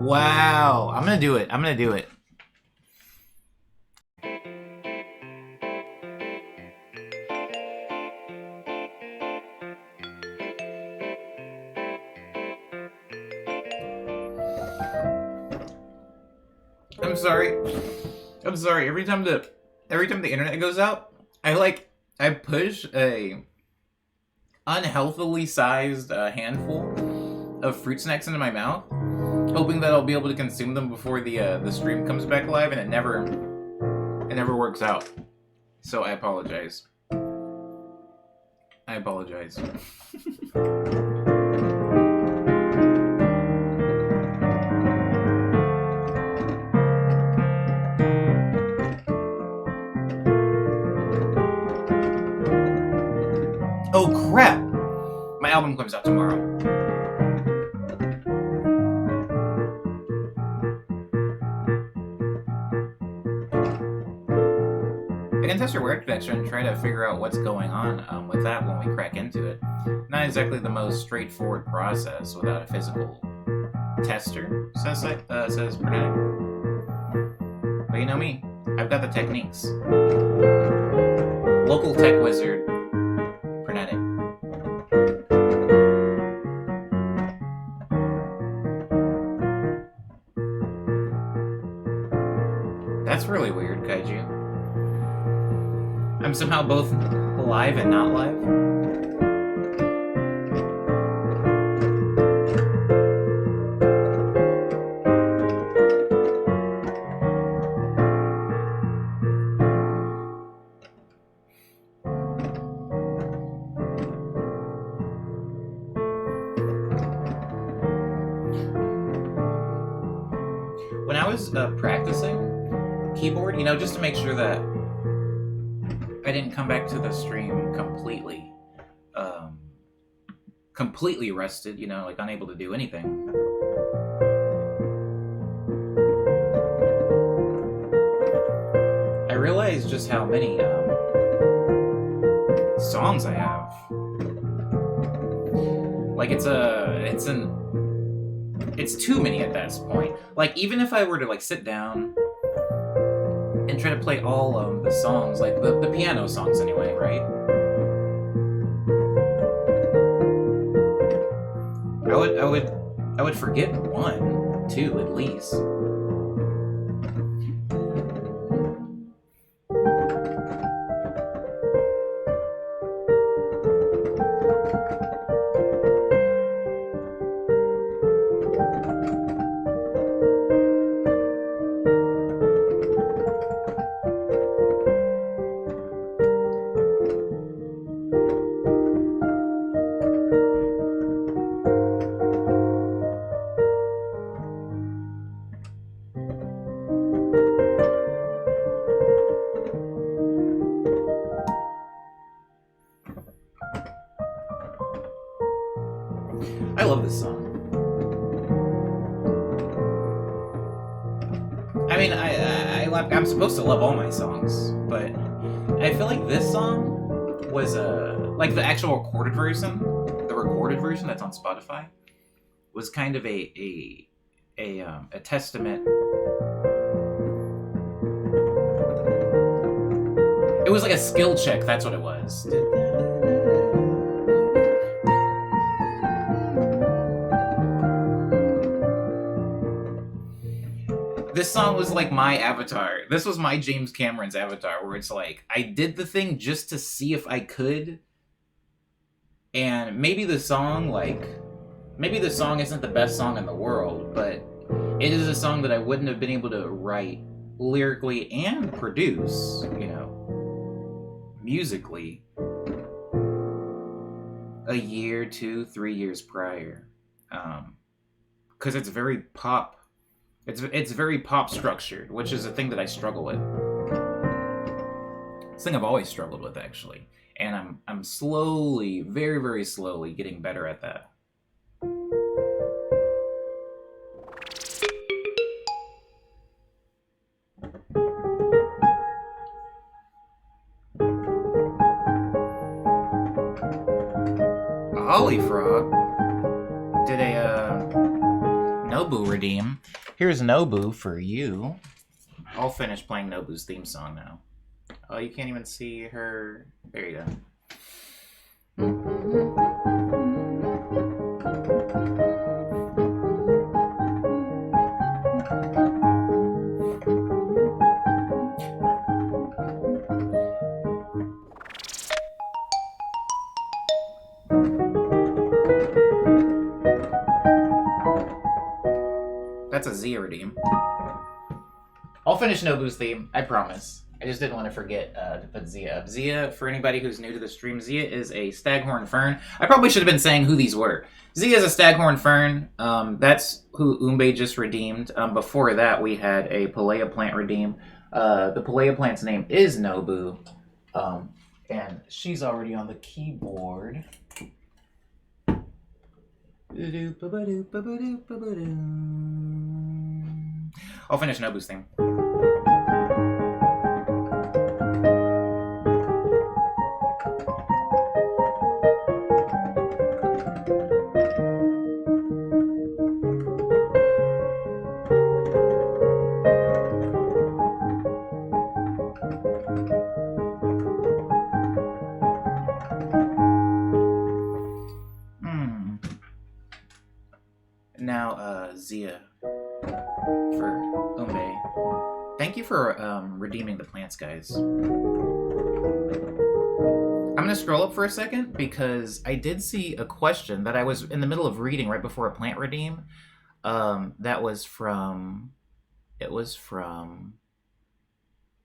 Wow. I'm gonna do it. I'm gonna do it. I'm sorry. I'm sorry. Every time the internet goes out, I push a unhealthily sized handful of fruit snacks into my mouth, hoping that I'll be able to consume them before the stream comes back live, and it never works out. So I apologize. I apologize. Oh crap! My album comes out tomorrow. I can test your word connection and try to figure out what's going on with that when we crack into it. Not exactly the most straightforward process without a physical tester, says Bernard. But you know me, I've got the techniques. Local tech wizard, Pernetic. That's really weird, Kaiju. I'm somehow both live and not live. When I was practicing keyboard, just to make sure that I didn't come back to the stream completely rested, like unable to do anything. I realized just how many songs I have. Like it's too many at this point. Like even if I were to like sit down and try to play all of the songs, like the piano songs anyway, right? I would forget one, two at least. I love this song. I mean, I'm supposed to love all my songs, but I feel like this song was like the actual recorded version that's on Spotify, was kind of a testament. It was like a skill check. That's what it was. This song was like my avatar. This was my James Cameron's avatar, where it's like, I did the thing just to see if I could. And maybe the song isn't the best song in the world, but it is a song that I wouldn't have been able to write lyrically and produce, musically, a year, 2, 3 years prior. Because it's very pop. It's very pop structured, which is a thing that I struggle with. It's a thing I've always struggled with, actually, and I'm slowly, very, very slowly, getting better at that. Holly Frog did a Nobu redeem. Here's Nobu for you. I'll finish playing Nobu's theme song now. Oh, you can't even see her. There you go. That's a Zia redeem. I'll finish Nobu's theme, I promise. I just didn't want to forget to put Zia up. Zia, for anybody who's new to the stream, Zia is a staghorn fern. I probably should have been saying who these were. Zia is a staghorn fern. That's who Umbe just redeemed. Before that, we had a Palea plant redeem. The Palea plant's name is Nobu. And she's already on the keyboard. I'll finish Nobu's theme. Now, Zia for Umbe. Thank you for redeeming the plants, guys. I'm gonna scroll up for a second because I did see a question that I was in the middle of reading right before a plant redeem. That was from... It was from...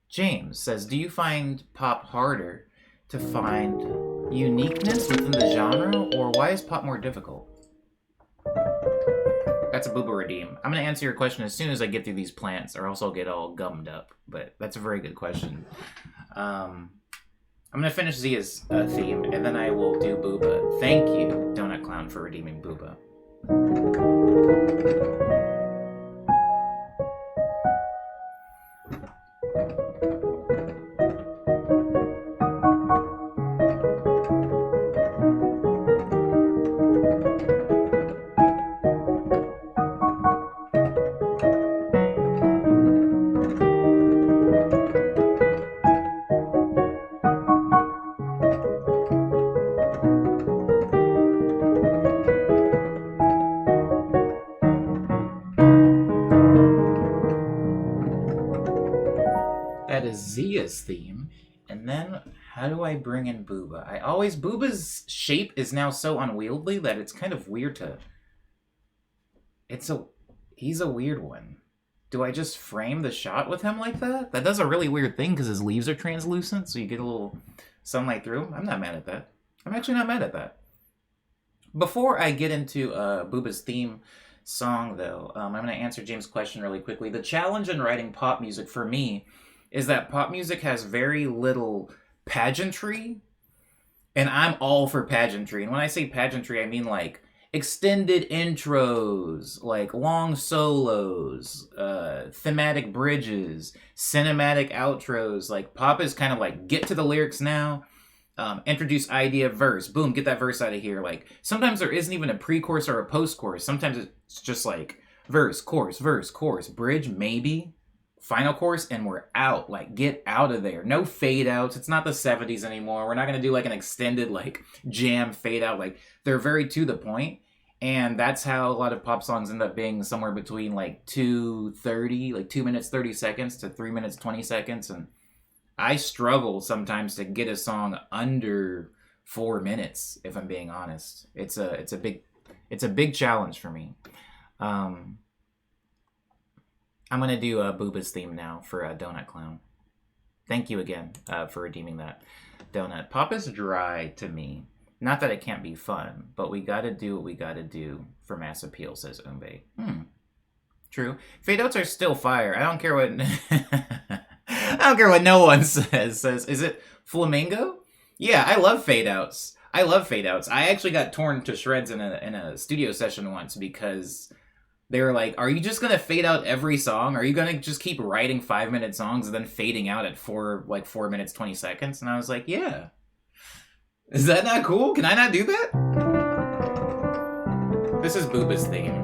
James says, do you find pop harder to find uniqueness within the genre, or why is pop more difficult? That's a Booba redeem. I'm going to answer your question as soon as I get through these plants, or else I'll get all gummed up. But that's a very good question. I'm going to finish Zia's theme, and then I will do Booba. Thank you, Donut Clown, for redeeming Booba. Zia's theme, and then how do I bring in Booba? Booba's shape is now so unwieldy that it's kind of weird to... He's a weird one. Do I just frame the shot with him like that? That does a really weird thing because his leaves are translucent, so you get a little sunlight through. I'm not mad at that. I'm actually not mad at that. Before I get into Booba's theme song, though, I'm going to answer James' question really quickly. The challenge in writing pop music for me is that pop music has very little pageantry, and I'm all for pageantry. And when I say pageantry, I mean like extended intros, like long solos, thematic bridges, cinematic outros. Like pop is kind of like get to the lyrics now, introduce idea, verse, boom, get that verse out of here. Like sometimes there isn't even a pre-chorus or a post-chorus. Sometimes it's just like verse, chorus, bridge, maybe. Final chorus, and we're out. Like, get out of there. No fade outs. It's not the 70s anymore. We're not going to do like an extended like jam fade out. Like, they're very to the point. And that's how a lot of pop songs end up being somewhere between like 2:30, like 2 minutes 30 seconds to 3 minutes 20 seconds. And I struggle sometimes to get a song under 4 minutes, if I'm being honest. It's a big challenge for me. I'm going to do Booba's theme now for Donut Clown. Thank you again for redeeming that, Donut. Pop is dry to me. Not that it can't be fun, but we got to do what we got to do for mass appeal, says Umbe. True. Fade outs are still fire. I don't care what I don't care what no one says. Is it Flamingo? Yeah, I love fade outs. I actually got torn to shreds in a studio session once because they were like, are you just going to fade out every song? Are you going to just keep writing 5-minute songs and then fading out at 4 minutes, 20 seconds? And I was like, yeah. Is that not cool? Can I not do that? This is Booba's theme.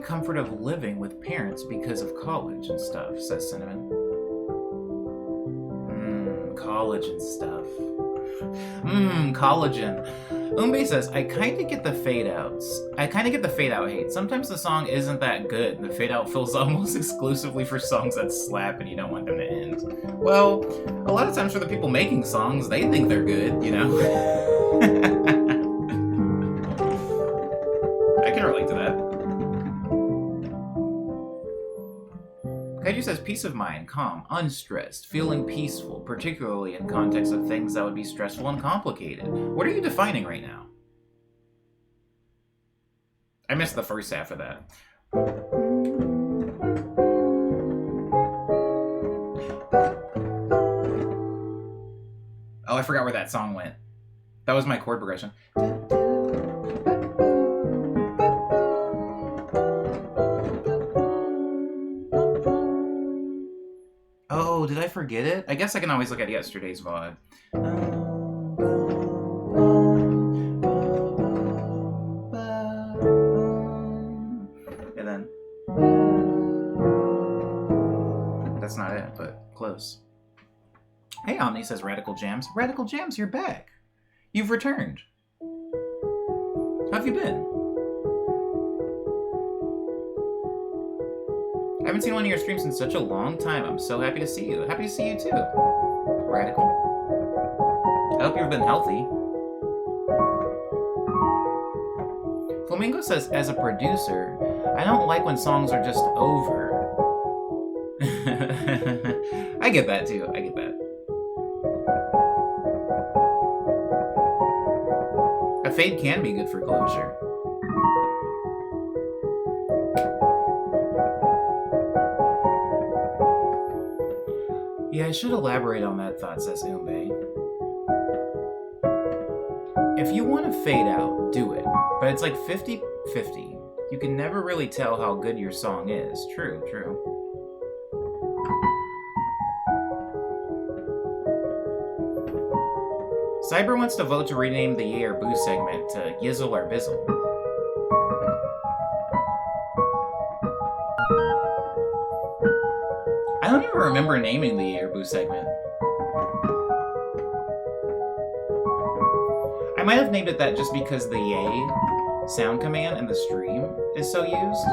comfort of living with parents because of college and stuff, says Cinnamon. College and stuff. Collagen. Umbe says, I kind of get the fade outs. I kind of get the fade out hate. Sometimes the song isn't that good, and the fade out feels almost exclusively for songs that slap and you don't want them to end. Well, a lot of times for the people making songs, they think they're good, you know? I can relate to that. Kaiju says, peace of mind, calm, unstressed, feeling peaceful, particularly in context of things that would be stressful and complicated. What are you defining right now? I missed the first half of that. Oh, I forgot where that song went. That was my chord progression. Oh, did I forget it? I guess I can always look at yesterday's VOD. And then... That's not it, but close. Hey, Omni, says Radical Jams. Radical Jams, you're back. You've returned. How have you been? I haven't seen one of your streams in such a long time. I'm so happy to see you. Happy to see you too. Radical. I hope you've been healthy. Flamingo says, as a producer, I don't like when songs are just over. I get that too. I get that. A fade can be good for closure. Yeah, I should elaborate on that thought, says Umbe. If you want to fade out, do it. But it's like 50-50. You can never really tell how good your song is. True, true. Cyber wants to vote to rename the Yay or Boo segment to Yizzle or Bizzle. I don't even remember naming the Yay or Boo segment. I might have named it that just because the Yay sound command in the stream is so used.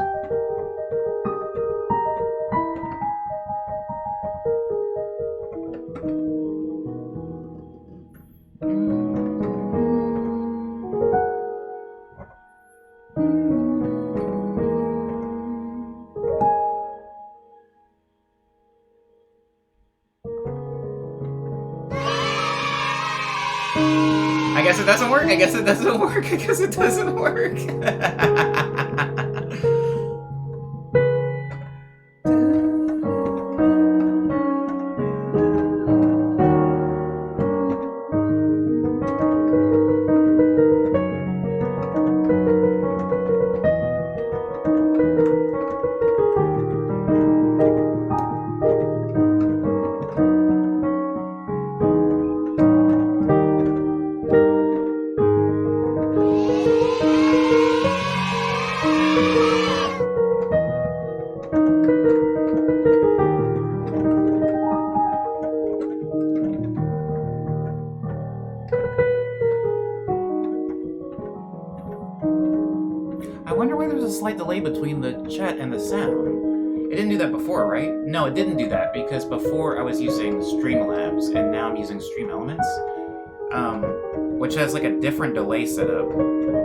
I guess it doesn't work. I guess it doesn't work. I guess it doesn't work. I wonder why there's a slight delay between the chat and the sound. It didn't do that before, right? No, it didn't do that, because before I was using Streamlabs, and now I'm using Stream Elements, which has like a different delay setup.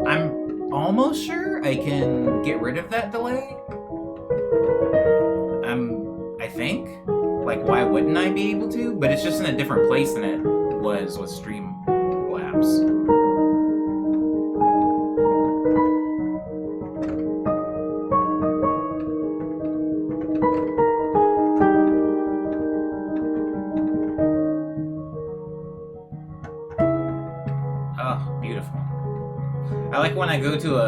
I'm almost sure I can get rid of that delay. I think. Like, why wouldn't I be able to? But it's just in a different place than it was with Streamlabs. Oh, beautiful. I like when I go to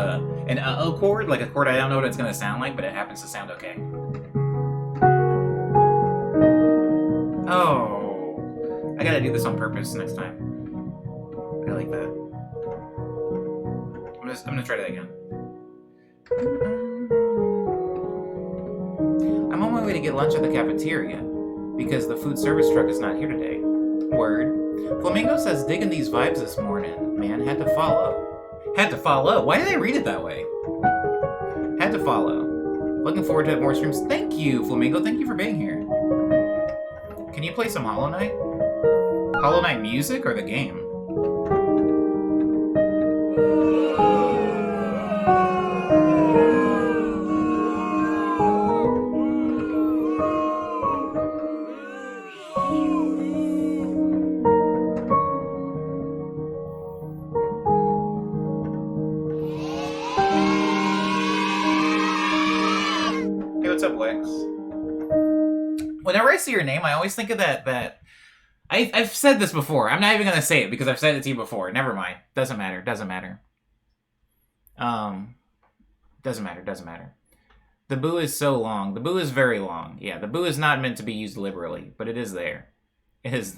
an uh-oh chord, like a chord I don't know what it's going to sound like, but it happens to sound okay. Oh, I gotta do this on purpose next time. I like that. I'm gonna try that again. I'm on my way to get lunch at the cafeteria because the food service truck is not here today. Word. Flamingo says digging these vibes this morning, man. Had to follow. Had to follow. Why did I read it that way? Had to follow. Looking forward to more streams. Thank you, Flamingo. Thank you for being here. Can you play some Hollow Knight? Hollow Knight music or the game? What's up, Lex? Whenever I see your name, I always think of that I've said this before. I'm not even gonna say it because I've said it to you before. Never mind. Doesn't matter. Doesn't matter. Doesn't matter. The boo is so long. The boo is very long. Yeah, the boo is not meant to be used liberally, but it is there. It is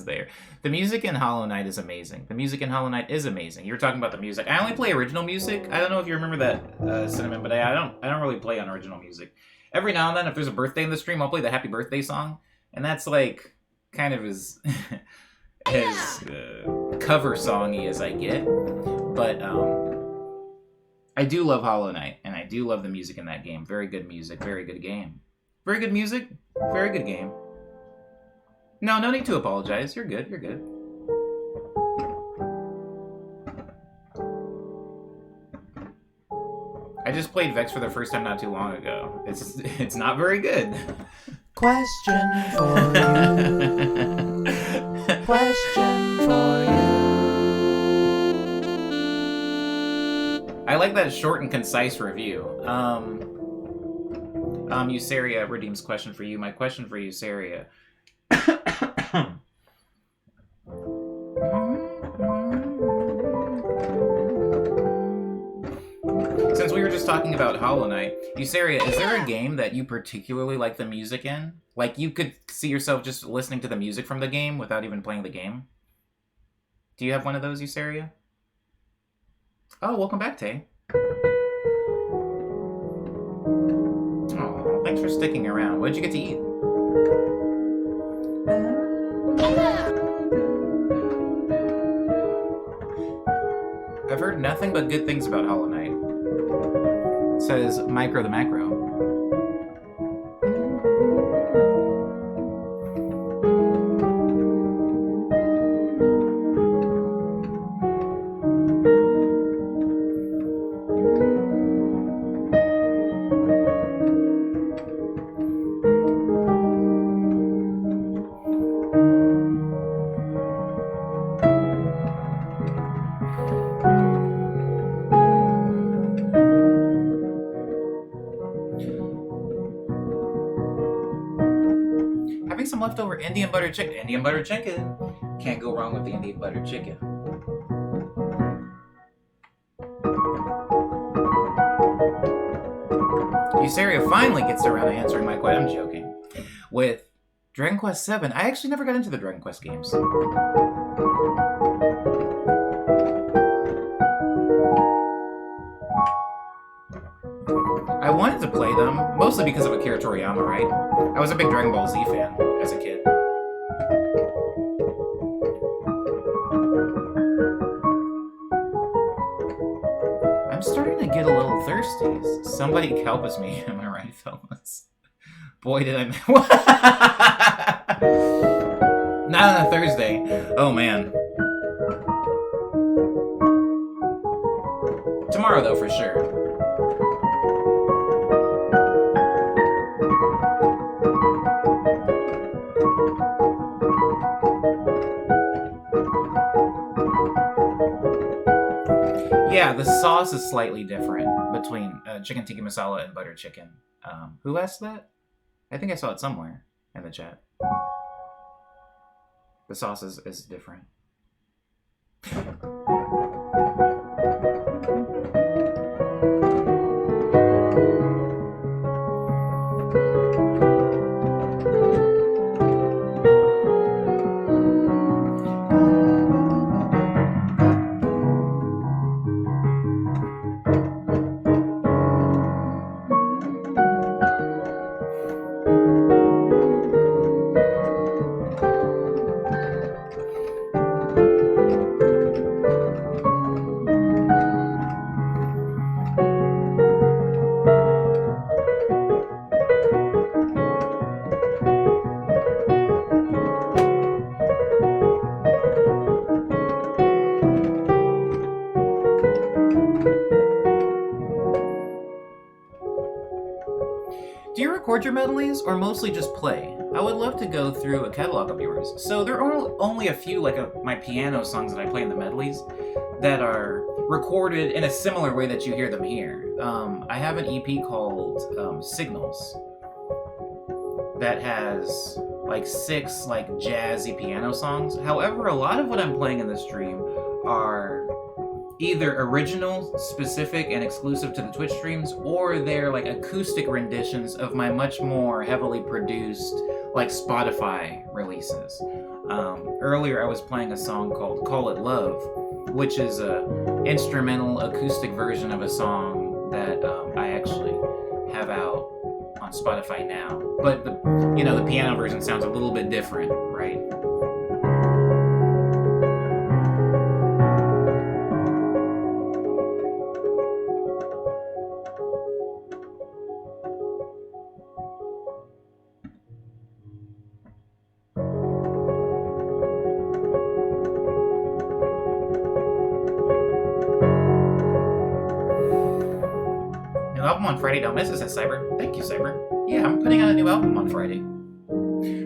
there. The music in Hollow Knight is amazing. The music in Hollow Knight is amazing. You were talking about the music. I only play original music. I don't know if you remember that, Cinnamon, but I don't really play on original music. Every now and then, if there's a birthday in the stream, I'll play the happy birthday song, and that's like kind of as cover songy as I get. But I do love Hollow Knight, and I do love the music in that game. Very good music, very good game. Very good music, very good game. No need to apologize. You're good. You're good. I just played Vex for the first time not too long ago. It's not very good. Question for you. Question for you. I like that short and concise review. Eusaria redeems question for you. My question for Eusaria. Since we were just talking about Hollow Knight, Eusaria, is there a game that you particularly like the music in? Like, you could see yourself just listening to the music from the game without even playing the game? Do you have one of those, Eusaria? Oh, welcome back, Tay. Oh, thanks for sticking around. What did you get to eat? I've heard nothing but good things about Hollow Knight. Says Micro the Macro. Some leftover Indian butter chicken. Indian butter chicken. Can't go wrong with the Indian butter chicken. Eusaria finally gets around to answering my question. I'm joking. With Dragon Quest VII, I actually never got into the Dragon Quest games. I wanted to play them, mostly because of Akira Toriyama, right? I was a big Dragon Ball Z fan as a kid. I'm starting to get a little thirsty. Somebody help us me. Am I right, fellas? Boy, did I... Not on a Thursday. Oh, man. Tomorrow, though, for sure. Yeah, the sauce is slightly different between chicken tikka masala and butter chicken. Who asked that? I think I saw it somewhere in the chat. The sauce is different. record your medleys or mostly just play? I would love to go through a catalog of yours. So there are only a few, like my piano songs that I play in the medleys, that are recorded in a similar way that you hear them here. I have an EP called Signals that has like 6 like jazzy piano songs. However, a lot of what I'm playing in the stream are either original, specific, and exclusive to the Twitch streams, or they're like acoustic renditions of my much more heavily produced like Spotify releases. Earlier I was playing a song called Call It Love, which is a instrumental acoustic version of a song that I actually have out on Spotify now. But the piano version sounds a little bit different, right? New album on Friday, don't miss it, says Cyber. Thank you, Cyber. Yeah, I'm putting out a new album on Friday.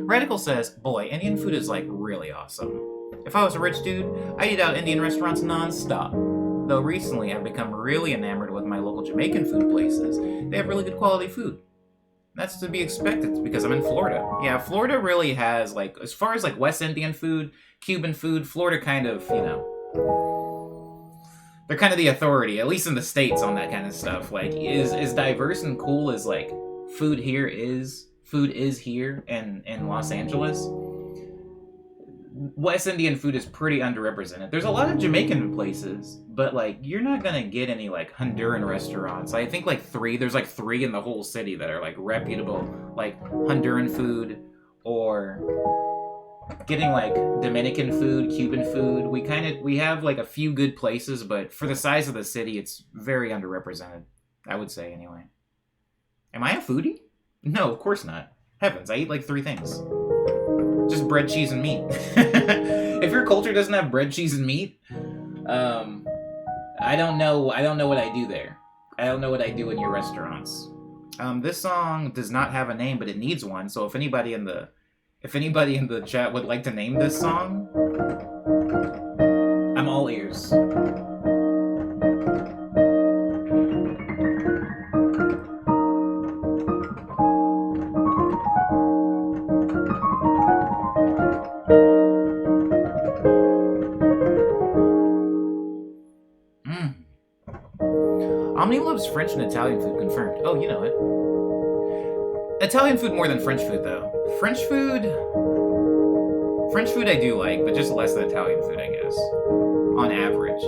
Radical says, boy, Indian food is like really awesome. If I was a rich dude, I'd eat out Indian restaurants non-stop. Though recently I've become really enamored with my local Jamaican food places. They have really good quality food. That's to be expected because I'm in Florida. Yeah, Florida really has, like, as far as like West Indian food, Cuban food, Florida kind of, they're kind of the authority, at least in the States, on that kind of stuff. Like, is diverse and cool as like food is here in Los Angeles. West Indian food is pretty underrepresented. There's a lot of Jamaican places, but like you're not gonna get any like Honduran restaurants. I think there's like three in the whole city that are like reputable, like Honduran food, or getting like Dominican food, Cuban food. We have like a few good places, but for the size of the city, it's very underrepresented, I would say anyway. Am I a foodie? No, of course not. Heavens, I eat like 3 things. Just bread, cheese, and meat. If your culture doesn't have bread, cheese, and meat, I don't know what I do there. I don't know what I do in your restaurants. This song does not have a name, but it needs one. So if anybody in the chat would like to name this song, I'm all ears. Omni loves French and Italian food, confirmed. Oh, you know it. Italian food more than French food, though. French food I do like, but just less than Italian food, I guess. On average.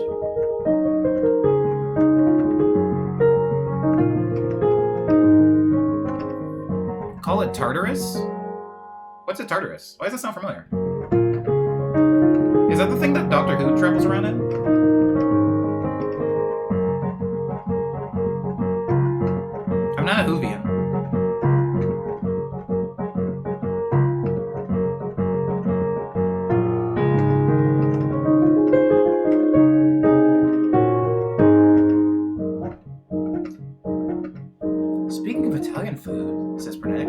Call it Tartarus? What's a Tartarus? Why does that sound familiar? Is that the thing that Doctor Who travels around in? I'm not a Whovian. Speaking of Italian food, says Bernadette,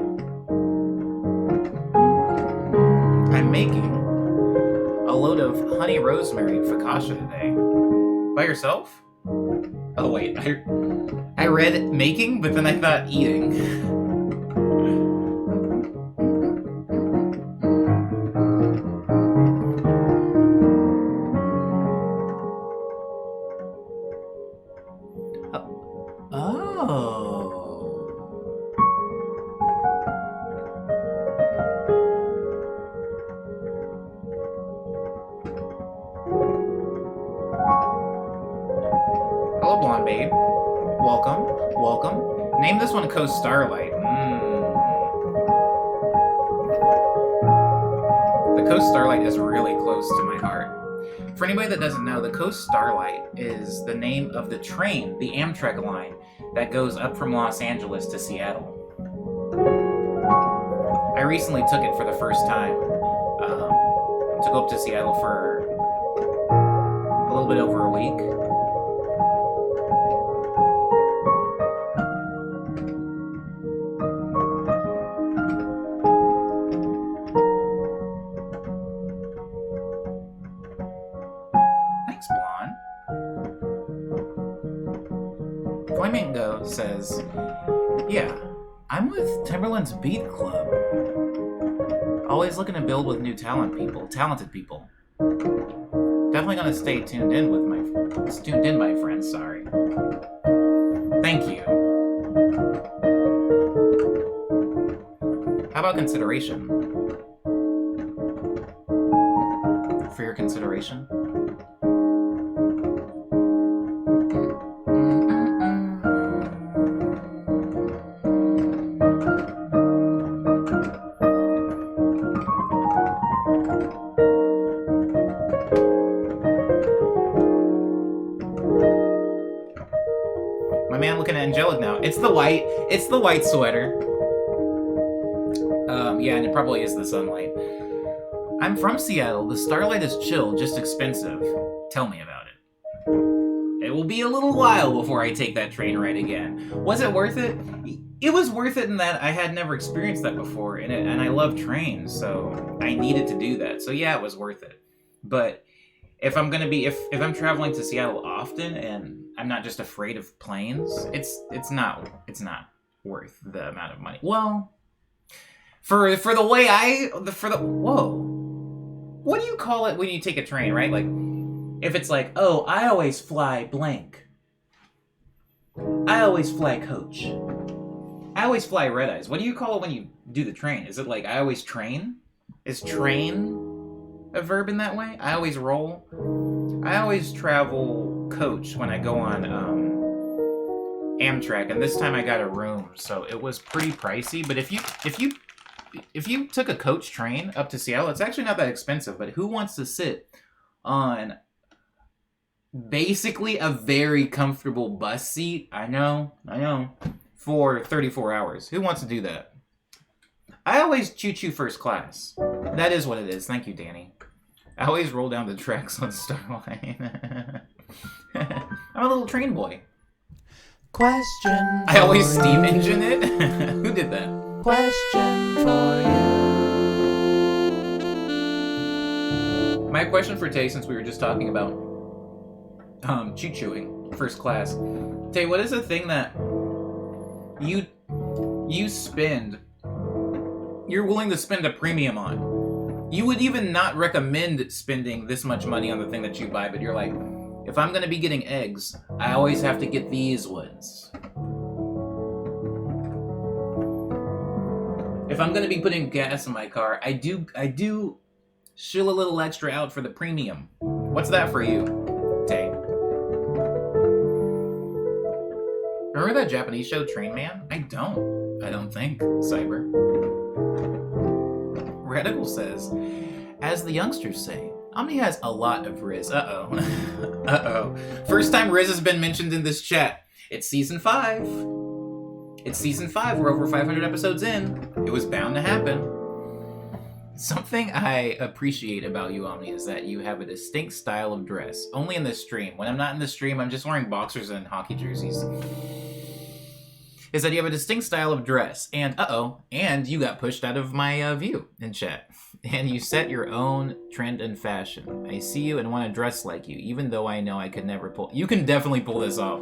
I'm making a load of honey rosemary focaccia today. By yourself? Oh wait, I read making, but then I thought eating. Hello, blonde babe. Welcome. Name this one Coast Starlight. The Coast Starlight is really close to my heart. For anybody that doesn't know, the Coast Starlight is the name of the train, the Amtrak line, that goes up from Los Angeles to Seattle. I recently took it for the first time to go up to Seattle for a little bit over a week. Flamingo says, yeah, I'm with Timberland's Beat Club. Always looking to build with new talented people. Definitely gonna stay tuned in, my friends, sorry. Thank you. How about consideration? For your consideration? My man looking angelic now. It's the white sweater. Yeah, and it probably is the sunlight. I'm from Seattle. The starlight is chill, just expensive. Tell me about it. It will be a little while before I take that train ride again. Was it worth it? It was worth it in that I had never experienced that before, and I love trains, so I needed to do that. So yeah, it was worth it. But if I'm traveling to Seattle often and I'm not just afraid of planes, it's not worth the amount of money. Well, for the way whoa. What do you call it when you take a train, right? Like, if it's like, oh, I always fly blank. I always fly coach. I always fly red eyes. What do you call it when you do the train? Is it like, I always train? Is train a verb in that way? I always roll. I always travel coach when I go on Amtrak, and this time I got a room, so it was pretty pricey. But if you took a coach train up to Seattle, it's actually not that expensive, but who wants to sit on basically a very comfortable bus seat? I know, for 34 hours. Who wants to do that? I always choo-choo first class. That is what it is. Thank you, Danny. I always roll down the tracks on Starline. I'm a little train boy. Question. I always steam engine it? Who did that? Question for you. My question for Tay, since we were just talking about choo-chooing first class. Tay, what is the thing that you you're willing to spend a premium on? You would even not recommend spending this much money on the thing that you buy, but you're like, if I'm going to be getting eggs, I always have to get these ones. If I'm going to be putting gas in my car, I do shill a little extra out for the premium. What's that for you, Tay? Remember that Japanese show, Train Man? I don't think, Cyber. Radical says, as the youngsters say, Omni has a lot of Riz. Uh-oh. Uh-oh. First time Riz has been mentioned in this chat. It's season 5. It's season 5. We're over 500 episodes in. It was bound to happen. Something I appreciate about you, Omni, is that you have a distinct style of dress. Only in this stream. When I'm not in the stream, I'm just wearing boxers and hockey jerseys. Is that you have a distinct style of dress. And, and you got pushed out of my view in chat. And you set your own trend and fashion. I see you and want to dress like you, even though I know I could never pull... You can definitely pull this off.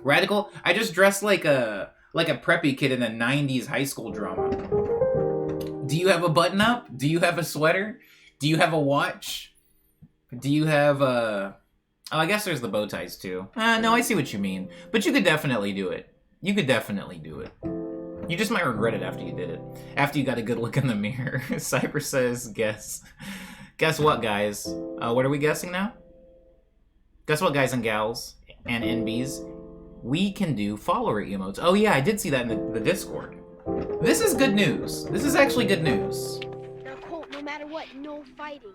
Radical, I just dressed like a preppy kid in a 90s high school drama. Do you have a button-up? Do you have a sweater? Do you have a watch? Do you have a... Oh, I guess there's the bow ties, too. No, I see what you mean. But you could definitely do it. You could definitely do it. You just might regret it after you did it. After you got a good look in the mirror. Cyber says, guess. Guess what, guys? What are we guessing now? Guess what, guys and gals and NBs? We can do follower emotes. Oh yeah, I did see that in the Discord. This is good news. This is actually good news. Now, Colt, no matter what, no fighting.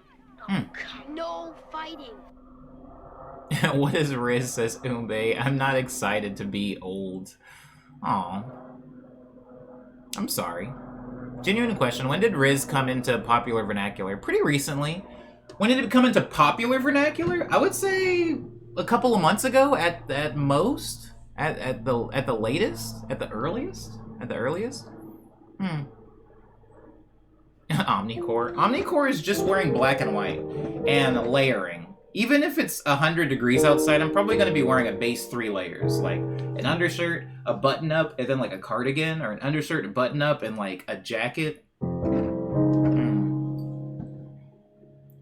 No fighting. What is Riz, says Umbe? I'm not excited to be old. Aw. I'm sorry. Genuine question. When did Riz come into popular vernacular? Pretty recently. When did it come into popular vernacular? I would say a couple of months ago at most. At the latest? At the earliest? At the earliest? Omnicore. Omnicore is just wearing black and white and layering. even if it's 100 degrees outside, I'm probably going to be wearing a base 3 layers, like an undershirt, a button up, and then like a cardigan, or an undershirt, a button up, and like a jacket.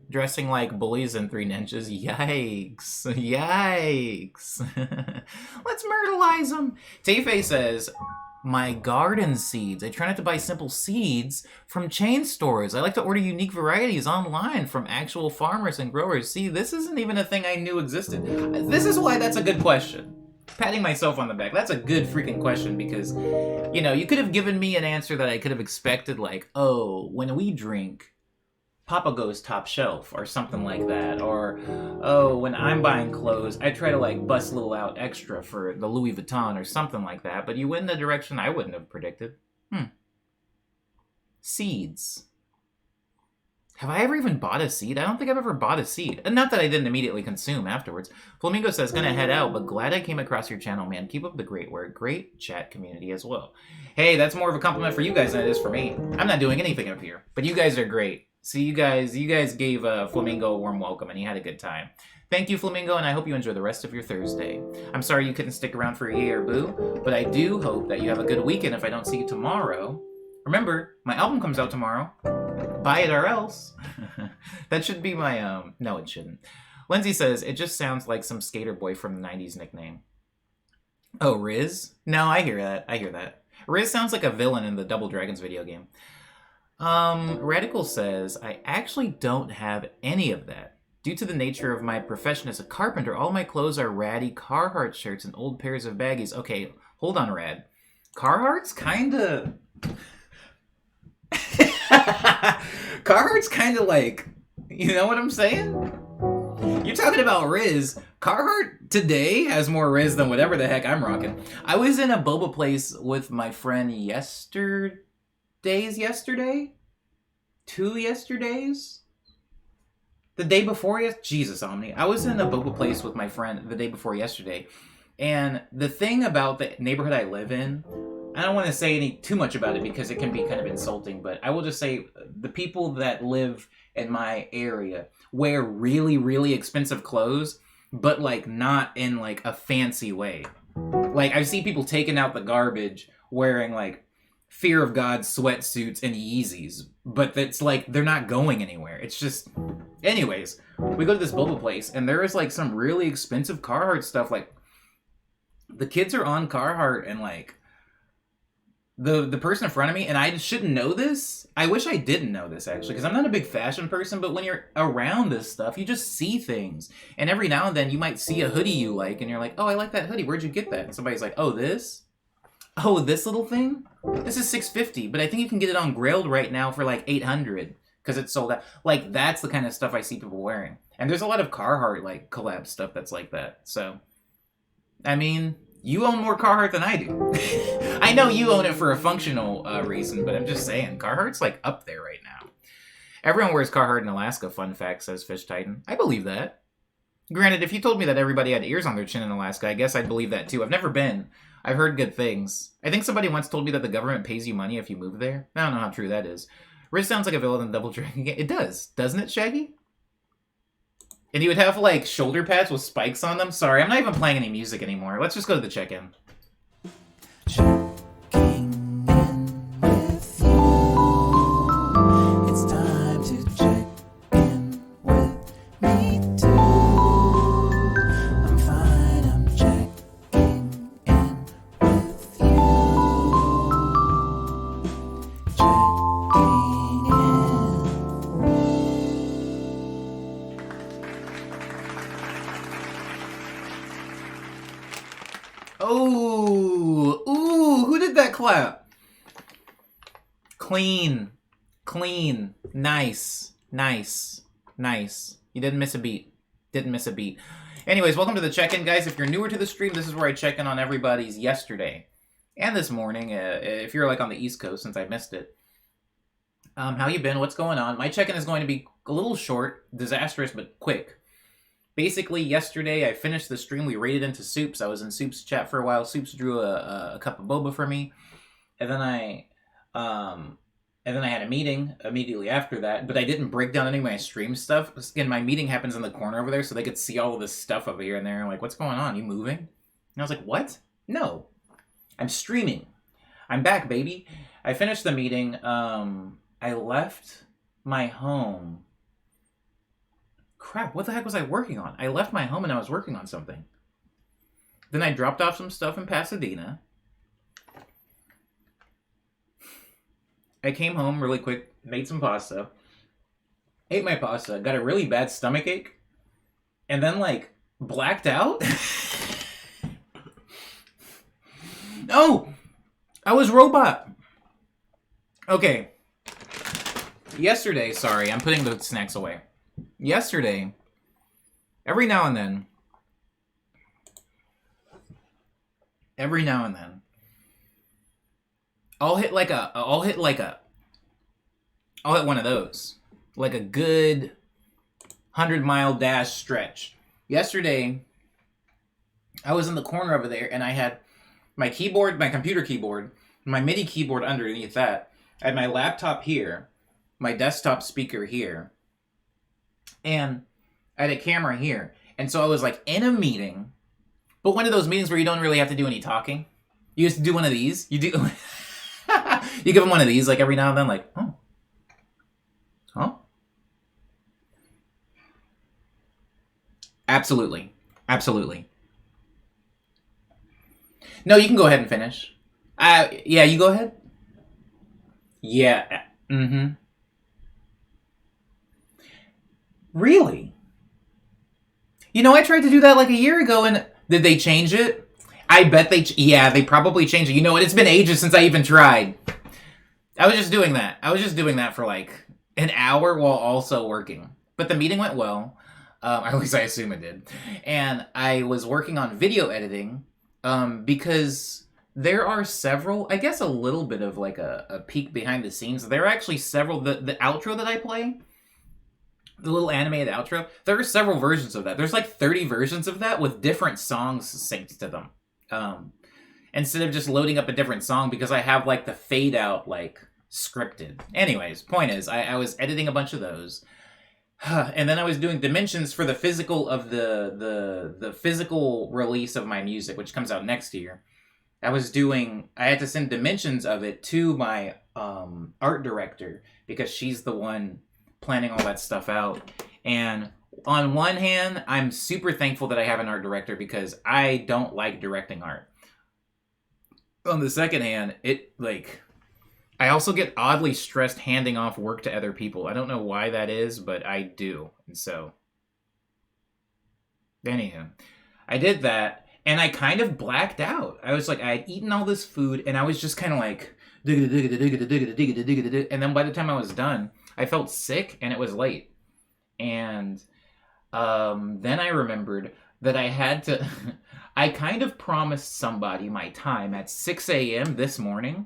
Dressing like bullies in 3 ninjas. Yikes. Yikes. Let's myrtleize them. Tayfei says, my garden seeds. I try not to buy simple seeds from chain stores. I like to order unique varieties online from actual farmers and growers. See, this isn't even a thing I knew existed. This is why that's a good question. Patting myself on the back. That's a good freaking question because, you know, you could have given me an answer that I could have expected, like, oh, when we drink, Papa goes top shelf or something like that. Or, oh, when I'm buying clothes, I try to like bust a little out extra for the Louis Vuitton or something like that. But you went in a direction I wouldn't have predicted. Seeds. Have I ever even bought a seed? I don't think I've ever bought a seed. And not that I didn't immediately consume afterwards. Flamingo says, gonna head out, but glad I came across your channel, man. Keep up the great work. Great chat community as well. Hey, that's more of a compliment for you guys than it is for me. I'm not doing anything up here, but you guys are great. So you guys gave Flamingo a warm welcome, and he had a good time. Thank you, Flamingo, and I hope you enjoy the rest of your Thursday. I'm sorry you couldn't stick around for Yay or Boo, but I do hope that you have a good weekend if I don't see you tomorrow. Remember, my album comes out tomorrow. Buy it or else. That should be my, no, it shouldn't. Lindsay says, it just sounds like some skater boy from the 90s nickname. Oh, Riz? No, I hear that. Riz sounds like a villain in the Double Dragons video game. Radical says, I actually don't have any of that. Due to the nature of my profession as a carpenter, all my clothes are ratty Carhartt shirts and old pairs of baggies. Okay, hold on, Rad. Carhartt's kinda... Carhartt's kinda like... You know what I'm saying? You're talking about Riz. Carhartt today has more Riz than whatever the heck I'm rocking. I was in a boba place with my friend yesterday? 2 yesterdays? The day before Jesus, Omni. I was in a boba place with my friend the day before yesterday. And the thing about the neighborhood I live in, I don't want to say too much about it because it can be kind of insulting, but I will just say the people that live in my area wear really, really expensive clothes, but like not in like a fancy way. Like I see people taking out the garbage wearing like Fear of God sweatsuits and Yeezys, but that's like they're not going anywhere. It's just, anyways, we go to this boba place and there is like some really expensive Carhartt stuff. Like the kids are on Carhartt and like the person in front of me, and I shouldn't know this. I wish I didn't know this actually, because I'm not a big fashion person, but when you're around this stuff, you just see things. And every now and then you might see a hoodie you like, and you're like, oh, I like that hoodie. Where'd you get that? And somebody's like, oh, this? Oh, this little thing? This is $650, but I think you can get it on Grailed right now for like $800 because it's sold out. Like, that's the kind of stuff I see people wearing. And there's a lot of Carhartt, like, collab stuff that's like that. So, I mean, you own more Carhartt than I do. I know you own it for a functional reason, but I'm just saying, Carhartt's, like, up there right now. Everyone wears Carhartt in Alaska, fun fact, says Fish Titan. I believe that. Granted, if you told me that everybody had ears on their chin in Alaska, I guess I'd believe that too. I've never been. I've heard good things. I think somebody once told me that the government pays you money if you move there. I don't know how true that is. Riz sounds like a villain in Double Dragon game. It does. Doesn't it, Shaggy? And he would have, like, shoulder pads with spikes on them. Sorry, I'm not even playing any music anymore. Let's just go to the check-in. Checking in with you. It's time to check in with me too. I'm fine, I'm checking in with you. Checking in. Oh, ooh, who did that clap? Clean, clean, nice, nice, nice. You didn't miss a beat. Didn't miss a beat. Anyways, welcome to the check-in, guys. If you're newer to the stream, this is where I check in on everybody's yesterday and this morning. If you're like on the East Coast, since I missed it. How you been? What's going on? My check-in is going to be a little short, disastrous, but quick. Basically, yesterday I finished the stream. We raided into Soups. I was in Soups' chat for a while. Soups drew a cup of boba for me, and then And then I had a meeting immediately after that, but I didn't break down any of my stream stuff. Again, my meeting happens in the corner over there, so they could see all of this stuff over here and there. I'm like, what's going on? You moving? And I was like, what? No. I'm streaming. I'm back, baby. I finished the meeting. I left my home. Crap, what the heck was I working on? I left my home and I was working on something. Then I dropped off some stuff in Pasadena. I came home really quick, made some pasta, ate my pasta, got a really bad stomachache, and then, like, blacked out. Oh! I was robot. Okay. Yesterday, sorry, I'm putting the snacks away. Yesterday, every now and then, I'll hit one of those. Like a good 100-mile dash stretch. Yesterday, I was in the corner over there and I had my keyboard, my computer keyboard, my MIDI keyboard underneath that. I had my laptop here, my desktop speaker here, and I had a camera here. And so I was like in a meeting, but one of those meetings where you don't really have to do any talking. You just do one of these. You do... You give them one of these, like, every now and then, like, oh. Huh? Absolutely. Absolutely. No, you can go ahead and finish. Yeah, you go ahead. Yeah. Mm-hmm. Really? You know, I tried to do that like a year ago, and did they change it? I bet they probably changed it. You know what? It's been ages since I even tried. I was just doing that for like an hour while also working. But the meeting went well. At least I assume it did. And I was working on video editing because there are several, I guess a little bit of like a peek behind the scenes. There are actually several, the outro that I play, the little animated outro, there are several versions of that. There's like 30 versions of that with different songs synced to them. Instead of just loading up a different song, because I have like the fade out like scripted. Anyways, point is, I was editing a bunch of those. And then I was doing dimensions for the physical of the physical release of my music, which comes out next year. I had to send dimensions of it to my art director because she's the one planning all that stuff out. And on one hand, I'm super thankful that I have an art director because I don't like directing art. On the second hand, I also get oddly stressed handing off work to other people. I don't know why that is, but I do. And so, anyhow, I did that, and I kind of blacked out. I was like, I had eaten all this food, and I was just kind of like, and then by the time I was done, I felt sick, and it was late. And then I remembered that I had to... I kind of promised somebody my time at 6 a.m. this morning,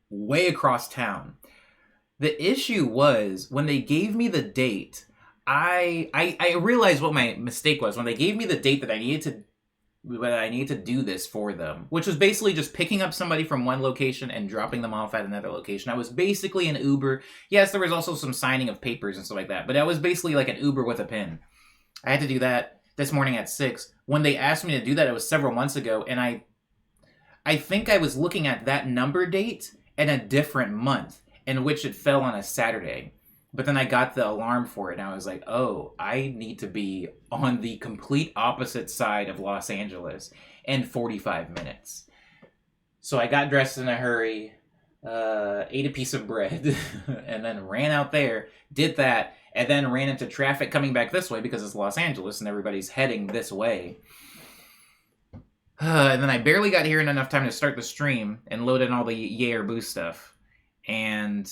way across town. The issue was, when they gave me the date, I realized what my mistake was. When they gave me the date that I needed to do this for them, which was basically just picking up somebody from one location and dropping them off at another location. I was basically an Uber. Yes, there was also some signing of papers and stuff like that, but I was basically like an Uber with a pin. I had to do that this morning at 6. When they asked me to do that, it was several months ago, and I think I was looking at that number date in a different month, in which it fell on a Saturday. But then I got the alarm for it, and I was like, oh, I need to be on the complete opposite side of Los Angeles in 45 minutes. So I got dressed in a hurry, ate a piece of bread, and then ran out there, did that, and then ran into traffic coming back this way because it's Los Angeles and everybody's heading this way. And then I barely got here in enough time to start the stream and load in all the Yay or Boo stuff. And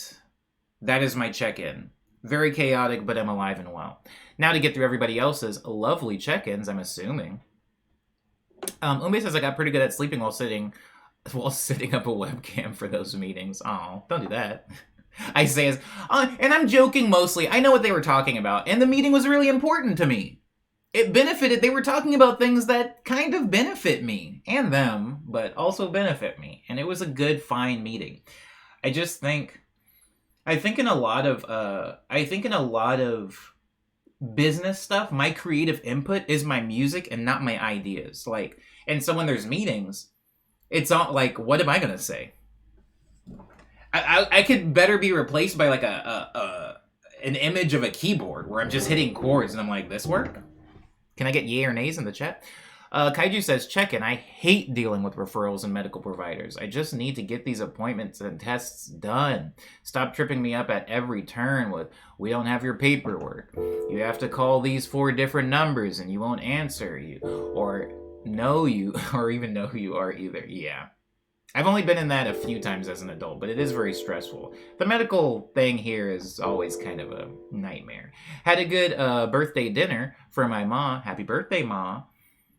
that is my check-in. Very chaotic, but I'm alive and well. Now to get through everybody else's lovely check-ins, I'm assuming. Ume says I got pretty good at sleeping while setting up a webcam for those meetings. Oh, don't do that. I say and I'm joking mostly. I know what they were talking about, and the meeting was really important to me. It benefited. They were talking about things that kind of benefit me and them, but also benefit me. And it was a good, fine meeting. I just think, I think in a lot of business stuff, my creative input is my music and not my ideas. Like, and so when there's meetings, it's all like, what am I gonna say? I could better be replaced by like an image of a keyboard where I'm just hitting chords and I'm like, this work? Can I get yay or nays in the chat? Kaiju says, check in. I hate dealing with referrals and medical providers. I just need to get these appointments and tests done. Stop tripping me up at every turn with, we don't have your paperwork. You have to call these 4 different numbers and you won't answer you. Or know you, or even know who you are either. Yeah. I've only been in that a few times as an adult, but it is very stressful. The medical thing here is always kind of a nightmare. Had a good birthday dinner for my ma. Happy birthday, Ma.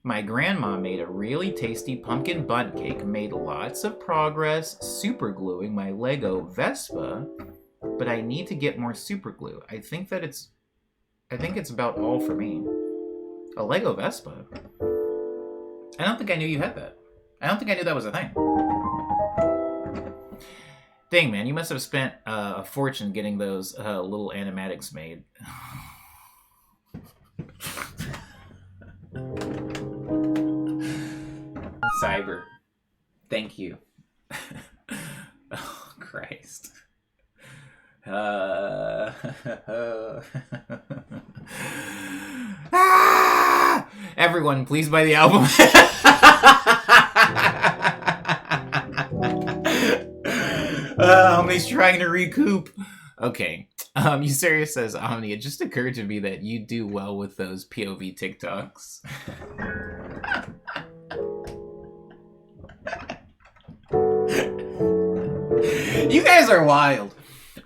My grandma made a really tasty pumpkin bundt cake, made lots of progress super gluing my Lego Vespa, but I need to get more super glue. I think it's about all for me. A Lego Vespa? I don't think I knew you had that. I don't think I knew that was a thing. Dang, man, you must have spent a fortune getting those little animatics made. Cyber. Thank you. Oh, Christ. Everyone, please buy the album. Omni's trying to recoup. Okay. Euseria says, Omni, it just occurred to me that you do well with those POV TikToks. You guys are wild.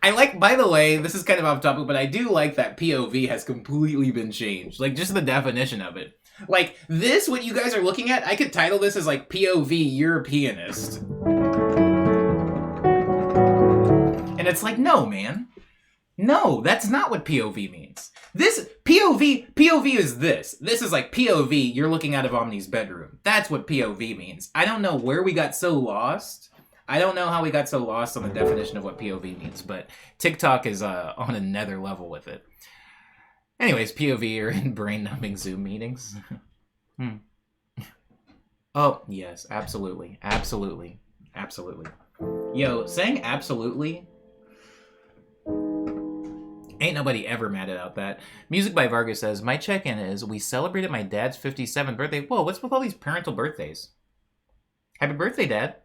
I like, by the way, this is kind of off topic, but I do like that POV has completely been changed. Like, just the definition of it. Like, this, what you guys are looking at, I could title this as, like, POV Europeanist. And it's like, no, man. No, that's not what POV means. This, POV is this. This is like POV, you're looking out of Omni's bedroom. That's what POV means. I don't know where we got so lost. I don't know how we got so lost on the definition of what POV means, but TikTok is on another level with it. Anyways, POV are in brain-numbing Zoom meetings. Oh, yes, absolutely. Absolutely. Absolutely. Yo, saying absolutely... Ain't nobody ever mad about that. Music by Vargas says, my check-in is, we celebrated my dad's 57th birthday. Whoa, what's with all these parental birthdays? Happy birthday, Dad.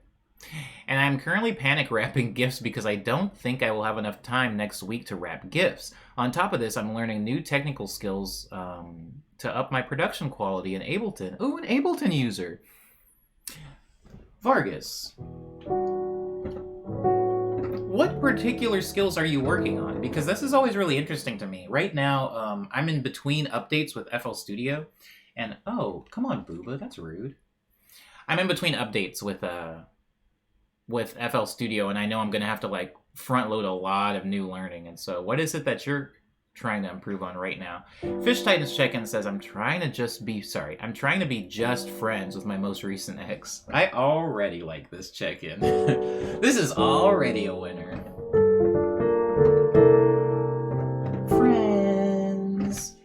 And I'm currently panic wrapping gifts because I don't think I will have enough time next week to wrap gifts. On top of this, I'm learning new technical skills to up my production quality in Ableton. Ooh, an Ableton user. Vargas. What particular skills are you working on? Because this is always really interesting to me. Right now, I'm in between updates with FL Studio. And, oh, come on, Booba, that's rude. I'm in between updates with FL Studio, and I know I'm going to have to, like, front load a lot of new learning. And so, what is it that you're trying to improve on right now? Fish Titans check-in says, I'm trying to be just friends with my most recent ex. I already like this check-in. This is already a winner. Friends.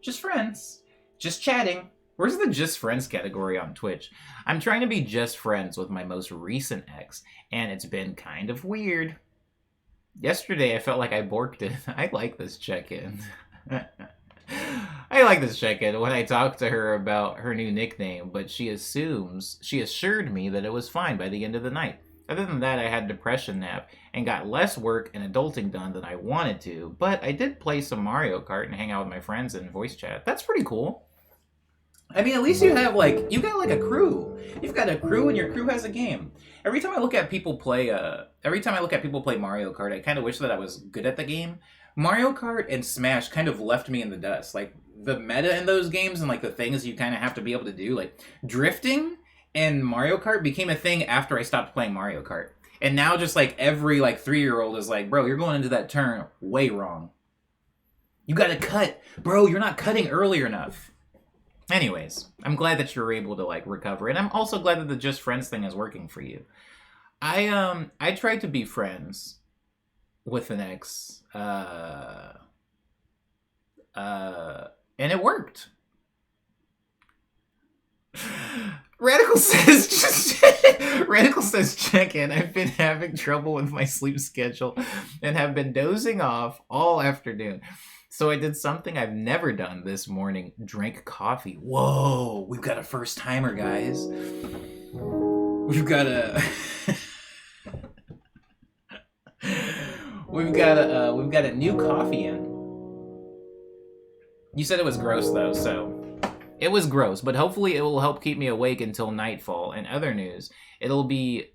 Just friends. Just chatting. Where's the just friends category on Twitch? I'm trying to be just friends with my most recent ex, and it's been kind of weird. Yesterday, I felt like I borked it. I like this check-in. I like this check-in when I talked to her about her new nickname, but she assured me that it was fine by the end of the night. Other than that, I had depression nap and got less work and adulting done than I wanted to, but I did play some Mario Kart and hang out with my friends in voice chat. That's pretty cool. I mean, at least you have, like, you got, like, a crew. You've got a crew, and your crew has a game. Every time I look at people play Mario Kart, I kind of wish that I was good at the game. Mario Kart and Smash kind of left me in the dust. Like, the meta in those games and, like, the things you kind of have to be able to do, like, drifting and Mario Kart became a thing after I stopped playing Mario Kart. And now just, like, every, like, 3-year-old is like, bro, you're going into that turn way wrong. You gotta cut. Bro, you're not cutting early enough. Anyways, I'm glad that you're able to, like, recover. And I'm also glad that the Just Friends thing is working for you. I tried to be friends with an ex. And it worked. Radical says Radical says check in. I've been having trouble with my sleep schedule and have been dozing off all afternoon. So I did something I've never done this morning. Drank coffee. Whoa, we've got a first timer, guys. We've got a we've got a new coffee in. You said it was gross though, so it was gross, but hopefully it will help keep me awake until nightfall. And other news, I will be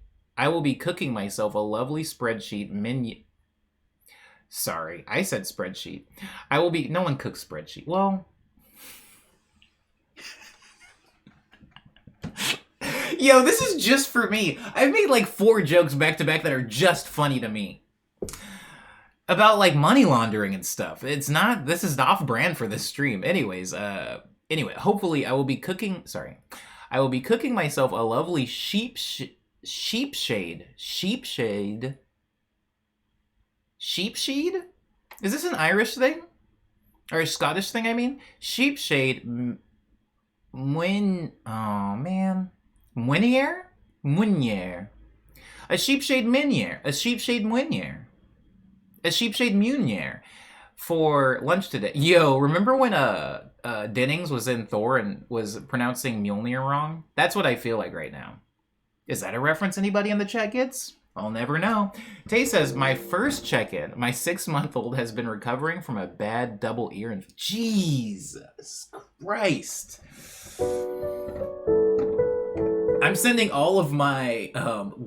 cooking myself a lovely spreadsheet menu. Sorry, I said spreadsheet. No one cooks spreadsheet. Well, yo, this is just for me. I've made like 4 jokes back to back that are just funny to me. About like money laundering and stuff. This is off brand for this stream. Anyways, anyway, hopefully I will be cooking myself a lovely sheepshade. Is this an Irish thing? Or a Scottish thing, I mean? Sheepshade Meunier? A sheepshade Meunier for lunch today. Yo, remember when Dennings was in Thor and was pronouncing Mjolnir wrong? That's what I feel like right now. Is that a reference anybody in the chat gets? I'll never know. Tay says, my first check-in, my 6-month-old has been recovering from a bad double ear infection. Jesus Christ. I'm sending all of my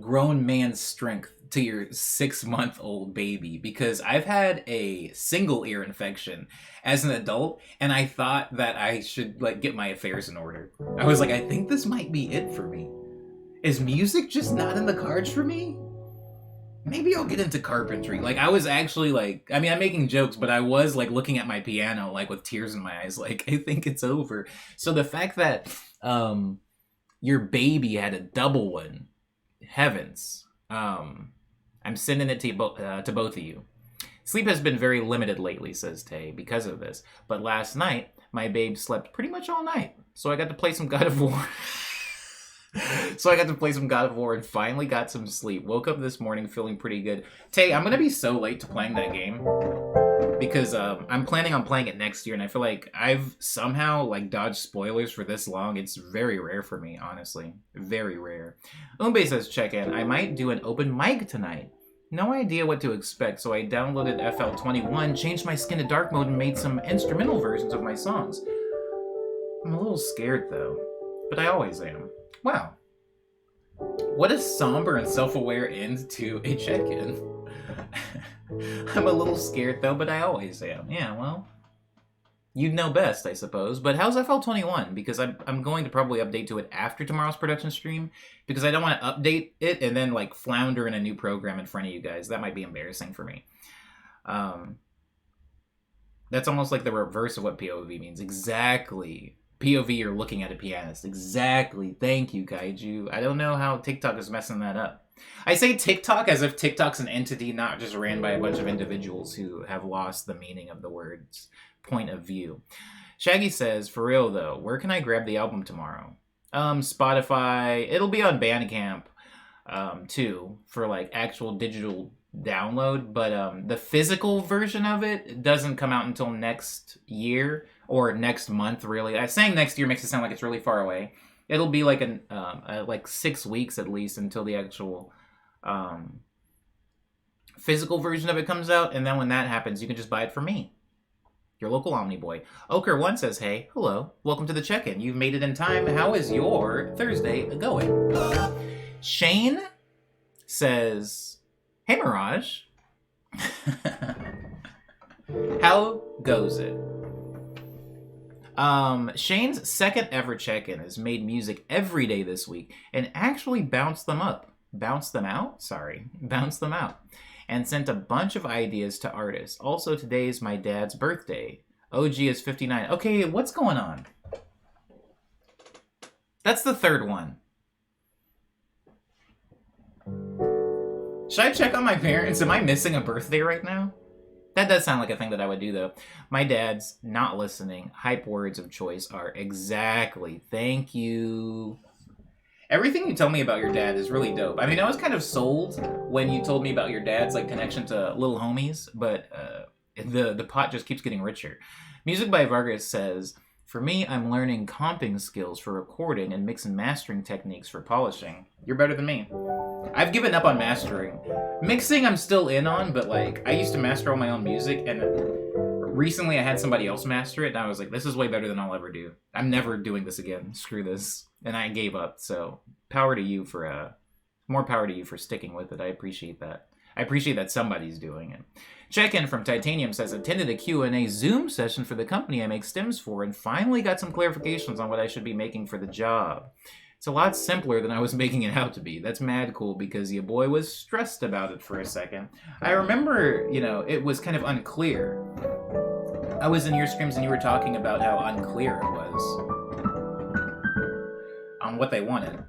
grown man strength to your 6-month-old baby because I've had a single ear infection as an adult, and I thought that I should like get my affairs in order. I was like, I think this might be it for me. Is music just not in the cards for me? Maybe I'll get into carpentry. Like, I was actually like, I mean, I'm making jokes, but I was like looking at my piano, like with tears in my eyes, like, I think it's over. So the fact that your baby had a double one, heavens. I'm sending it to both of you. Sleep has been very limited lately, says Tay, because of this. But last night, my babe slept pretty much all night. So I got to play some God of War. And finally got some sleep. Woke up this morning feeling pretty good. Tay, I'm going to be so late to playing that game because I'm planning on playing it next year, and I feel like I've somehow like dodged spoilers for this long. It's very rare for me, honestly. Very rare. Umbe says, check in. I might do an open mic tonight. No idea what to expect, so I downloaded FL21, changed my skin to dark mode, and made some instrumental versions of my songs. I'm a little scared, though. But I always am. Wow. What a somber and self-aware end to a check-in. I'm a little scared, though, but I always am. Yeah, well, you'd know best, I suppose. But how's FL21? Because I'm going to probably update to it after tomorrow's production stream, because I don't want to update it and then, like, flounder in a new program in front of you guys. That might be embarrassing for me. That's almost like the reverse of what POV means. Exactly. POV, you're looking at a pianist. Exactly. Thank you, Kaiju. I don't know how TikTok is messing that up. I say TikTok as if TikTok's an entity not just ran by a bunch of individuals who have lost the meaning of the words point of view. Shaggy says, for real though, where can I grab the album tomorrow? Spotify. It'll be on Bandcamp too for like actual digital download, but the physical version of it doesn't come out until next year or next month, really. Saying next year makes it sound like it's really far away. It'll be like like 6 weeks at least until the actual physical version of it comes out, and then when that happens, you can just buy it from me, your local Omniboy. Oker1 says, hey, hello, welcome to the check-in. You've made it in time. How is your Thursday going? Shane says, hey, Mirage. How goes it? Shane's second ever check-in has made music every day this week and actually bounced them out, and sent a bunch of ideas to artists. Also, today is my dad's birthday. OG is 59. Okay, what's going on? That's the third one. Should I check on my parents? Am I missing a birthday right now? That does sound like a thing that I would do, though. My dad's not listening. Hype words of choice are exactly. Thank you. Everything you tell me about your dad is really dope. I mean, I was kind of sold when you told me about your dad's like connection to little homies, but the pot just keeps getting richer. Music by Vargas says, for me, I'm learning comping skills for recording and mix and mastering techniques for polishing. You're better than me. I've given up on mastering. Mixing, I'm still in on, but like, I used to master all my own music, and recently I had somebody else master it, and I was like, this is way better than I'll ever do. I'm never doing this again. Screw this. And I gave up, so power to you for, more power to you for sticking with it. I appreciate that. I appreciate that somebody's doing it. Check-in from Titanium says, attended a Q&A Zoom session for the company I make stems for, and finally got some clarifications on what I should be making for the job. It's a lot simpler than I was making it out to be. That's mad cool because your boy was stressed about it for a second. I remember, you know, it was kind of unclear. I was in your streams and you were talking about how unclear it was on what they wanted.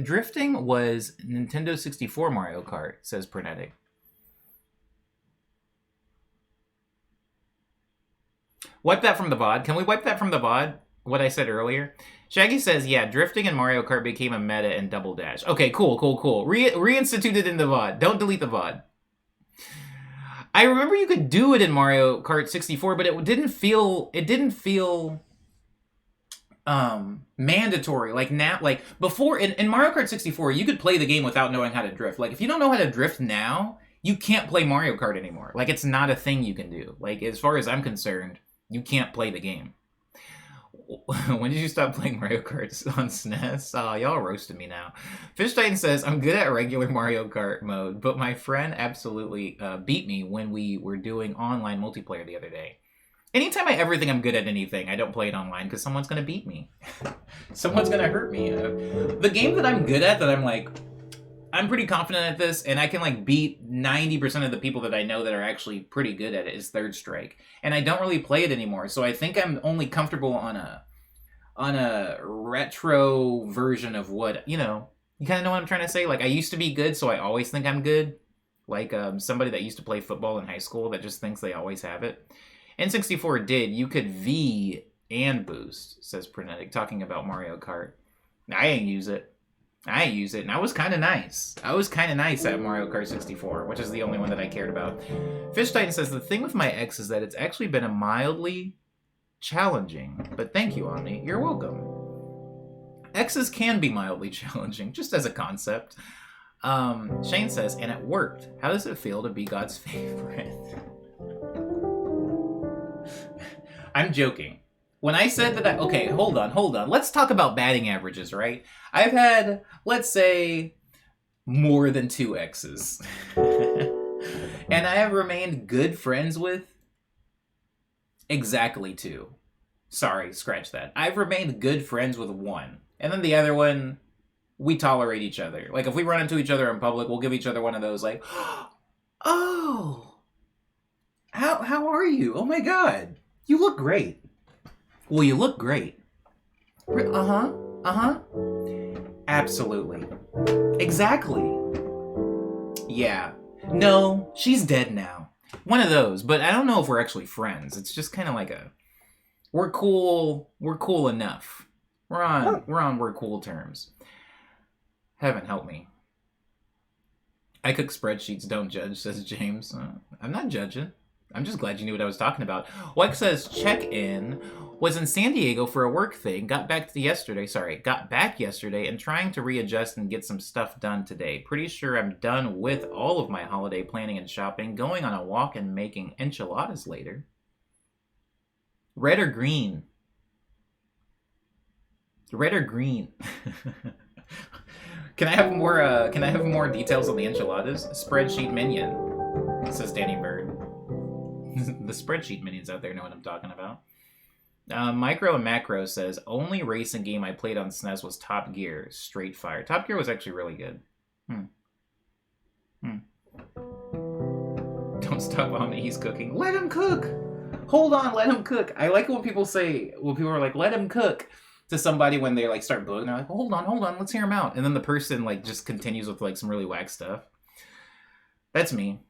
Drifting was Nintendo 64 Mario Kart, says Pernetic. Wipe that from the VOD. Can we wipe that from the VOD? What I said earlier? Shaggy says, yeah, drifting in Mario Kart became a meta in Double Dash. Okay, cool. Reinstituted in the VOD. Don't delete the VOD. I remember you could do it in Mario Kart 64, but it didn't feel mandatory. Like now, like before in Mario Kart 64, you could play the game without knowing how to drift. Like if you don't know how to drift now, you can't play Mario Kart anymore. Like it's not a thing you can do. Like as far as I'm concerned, you can't play the game. When did you stop playing Mario Kart on SNES? Oh, y'all roasted me now. Fish Titan says, I'm good at regular Mario Kart mode, but my friend absolutely beat me when we were doing online multiplayer the other day. Anytime I ever think I'm good at anything, I don't play it online because someone's going to beat me. Someone's going to hurt me. The game that I'm good at, that I'm like, I'm pretty confident at this, and I can like beat 90% of the people that I know that are actually pretty good at it, is Third Strike. And I don't really play it anymore, so I think I'm only comfortable on a retro version of what, you know, you kind of know what I'm trying to say? Like, I used to be good, so I always think I'm good. Like somebody that used to play football in high school that just thinks they always have it. N64 did. You could V and boost, says Pernetic, talking about Mario Kart. I ain't use it. And I was kind of nice. I was kind of nice at Mario Kart 64, which is the only one that I cared about. Fish Titan says, the thing with my ex is that it's actually been a mildly challenging, but thank you, Omni. You're welcome. Exes can be mildly challenging, just as a concept. Shane says, and it worked. How does it feel to be God's favorite? I'm joking. When I said that okay, hold on. Let's talk about batting averages, right? I've had, let's say, more than 2 exes. And I have remained good friends with exactly 2. Sorry, scratch that. I've remained good friends with 1. And then the other one, we tolerate each other. Like, if we run into each other in public, we'll give each other one of those, like, oh, how are you? Oh my god, you look great. Well, you look great. Absolutely. Exactly. Yeah. No, she's dead now. One of those, but I don't know if we're actually friends. It's just kind of like we're cool enough. We're on cool terms. Heaven help me. I cook spreadsheets, don't judge, says James. I'm not judging. I'm just glad you knew what I was talking about. Wex says, check-in. Was in San Diego for a work thing. Got back yesterday and trying to readjust and get some stuff done today. Pretty sure I'm done with all of my holiday planning and shopping. Going on a walk and making enchiladas later. Red or green? Red or green? Can I have more details on the enchiladas? Spreadsheet minion, says Danny Bird. The spreadsheet minions out there know what I'm talking about. Micro and Macro says, only racing game I played on SNES was Top Gear, straight fire. Top Gear was actually really good. Don't Don't stop on he's cooking. Let him cook. Hold on, let him cook. I like it when people are like, let him cook to somebody when they like start booing. They're like, hold on, let's hear him out. And then the person like just continues with like some really whack stuff. That's me.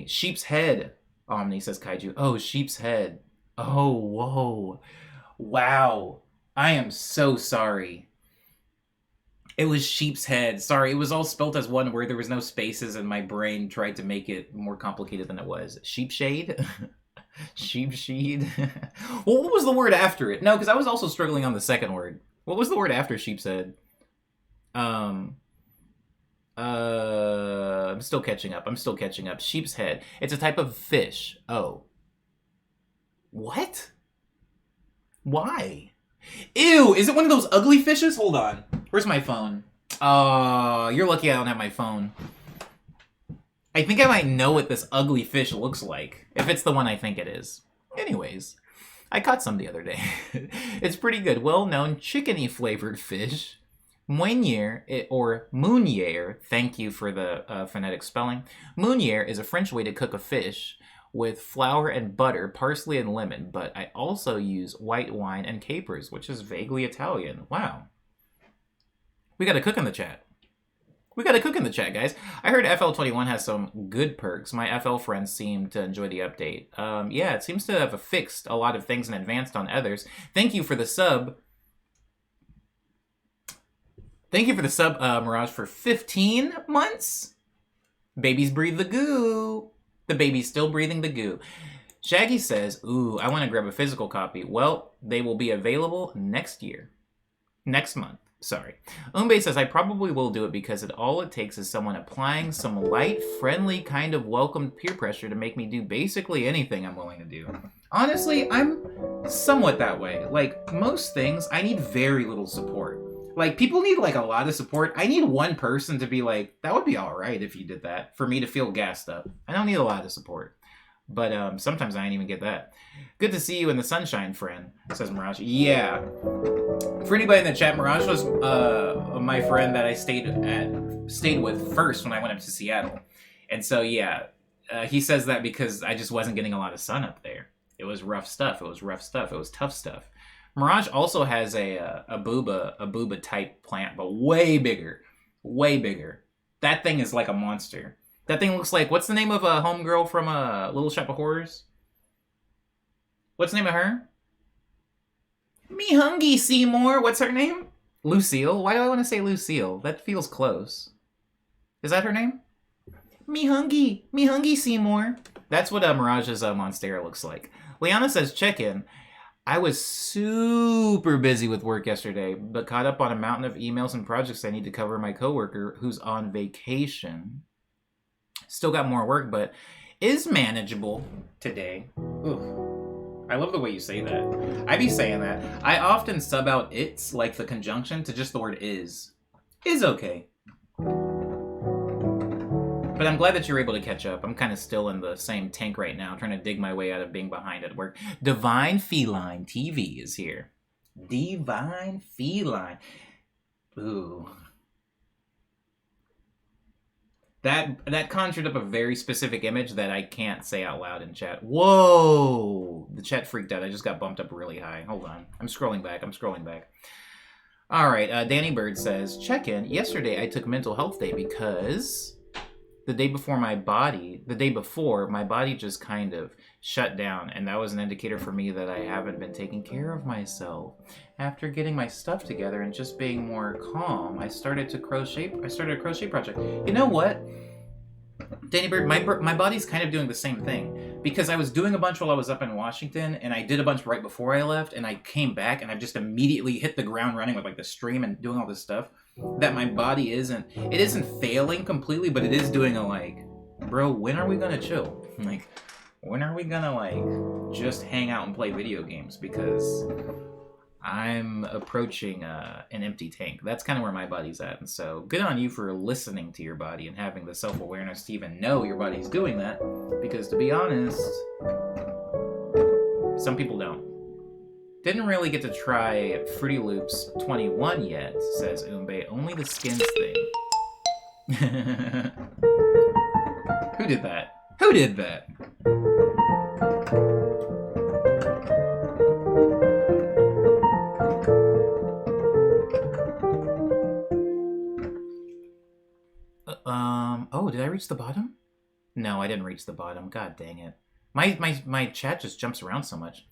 Sheep's head, Omni says Kaiju. Oh, sheep's head. Oh, whoa. Wow. I am so sorry. It was sheep's head. Sorry, it was all spelt as one word. There was no spaces, and my brain tried to make it more complicated than it was. Sheepshade? Sheepshade? Well, what was the word after it? No, because I was also struggling on the second word. What was the word after sheep's head? I'm still catching up. Sheep's head. It's a type of fish. Oh. What? Why? Ew, is it one of those ugly fishes? Hold on. Where's my phone? Oh, you're lucky I don't have my phone. I think I might know what this ugly fish looks like, if it's the one I think it is. Anyways, I caught some the other day. It's pretty good. Well-known chickeny flavored fish. Meunier, or meunier, thank you for the phonetic spelling. Meunier is a French way to cook a fish with flour and butter, parsley and lemon, but I also use white wine and capers, which is vaguely Italian. Wow. We got a cook in the chat. Guys. I heard FL21 has some good perks. My FL friends seem to enjoy the update. Yeah, it seems to have fixed a lot of things and advanced on others. Thank you for the sub. Mirage, for 15 months. Babies breathe the goo. The baby's still breathing the goo. Shaggy says, ooh, I want to grab a physical copy. Well, they will be available next month. Sorry. Umbe says, I probably will do it because all it takes is someone applying some light, friendly, kind of welcome peer pressure to make me do basically anything I'm willing to do. Honestly, I'm somewhat that way. Like, most things, I need very little support. Like, people need, like, a lot of support. I need one person to be like, that would be alright if you did that, for me to feel gassed up. I don't need a lot of support. But sometimes I ain't even get that. Good to see you in the sunshine, friend, says Mirage. Yeah. For anybody in the chat, Mirage was my friend that I stayed with first when I went up to Seattle. And so, yeah, he says that because I just wasn't getting a lot of sun up there. It was rough stuff. It was tough stuff. Mirage also has a booba type plant, but way bigger. That thing is like a monster. That thing looks like, what's the name of a homegirl from Little Shop of Horrors? What's the name of her? Me hungry, Seymour. What's her name? Lucille. Why do I want to say Lucille? That feels close. Is that her name? Me hungry, Seymour. That's what Mirage's Monstera looks like. Liana says, check in. I was super busy with work yesterday, but caught up on a mountain of emails and projects I need to cover my coworker who's on vacation. Still got more work, but is manageable today. Ooh. I love the way you say that. I be saying that. I often sub out it's, like the conjunction, to just the word is. Is okay. But I'm glad that you're able to catch up. I'm kind of still in the same tank right now, trying to dig my way out of being behind at work. Divine Feline TV is here. Divine Feline. Ooh. That conjured up a very specific image that I can't say out loud in chat. Whoa! The chat freaked out. I just got bumped up really high. Hold on. I'm scrolling back. All right. Danny Bird says, check in. Yesterday I took mental health day because the day before my body just kind of shut down, and that was an indicator for me that I haven't been taking care of myself. After getting my stuff together and just being more calm, I started a crochet project. You know what, Danny Bird, my body's kind of doing the same thing, because I was doing a bunch while I was up in Washington, and I did a bunch right before I left, and I came back and I just immediately hit the ground running with like the stream and doing all this stuff that my body isn't failing completely, but it is doing a like, bro, when are we gonna chill? Like, when are we gonna like just hang out and play video games? Because I'm approaching an empty tank. That's kind of where my body's at. And so good on you for listening to your body and having the self-awareness to even know your body's doing that. Because to be honest, some people don't. Didn't really get to try Fruity Loops 21 yet, says Umbe. Only the skins thing. Who did that? Who did that? Oh, did I reach the bottom? No, I didn't reach the bottom. God dang it. My chat just jumps around so much.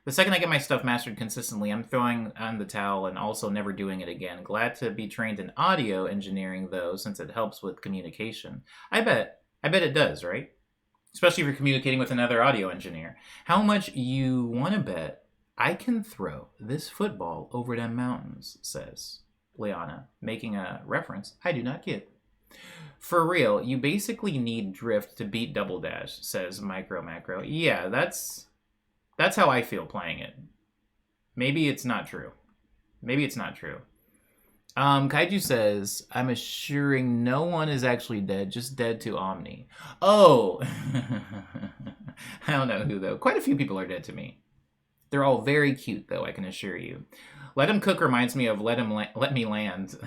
The second I get my stuff mastered consistently, I'm throwing on the towel and also never doing it again. Glad to be trained in audio engineering, though, since it helps with communication. I bet it does, right? Especially if you're communicating with another audio engineer. How much you want to bet I can throw this football over them mountains, says Liana, making a reference I do not get. For real, you basically need drift to beat double dash, says Micro Macro. Yeah, that's how I feel playing it. Maybe it's not true. Kaiju says, I'm assuring no one is actually dead, just dead to Omni. Oh! I don't know who, though. Quite a few people are dead to me. They're all very cute, though, I can assure you. Let Him Cook reminds me of Let Me Land.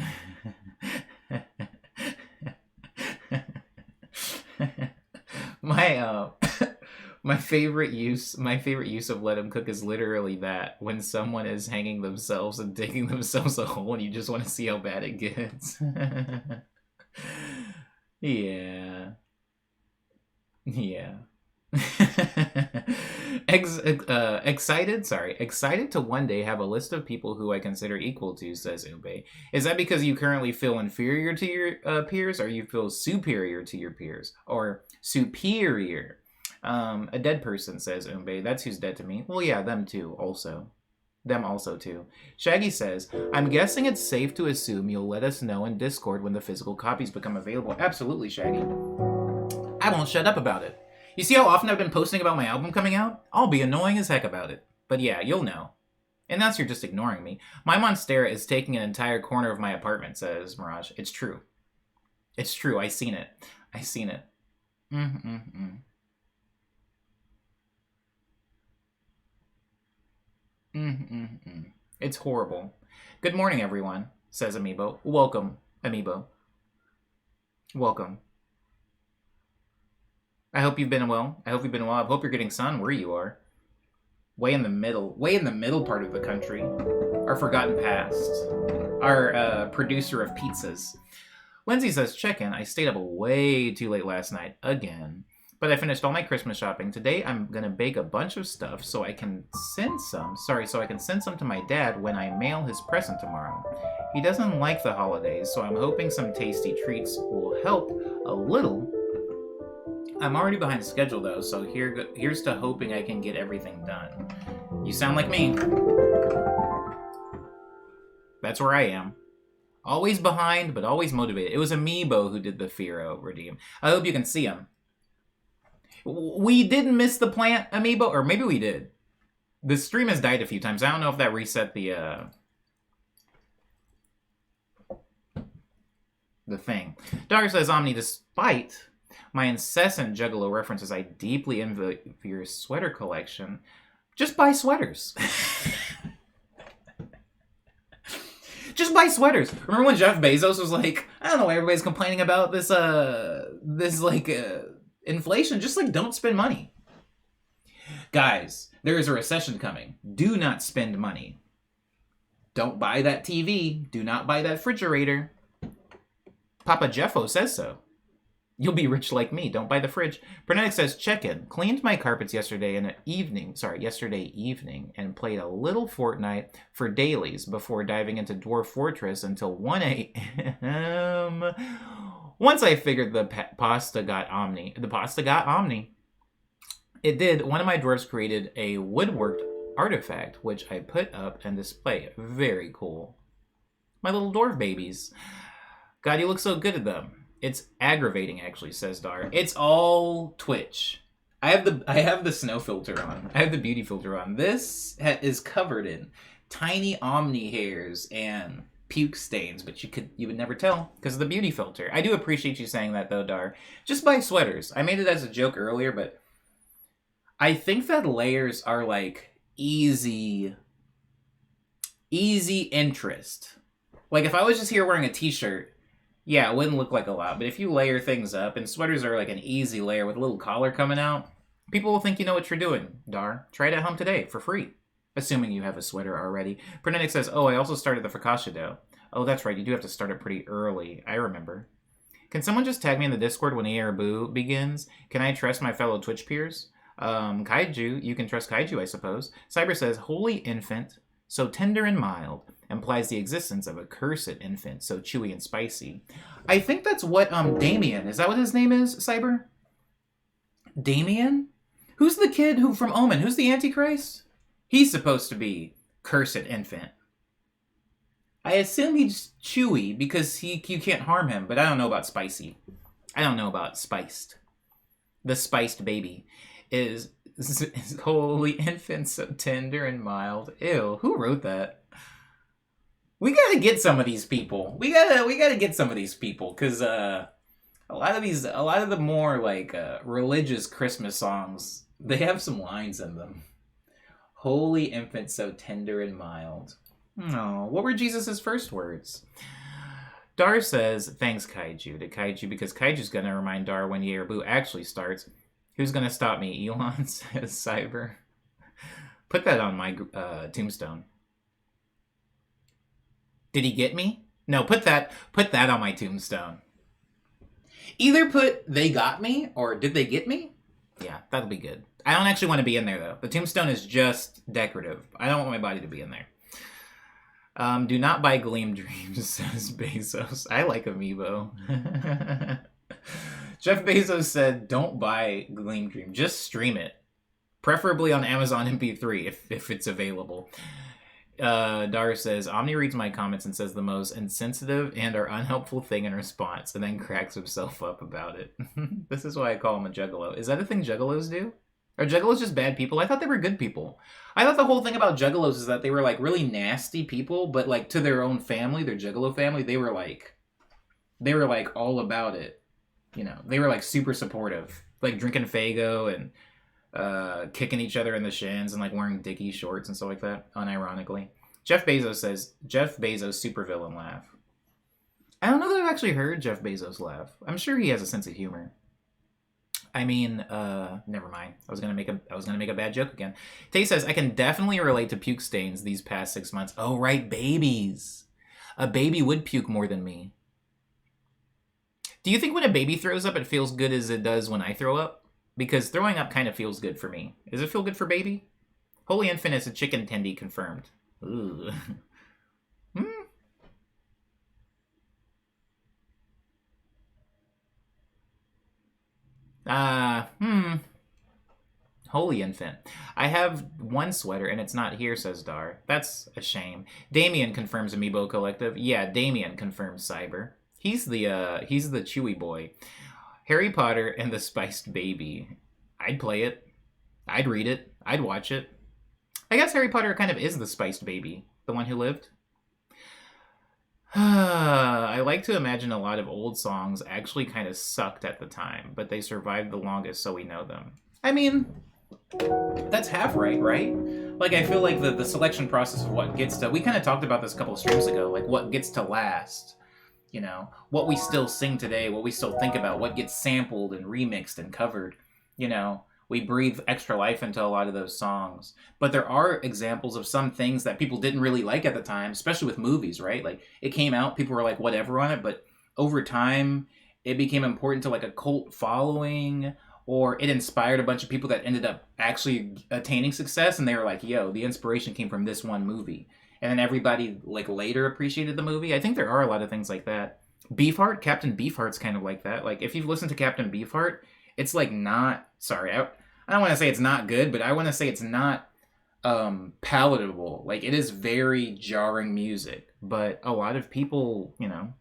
My favorite use of Let Him Cook is literally that, when someone is hanging themselves and digging themselves a hole and you just want to see how bad it gets. Yeah. Excited to one day have a list of people who I consider equal to, says Ube. Is that because you currently feel inferior to your peers, or you feel superior to your peers? Or superior? A dead person, says Umbe. That's who's dead to me. Well, yeah, them too, also. Them also, too. Shaggy says, I'm guessing it's safe to assume you'll let us know in Discord when the physical copies become available. Absolutely, Shaggy. I won't shut up about it. You see how often I've been posting about my album coming out? I'll be annoying as heck about it. But yeah, you'll know. And that's you're just ignoring me. My Monstera is taking an entire corner of my apartment, says Mirage. It's true. It's true. I seen it. It's horrible. Good morning, everyone, says Amiibo. Welcome, Amiibo. Welcome. I hope you've been well. I hope you're getting sun where you are. Way in the middle part of the country. Our forgotten past. Our producer of pizzas. Lindsay says, check-in. I stayed up way too late last night, again. But I finished all my Christmas shopping. Today I'm gonna bake a bunch of stuff so I can send some to my dad when I mail his present tomorrow. He doesn't like the holidays, so I'm hoping some tasty treats will help a little. I'm already behind schedule though, so here's to hoping I can get everything done. You sound like me. That's where I am. Always behind, but always motivated. It was Amiibo who did the Firo redeem. I hope you can see him. We didn't miss the plant, Amiibo, or maybe we did. The stream has died a few times. I don't know if that reset the thing. Dogger says, Omni, despite my incessant Juggalo references, I deeply envy your sweater collection. Just buy sweaters. Just buy sweaters. Remember when Jeff Bezos was like, I don't know why everybody's complaining about this inflation. Just like, don't spend money. Guys, there is a recession coming. Do not spend money. Don't buy that TV. Do not buy that refrigerator. Papa Jeffo says so. You'll be rich like me. Don't buy the fridge. Pernetic says, check-in. Cleaned my carpets yesterday evening, and played a little Fortnite for dailies before diving into Dwarf Fortress until 1 a.m. Once I figured the pasta got Omni. It did. One of my dwarves created a woodworked artifact, which I put up and display. Very cool. My little dwarf babies. God, you look so good at them. It's aggravating, actually, says Dar. It's all Twitch. I have the snow filter on. I have the beauty filter on. This is covered in tiny Omni hairs and puke stains, but you would never tell because of the beauty filter. I do appreciate you saying that, though, Dar. Just buy sweaters. I made it as a joke earlier, but I think that layers are like easy interest. Like if I was just here wearing a t-shirt, Yeah, it wouldn't look like a lot, but if you layer things up, and sweaters are like an easy layer with a little collar coming out, people will think you know what you're doing, Dar. Try it at home today, for free. Assuming you have a sweater already. Pernetic says, oh, I also started the focaccia dough. Oh, that's right, you do have to start it pretty early. I remember. Can someone just tag me in the Discord when Boo begins? Can I trust my fellow Twitch peers? Kaiju, you can trust Kaiju, I suppose. Cyber says, holy infant, so tender and mild, implies the existence of a cursed infant, so chewy and spicy. I think that's what, Damien, is that what his name is, Cyber? Damien? Who's the kid who from Omen? Who's the Antichrist? He's supposed to be cursed infant. I assume he's chewy because you can't harm him, but I don't know about spicy. I don't know about spiced. The spiced baby is holy infant, so tender and mild. Ew, who wrote that? We gotta get some of these people. We gotta get some of these people, cause a lot of the more like religious Christmas songs, they have some lines in them. Holy infant, so tender and mild. Oh, what were Jesus' first words? Dar says, thanks, Kaiju, to Kaiju, because Kaiju's gonna remind Dar when Boo actually starts. Who's gonna stop me? Elon, says Cyber. Put that on my tombstone. Did he get me? No, put that on my tombstone. Either put they got me or did they get me? Yeah, that'll be good. I don't actually want to be in there though. The tombstone is just decorative. I don't want my body to be in there. Do not buy Gleam Dreams, says Bezos. I like Amiibo. Jeff Bezos said, don't buy Gleam Dream. Just stream it. Preferably on Amazon MP3 if it's available. Dar says, Omni reads my comments and says the most insensitive and or unhelpful thing in response, and then cracks himself up about it. This is why I call him a juggalo. Is that a thing juggalos do? Are juggalos just bad people? I thought they were good people. I thought the whole thing about juggalos is that they were like really nasty people, but like to their own family, their juggalo family, they were like all about it. You know, they were like super supportive, like drinking Faygo and kicking each other in the shins and like wearing Dickie shorts and stuff like that, unironically. Jeff Bezos says, Jeff Bezos supervillain laugh. I don't know that I've actually heard Jeff Bezos laugh. I'm sure he has a sense of humor. I mean, never mind. I was gonna make a bad joke again. Tay says, I can definitely relate to puke stains these past 6 months. Oh, right, babies. A baby would puke more than me. Do you think when a baby throws up, it feels good as it does when I throw up? Because throwing up kind of feels good for me. Does it feel good for baby? Holy infant is a chicken tendy confirmed. Ooh. Holy infant. I have one sweater and it's not here, says Dar. That's a shame. Damien confirms Amiibo Collective. Yeah, Damien confirms Cyber. He's the chewy boy. Harry Potter and the Spiced Baby. I'd play it. I'd read it. I'd watch it. I guess Harry Potter kind of is the Spiced Baby. The one who lived. I like to imagine a lot of old songs actually kind of sucked at the time, but they survived the longest, so we know them. I mean, that's half right? Like, I feel like the selection process of what gets to... We kind of talked about this a couple of streams ago, like what gets to last. You know, what we still sing today, what we still think about, what gets sampled and remixed and covered. You know, we breathe extra life into a lot of those songs. But there are examples of some things that people didn't really like at the time, especially with movies, right? Like, it came out, people were like, whatever on it, but over time, it became important to like a cult following, or it inspired a bunch of people that ended up actually attaining success, and they were like, yo, the inspiration came from this one movie. And then everybody like later appreciated the movie. I think there are a lot of things like that. Beefheart, Captain Beefheart's kind of like that. Like, if you've listened to Captain Beefheart, it's like not... Sorry, I don't want to say it's not good, but I want to say it's not palatable. Like, it is very jarring music, but a lot of people, you know,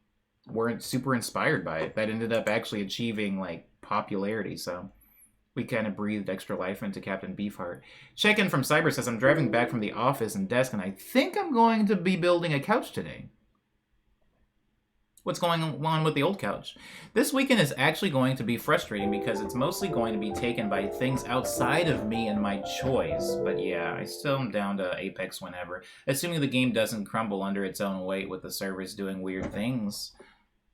weren't super inspired by it. That ended up actually achieving like popularity. So we kind of breathed extra life into Captain Beefheart. Check-in from Cyber says, I'm driving back from the office and desk, and I think I'm going to be building a couch today. What's going on with the old couch? This weekend is actually going to be frustrating because it's mostly going to be taken by things outside of me and my choice. But yeah, I still am down to Apex whenever. Assuming the game doesn't crumble under its own weight with the servers doing weird things.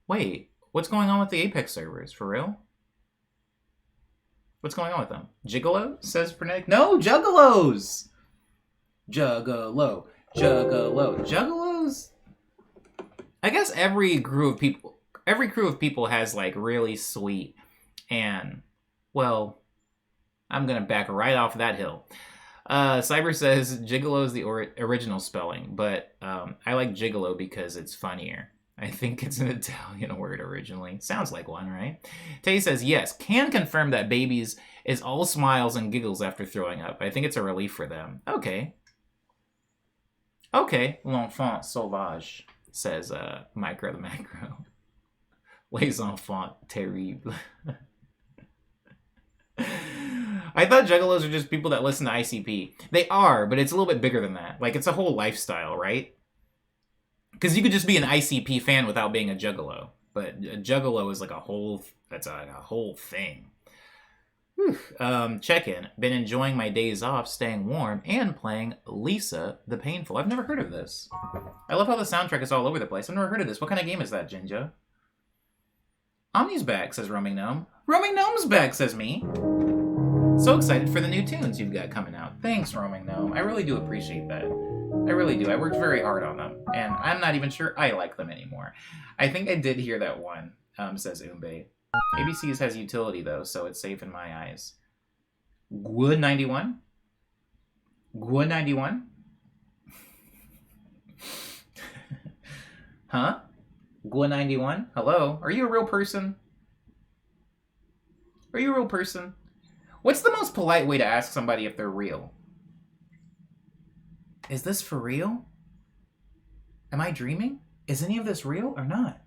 Wait. What's going on with the Apex servers? For real? What's going on with them? Gigolo, says Frenetic. No, Juggalos! Juggalo. Juggalos? I guess every crew of people has, like, really sweet and, well, I'm gonna back right off that hill. Cyber says Gigolo is the original spelling, but I like Gigolo because it's funnier. I think it's an Italian word originally. Sounds like one, right? Tay says, yes, can confirm that babies is all smiles and giggles after throwing up. I think it's a relief for them. Okay. Okay, l'enfant sauvage, says Micro the Macro. Les enfants terribles. I thought juggalos are just people that listen to ICP. They are, but it's a little bit bigger than that. Like, it's a whole lifestyle, right? Because you could just be an ICP fan without being a juggalo. But a juggalo is like a whole thing. Check-in. Been enjoying my days off, staying warm, and playing Lisa the Painful. I've never heard of this. I love how the soundtrack is all over the place. I've never heard of this. What kind of game is that, Jinja? Omni's back, says Roaming Gnome. Roaming Gnome's back, says me. So excited for the new tunes you've got coming out. Thanks, Roaming Gnome. I really do appreciate that. I really do. I worked very hard on them, and I'm not even sure I like them anymore. I think I did hear that one, says Umbe. ABC's has utility, though, so it's safe in my eyes. Gua 91? Gua 91? Huh? Gua 91? Hello? Are you a real person? Are you a real person? What's the most polite way to ask somebody if they're real? Is this for real? Am I dreaming? Is any of this real or not?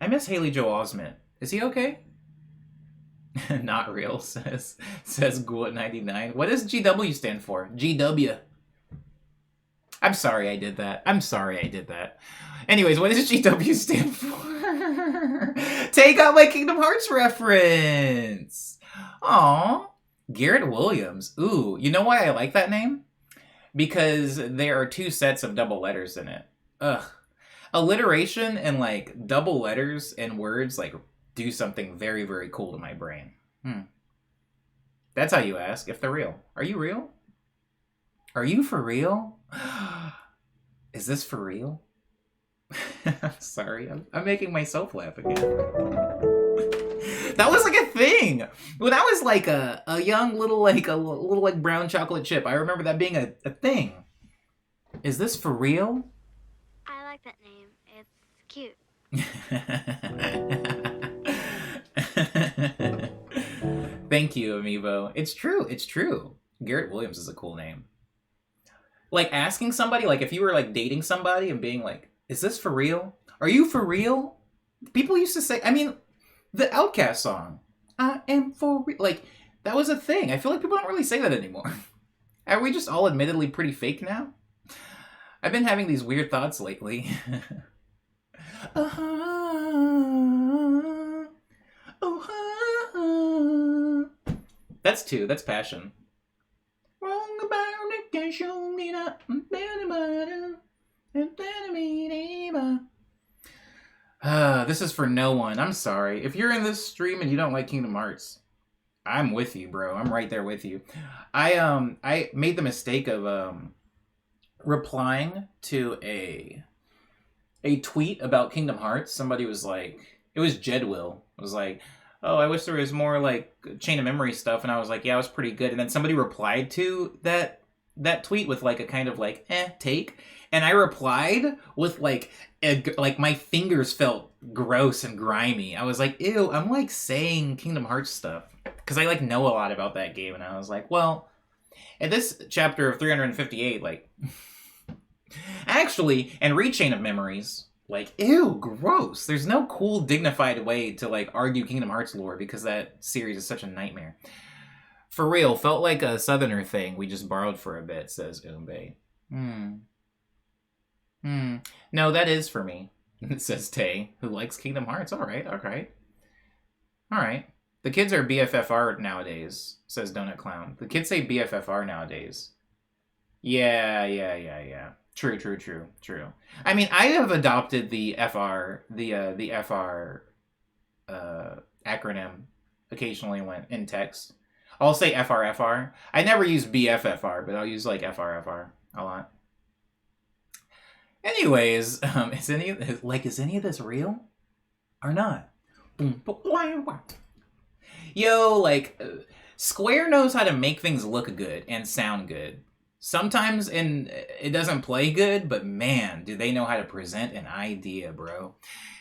I miss Haley Joel Osment. Is he okay? Not real, says Gua99. What does GW stand for? GW. I'm sorry I did that. Anyways, what does GW stand for? Take out my Kingdom Hearts reference. Aww. Garrett Williams. Ooh, you know why I like that name? Because there are 2 sets of double letters in it. Ugh. Alliteration and, like, double letters and words, like, do something very, very cool to my brain. That's how you ask if they're real. Are you real? Are you for real? Is this for real? I'm sorry. I'm making myself laugh again. That was like a thing. When I was like a young little like brown chocolate chip, I remember that being a thing. Is this for real? I like that name. It's cute. Thank you, Amiibo. It's true. Garrett Williams is a cool name. Like, asking somebody, like, if you were, like, dating somebody and being like, is this for real? Are you for real? People used to say, I mean, the Outcast song, I am for real. Like, that was a thing. I feel like people don't really say that anymore. Are we just all admittedly pretty fake now? I've been having these weird thoughts lately. That's 2. That's Passion. Wrong about it, can show me that. This is for no one. I'm sorry. If you're in this stream and you don't like Kingdom Hearts, I'm with you, bro. I'm right there with you. I made the mistake of replying to a tweet about Kingdom Hearts. Somebody was like, it was Jedwill. It was like, oh, I wish there was more like Chain of Memory stuff, and I was like, yeah, it was pretty good. And then somebody replied to that tweet with like a kind of like take, and I replied with like my fingers felt gross and grimy. I was like, ew, I'm like saying Kingdom Hearts stuff because I like know a lot about that game, and I was like, well, at this chapter of 358, like actually, and read Chain of Memories. Like, ew, gross. There's no cool, dignified way to, like, argue Kingdom Hearts lore because that series is such a nightmare. For real, felt like a Southerner thing we just borrowed for a bit, says Umbe. No, that is for me, says Tay, who likes Kingdom Hearts. All right. The kids are BFFR nowadays, says Donut Clown. The kids say BFFR nowadays. Yeah. True, true, true, true. I mean, I have adopted the FR acronym occasionally when in text. I'll say FRFR. I never use BFFR, but I'll use like FRFR a lot. Anyways, is any of this real or not? Yo, like Square knows how to make things look good and sound good. Sometimes it doesn't play good, but man, do they know how to present an idea, bro.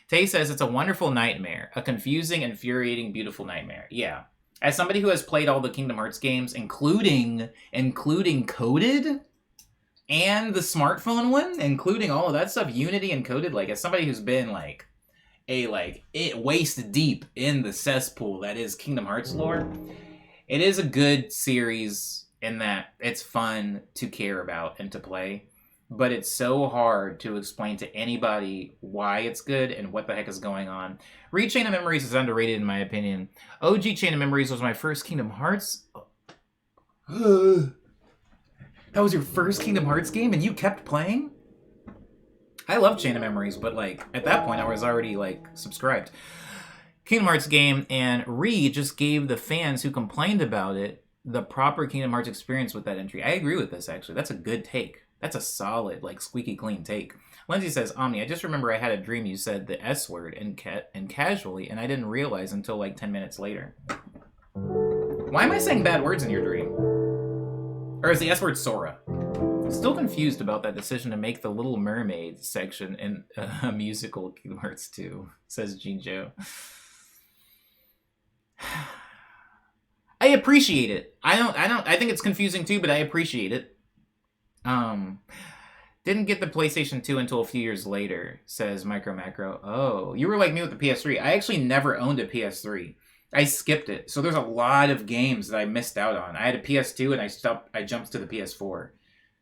Tay says it's a wonderful nightmare. A confusing, infuriating, beautiful nightmare. Yeah. As somebody who has played all the Kingdom Hearts games, including Coded and the smartphone one, including all of that stuff, Unity and Coded, like as somebody who's been like waist deep in the cesspool that is Kingdom Hearts lore, it is a good series in that it's fun to care about and to play, but it's so hard to explain to anybody why it's good and what the heck is going on. Read Chain of Memories is underrated in my opinion. OG Chain of Memories was my first Kingdom Hearts. That was your first Kingdom Hearts game and you kept playing? I love Chain of Memories, but like at that point I was already like subscribed. Kingdom Hearts game, and Reed just gave the fans who complained about it the proper Kingdom Hearts experience with that entry. I agree with this, actually. That's a good take. That's a solid, like, squeaky clean take. Lindsay says, Omni, I just remember I had a dream you said the S word and casually, and I didn't realize until like 10 minutes later. Why am I saying bad words in your dream? Or is the S word Sora? Still confused about that decision to make the Little Mermaid section in a musical Kingdom Hearts 2, says Jinjo. I appreciate it. I think it's confusing too, but I appreciate it. Didn't get the PlayStation 2 until a few years later, says Micro Macro. Oh, you were like me with the PS3. I actually never owned a PS3. I skipped it. So there's a lot of games that I missed out on. I had a PS2 and I jumped to the PS4.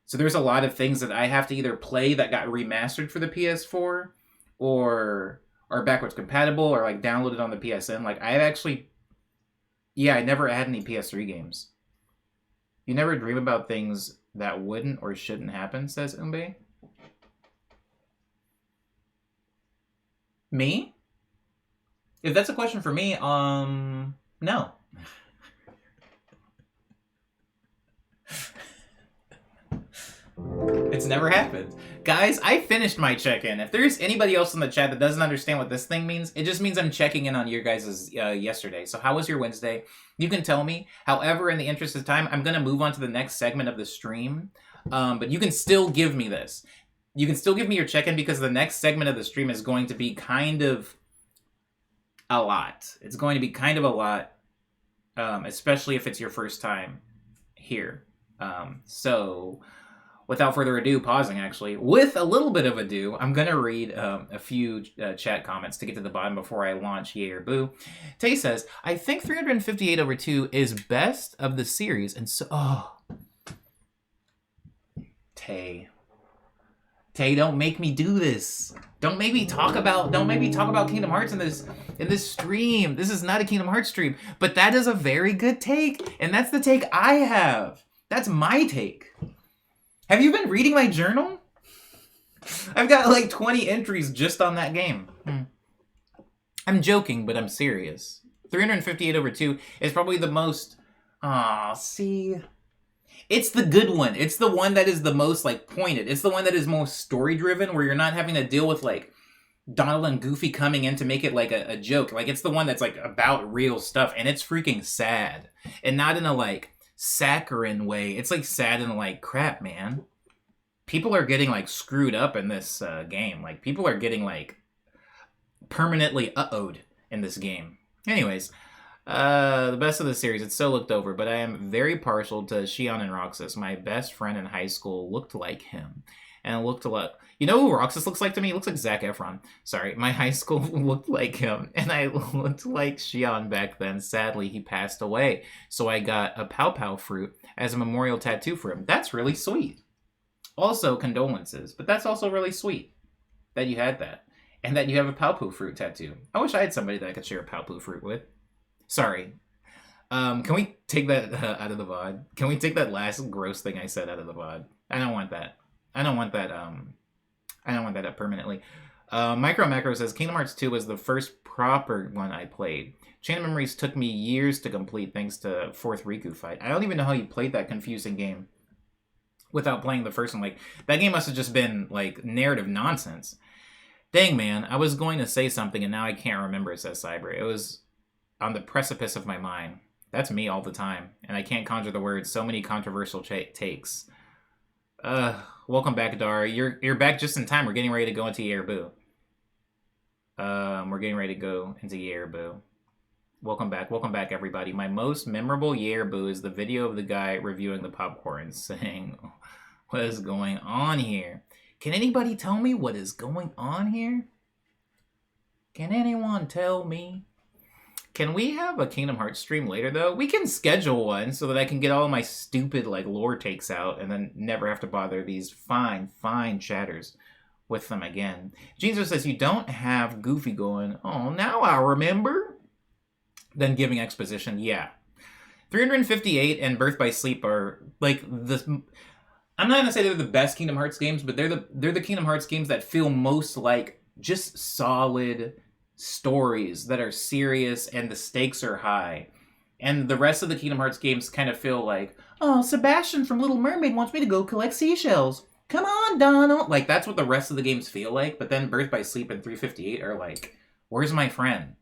So there's a lot of things that I have to either play that got remastered for the PS4 or are backwards compatible or like downloaded on the PSN. Like I actually, yeah, I never had any PS3 games. You never dream about things that wouldn't or shouldn't happen, says Umbe. Me? If that's a question for me, no. It's never happened. Guys, I finished my check-in. If there's anybody else in the chat that doesn't understand what this thing means, it just means I'm checking in on your guys' yesterday. So how was your Wednesday? You can tell me. However, in the interest of time, I'm going to move on to the next segment of the stream. But you can still give me this. You can still give me your check-in because the next segment of the stream is going to be kind of a lot. It's going to be kind of a lot, especially if it's your first time here. So without further ado, pausing actually, with a little bit of ado, I'm going to read a few chat comments to get to the bottom before I launch Yay or Boo. Tay says, I think 358/2 is best of the series, and so... Oh. Tay, don't make me do this. Don't make me talk about Kingdom Hearts in this stream. This is not a Kingdom Hearts stream, but that is a very good take, and that's the take I have. That's my take. Have you been reading my journal? I've got like 20 entries just on that game. I'm joking, but I'm serious. 358/2 is probably the most... Aw, see... It's the good one. It's the one that is the most, like, pointed. It's the one that is most story-driven, where you're not having to deal with, like, Donald and Goofy coming in to make it, like, a joke. Like, it's the one that's, like, about real stuff, and it's freaking sad. And not in a, like, saccharine way. It's, like, sad and, like, crap, man. People are getting, like, screwed up in this game. Like, people are getting, like, permanently uh-oh'd in this game. Anyways... the best of the series. It's so looked over, but I am very partial to Shion and Roxas. My best friend in high school looked like him. And looked a lot... You know who Roxas looks like to me? He looks like Zac Efron. Sorry, my high school looked like him. And I looked like Shion back then. Sadly, he passed away. So I got a Pow Pow fruit as a memorial tattoo for him. That's really sweet. Also, condolences. But that's also really sweet that you had that. And that you have a Pow Poo fruit tattoo. I wish I had somebody that I could share a Pow Poo fruit with. Sorry. Can we take that out of the VOD? Can we take that last gross thing I said out of the VOD? I don't want that. I don't want that. I don't want that up permanently. Micro Macro says Kingdom Hearts 2 was the first proper one I played. Chain of Memories took me years to complete thanks to 4th Riku fight. I don't even know how you played that confusing game without playing the first one. Like, that game must have just been, like, narrative nonsense. Dang, man, I was going to say something and now I can't remember, says Cyber. It was on the precipice of my mind. That's me all the time, and I can't conjure the words. So many controversial takes. Welcome back, Dara. You're back just in time. We're getting ready to go into Yearaboo. We're getting ready to go into Yearaboo. Welcome back, everybody. My most memorable Yearaboo is the video of the guy reviewing the popcorn, saying, "What is going on here? Can anybody tell me what is going on here? Can anyone tell me?" Can we have a Kingdom Hearts stream later, though? We can schedule one so that I can get all my stupid, like, lore takes out and then never have to bother these fine chatters with them again. Jesus says, you don't have Goofy going, oh, now I remember. Then giving exposition, yeah. 358 and Birth by Sleep are, like, the... I'm not going to say they're the best Kingdom Hearts games, but they're the Kingdom Hearts games that feel most like just solid stories that are serious and the stakes are high. And the rest of the Kingdom Hearts games kind of feel like, oh, Sebastian from Little Mermaid wants me to go collect seashells. Come on, Donald. Like, that's what the rest of the games feel like. But then Birth by Sleep and 358 are like, where's my friend?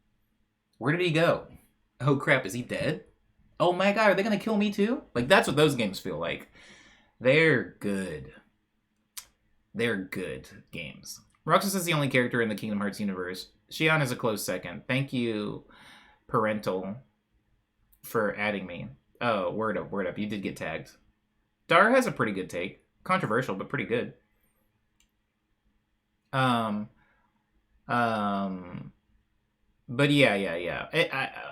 Where did he go? Oh, crap, is he dead? Oh my god, are they going to kill me too? Like, that's what those games feel like. They're good. They're good games. Roxas is the only character in the Kingdom Hearts universe. Xion is a close second. Thank you, Parental, for adding me. Oh, word up. You did get tagged. Dar has a pretty good take. Controversial, but pretty good. But yeah.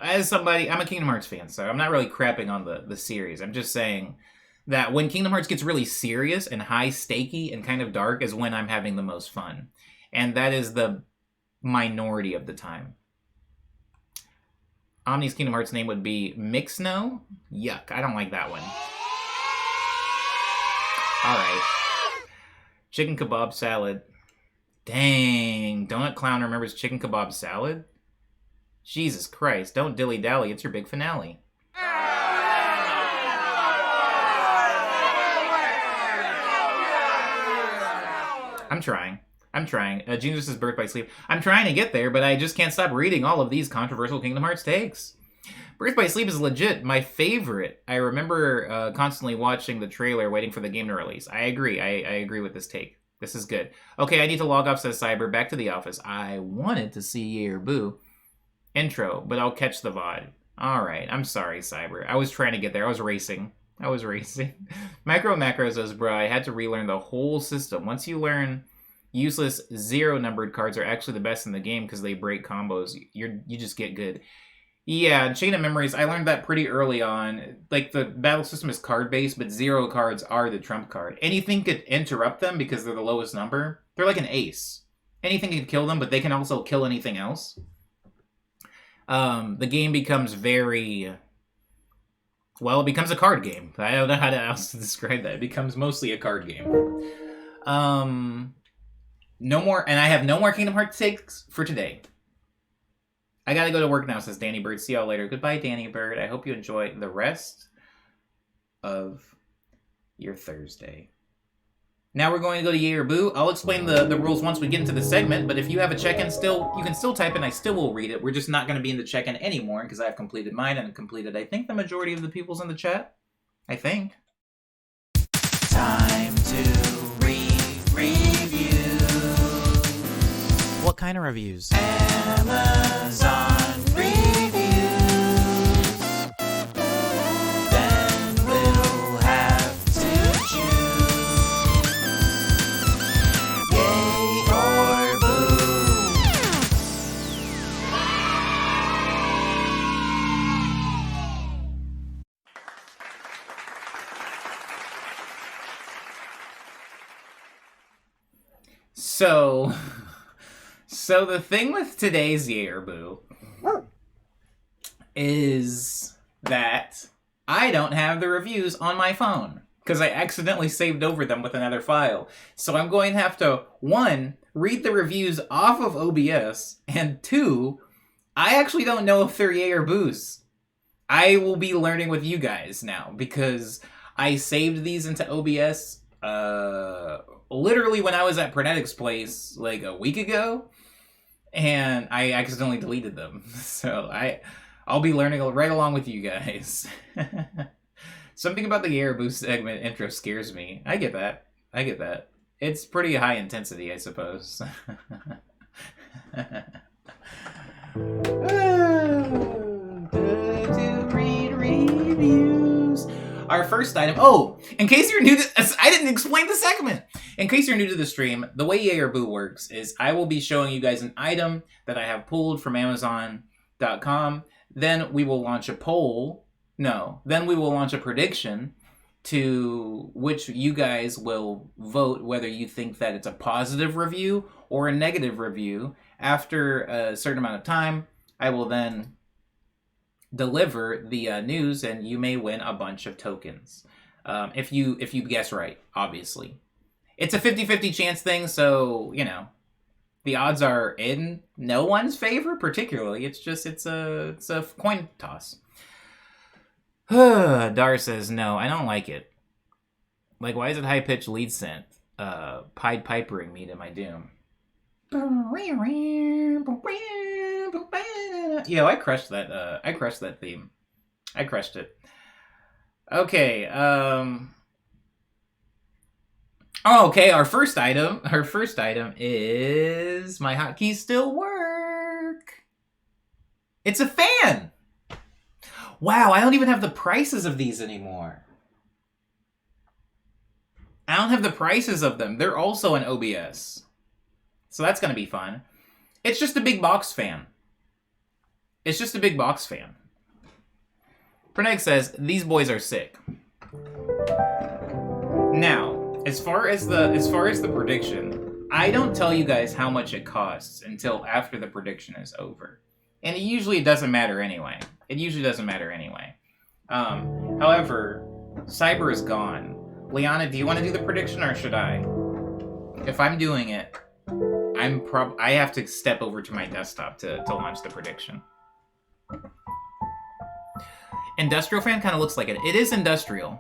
As somebody, I'm a Kingdom Hearts fan, so I'm not really crapping on the series. I'm just saying that when Kingdom Hearts gets really serious and high-stakey and kind of dark is when I'm having the most fun. And that is the minority of the time. Omni's Kingdom Hearts name would be Mixno? Yuck, I don't like that one. Alright. Chicken kebab salad. Dang, Donut Clown remembers chicken kebab salad? Jesus Christ, don't dilly-dally, it's your big finale. I'm trying. Jesus' Birth by Sleep. I'm trying to get there, but I just can't stop reading all of these controversial Kingdom Hearts takes. Birth by Sleep is legit my favorite. I remember constantly watching the trailer, waiting for the game to release. I agree. I agree with this take. This is good. Okay, I need to log off, says Cyber. Back to the office. I wanted to see Yearaboo intro, but I'll catch the VOD. Alright, I'm sorry, Cyber. I was trying to get there. I was racing. Micro Macro says, bro, I had to relearn the whole system. Once you learn useless 0-numbered cards are actually the best in the game because they break combos, you just get good. Yeah, Chain of Memories, I learned that pretty early on. Like, the battle system is card-based, but 0 cards are the trump card. Anything could interrupt them because they're the lowest number. They're like an ace. Anything can kill them, but they can also kill anything else. The game becomes very... Well, it becomes a card game. I don't know how else to describe that. It becomes mostly a card game. No more, and I have no more Kingdom Hearts takes for today. I gotta go to work now, says Danny Bird. See y'all later. Goodbye, Danny Bird. I hope you enjoy the rest of your Thursday. Now we're going to go to Yearaboo. I'll explain the rules once we get into the segment, but if you have a check-in still, you can still type in. I still will read it. We're just not going to be in the check-in anymore because I've completed mine and completed, I think, the majority of the people's in the chat. I think. Time to review. What kind of reviews? Amazon reviews. Then we'll have to choose. Yay or boo. So the thing with today's Yearaboo is that I don't have the reviews on my phone. because I accidentally saved over them with another file. So I'm going to have to, 1, read the reviews off of OBS, and 2, I actually don't know if they're yay or boos. I will be learning with you guys now, because I saved these into OBS literally when I was at Pernetic's place like a week ago, and I accidentally deleted them. So I'll be learning right along with you guys. Something about the yay or boo segment intro scares me. I get that. It's pretty high intensity, I suppose. To read reviews. Our first item. Oh, in case you're new to, I didn't explain the segment. In case you're new to the stream, the way Yay or Boo works is I will be showing you guys an item that I have pulled from Amazon.com. Then we will launch a poll. No, then we will launch a prediction to which you guys will vote whether you think that it's a positive review or a negative review. After a certain amount of time, I will then deliver the news, and you may win a bunch of tokens. If you guess right, obviously. It's a 50-50 chance thing, so, you know, the odds are in no one's favor particularly. It's a coin toss. Dar says, no, I don't like it. Like, why is it high-pitched lead synth? Pied Pipering me to my doom. Yo, I crushed that theme. I crushed it. Okay, okay, our first item is my hotkeys still work. It's a fan. Wow, I don't even have the prices of these anymore. I don't have the prices of them. They're also in OBS. So that's going to be fun. It's just a big box fan. Praneg says, these boys are sick. Now, as far as the prediction, I don't tell you guys how much it costs until after the prediction is over. And it usually doesn't matter anyway. However, Cyber is gone. Liana, do you want to do the prediction or should I? If I'm doing it, I have to step over to my desktop to launch the prediction. Industrial fan kind of looks like it. It is industrial.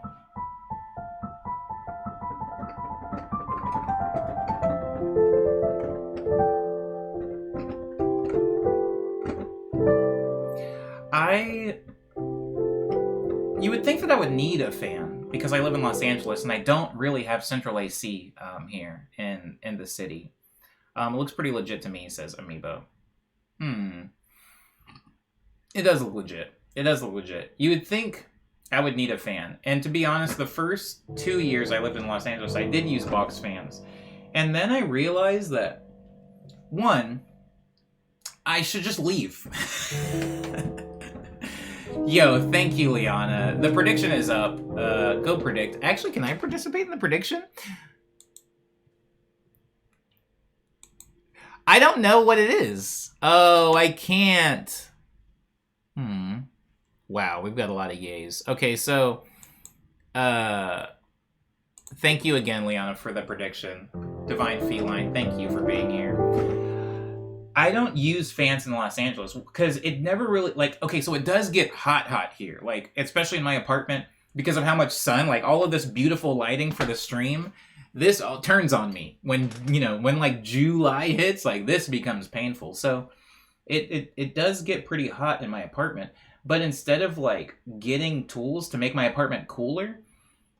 You would think that I would need a fan because I live in Los Angeles and I don't really have central AC here in the city. It looks pretty legit to me, says Amiibo. It does look legit. You would think I would need a fan. And to be honest, the first 2 years I lived in Los Angeles, I did use box fans. And then I realized that, 1, I should just leave. Yo, thank you, Liana. The prediction is up. Go predict. Actually, can I participate in the prediction? I don't know what it is. Oh, I can't. Wow, we've got a lot of yays. Okay, so, thank you again, Liana, for the prediction. Divine Feline, thank you for being here. I don't use fans in Los Angeles because it never really, like, okay, so it does get hot here, like, especially in my apartment because of how much sun, like, all of this beautiful lighting for the stream, this all turns on me when, you know, when, like, July hits, like, this becomes painful. So it does get pretty hot in my apartment, but instead of, like, getting tools to make my apartment cooler,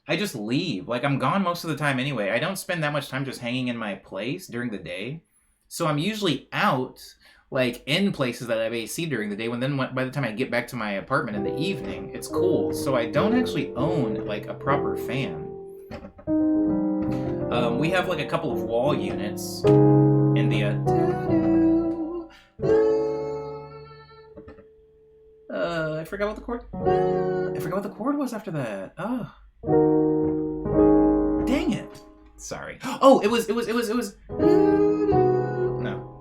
I just leave. Like, I'm gone most of the time anyway. I don't spend that much time just hanging in my place during the day. So I'm usually out, like, in places that have AC during the day, by the time I get back to my apartment in the evening, it's cool. So I don't actually own, like, a proper fan. We have, like, a couple of wall units in the, I forgot what the chord, I forgot what the chord was after that. Oh. Dang it. Sorry. Oh, it was, no.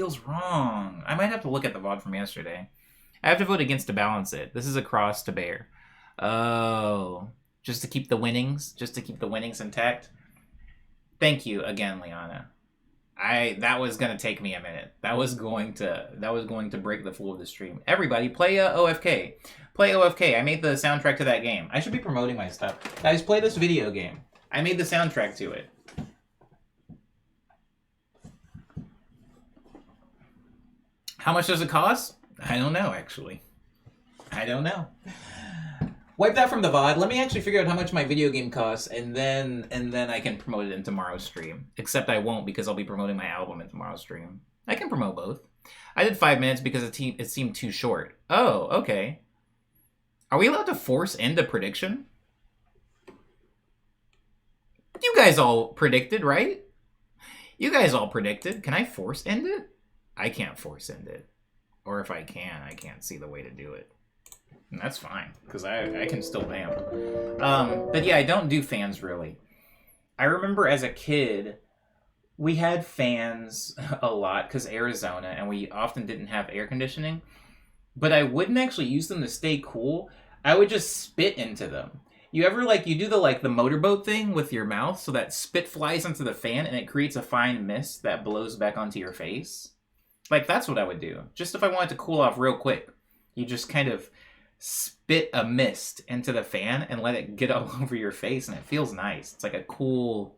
feels wrong. I might have to look at the VOD from yesterday. I have to vote against to balance it. This is a cross to bear. Oh, just to keep the winnings? Just to keep the winnings intact? Thank you again, Liana. That was gonna take me a minute. That was going to break the flow of the stream. Everybody, play OFK. Play OFK. I made the soundtrack to that game. I should be promoting my stuff. Guys, play this video game. I made the soundtrack to it. How much does it cost? I don't know, actually. I don't know. Wipe that from the VOD. Let me actually figure out how much my video game costs, and then I can promote it in tomorrow's stream. Except I won't, because I'll be promoting my album in tomorrow's stream. I can promote both. I did 5 minutes because it seemed too short. Oh, okay. Are we allowed to force end a prediction? You guys all predicted, right? You guys all predicted. Can I force end it? I can't force end it. Or if I can, I can't see the way to do it. And that's fine, because I can still vamp. But yeah, I don't do fans, really. I remember as a kid, we had fans a lot, because Arizona, and we often didn't have air conditioning. But I wouldn't actually use them to stay cool. I would just spit into them. You ever, you do the motorboat thing with your mouth, so that spit flies into the fan, and it creates a fine mist that blows back onto your face? That's what I would do. Just if I wanted to cool off real quick. You just kind of spit a mist into the fan and let it get all over your face, and it feels nice. It's like a cool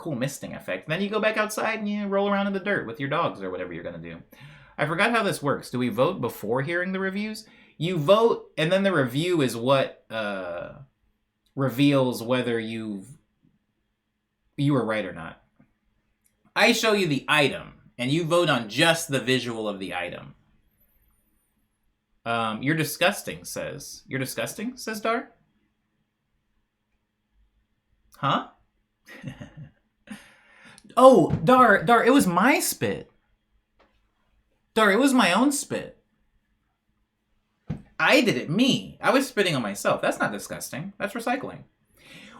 misting effect. And then you go back outside and you roll around in the dirt with your dogs or whatever you're going to do. I forgot how this works. Do we vote before hearing the reviews? You vote, and then the review is what reveals whether you were right or not. I show you the item, and you vote on just the visual of the item. You're disgusting, says. You're disgusting, says Dar? Huh? Oh, Dar, it was my spit. Dar, it was my own spit. I did it, me. I was spitting on myself. That's not disgusting. That's recycling.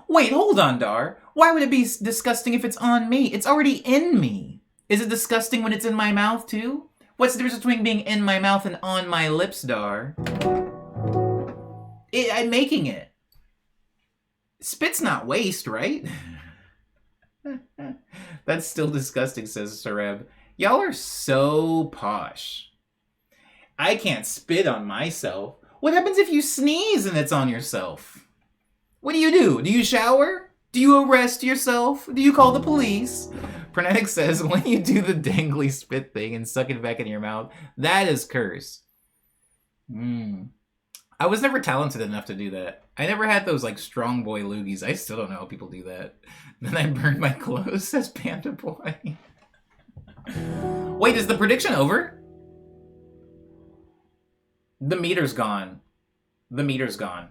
Wait, hold on, Dar. Why would it be disgusting if it's on me? It's already in me. Is it disgusting when it's in my mouth, too? What's the difference between being in my mouth and on my lips, Dar? I'm making it. Spit's not waste, right? That's still disgusting, says Sareb. Y'all are so posh. I can't spit on myself. What happens if you sneeze and it's on yourself? What do? Do you shower? Do you arrest yourself? Do you call the police? Frenetic says, when you do the dangly spit thing and suck it back in your mouth, that is curse. I was never talented enough to do that. I never had those, strong boy loogies. I still don't know how people do that. Then I burned my clothes, says Panda Boy. Wait, is the prediction over? The meter's gone. The meter's gone.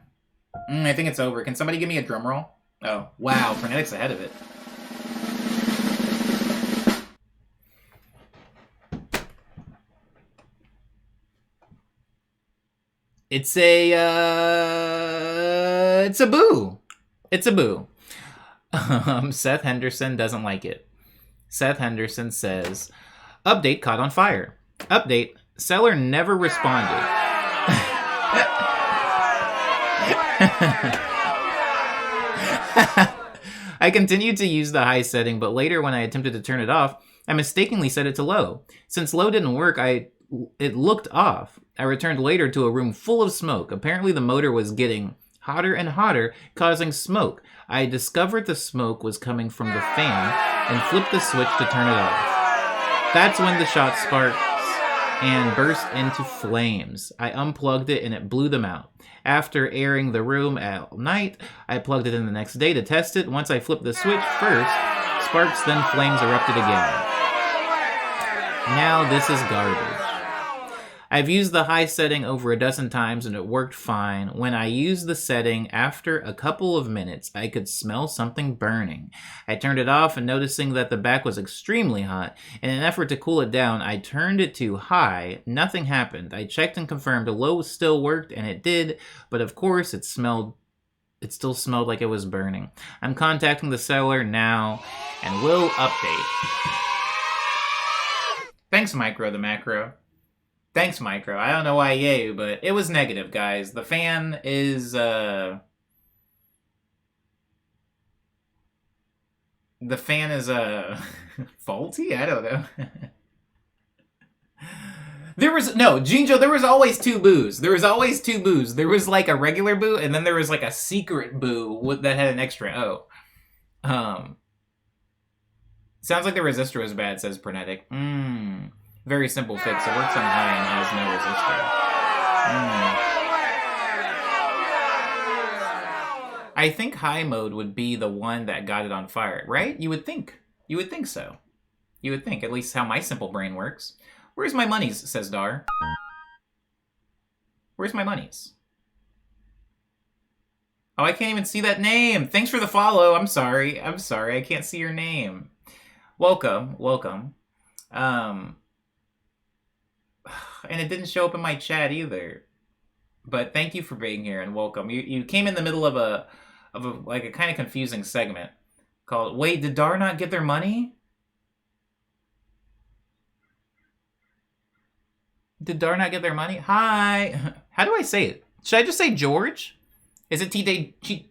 I think it's over. Can somebody give me a drum roll? Oh, wow. Frenetic's ahead of it. It's a boo. It's a boo. Seth Henderson doesn't like it. Seth Henderson says, update caught on fire. Update, seller never responded. I continued to use the high setting, but later when I attempted to turn it off, I mistakenly set it to low. Since low didn't work, it looked off. I returned later to a room full of smoke. Apparently the motor was getting hotter and hotter, causing smoke. I discovered the smoke was coming from the fan and flipped the switch to turn it off. That's when the shot sparks and burst into flames. I unplugged it and it blew them out. After airing the room at night, I plugged it in the next day to test it. Once I flipped the switch first, sparks, then flames erupted again. Now this is garbage. I've used the high setting over a dozen times and it worked fine. When I used the setting, after a couple of minutes, I could smell something burning. I turned it off and noticing that the back was extremely hot. In an effort to cool it down, I turned it to high. Nothing happened. I checked and confirmed low still worked, and it did, but of course it still smelled like it was burning. I'm contacting the seller now and will update. Thanks, Micro the Macro. Thanks, Micro. I don't know why yay, but it was negative, guys. The fan is, The fan is, faulty? I don't know. There was, no, Jinjo, there was always two boos. There was always two boos. There was, like, a regular boo, and then there was, like, a secret boo that had an extra O. Sounds like the resistor was bad, says Pernetic. Very simple fix. It works on high and has no resistor. I think high mode would be the one that got it on fire, right? You would think. You would think so. You would think, at least how my simple brain works. Where's my monies, says Dar. Where's my monies? Oh, I can't even see that name. Thanks for the follow. I'm sorry. I'm sorry. I can't see your name. Welcome. Welcome. And it didn't show up in my chat either. But thank you for being here and welcome. You came in the middle of a like a kind of confusing segment called Wait, did Dar not get their money? Did Dar not get their money? Hi. How do I say it? Should I just say George? Is it TJ?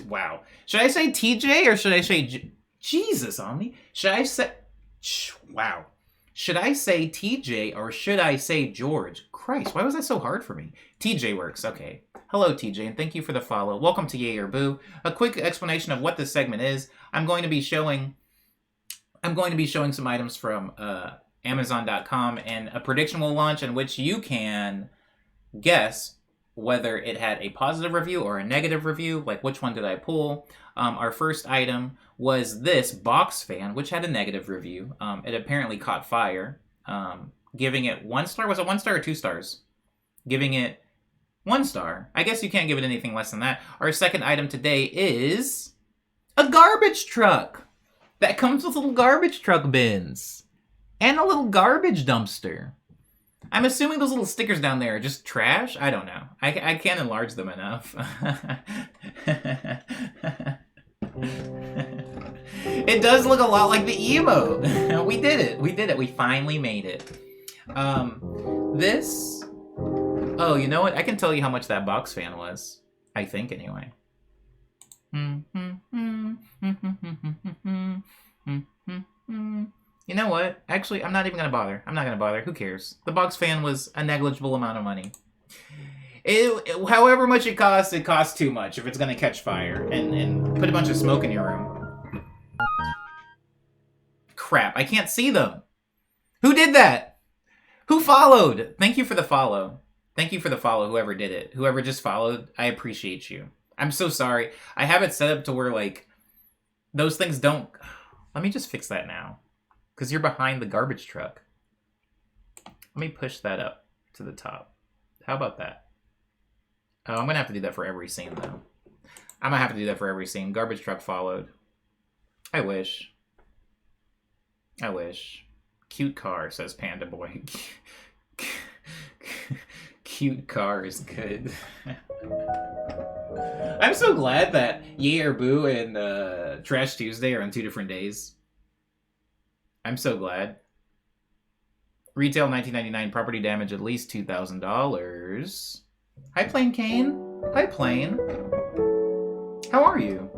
Wow. Should I say TJ or should I say Jesus, Omni? Should I say wow. Should I say TJ or should I say George? Christ, why was that so hard for me? TJ works, okay. Hello, TJ, and thank you for the follow. Welcome to Yay or Boo. A quick explanation of what this segment is. I'm going to be showing some items from Amazon.com, and a prediction will launch in which you can guess whether it had a positive review or a negative review, like which one did I pull. Our first item was this box fan, which had a negative review. It apparently caught fire, giving it 1 star. Was it 1 star or 2 stars? Giving it 1 star. I guess you can't give it anything less than that. Our second item today is a garbage truck that comes with little garbage truck bins and a little garbage dumpster. I'm assuming those little stickers down there are just trash? I don't know. I can't enlarge them enough. It does look a lot like the emote. We did it. We did it. We finally made it. This... Oh, you know what? I can tell you how much that box fan was. I think, anyway. You know what? Actually, I'm not even going to bother. I'm not going to bother. Who cares? The box fan was a negligible amount of money. However much it costs too much if it's going to catch fire and put a bunch of smoke in your room. Crap, I can't see them. Who did that? Who followed? Thank you for the follow. Thank you for the follow, whoever did it. Whoever just followed, I appreciate you. I'm so sorry. I have it set up to where, like, those things don't... Let me just fix that now. Because you're behind the garbage truck. Let me push that up to the top. How about that? Oh, I'm going to have to do that for every scene, though. I'm going to have to do that for every scene. Garbage truck followed. I wish. I wish. Cute car, says Panda Boy. Cute car is good. I'm so glad that Yay or Boo and Trash Tuesday are on 2 different days. I'm so glad. Retail $19.99, property damage at least $2,000. Hi, Plain Kane. Hi, Plain. How are you?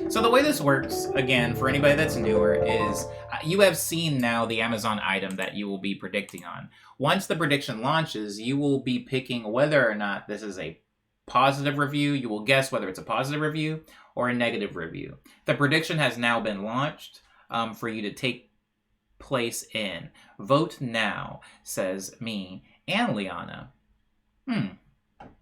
So the way this works, again, for anybody that's newer, is you have seen now the Amazon item that you will be predicting on. Once the prediction launches, you will be picking whether or not this is a positive review. You will guess whether it's a positive review or a negative review. The prediction has now been launched for you to take place in. Vote now, says me and Liana.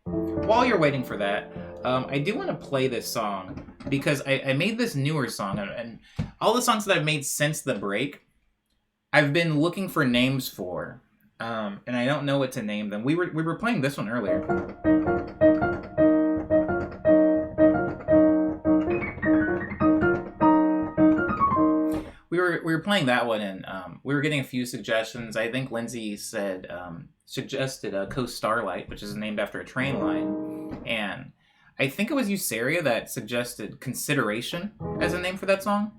While you're waiting for that, I do want to play this song because I made this newer song, and all the songs that I've made since the break, I've been looking for names for, and I don't know what to name them. We were playing this one earlier. We were playing that one, and we were getting a few suggestions. I think Lindsay said suggested Coast Starlight, which is named after a train line, and I think it was Eusaria that suggested Consideration as a name for that song.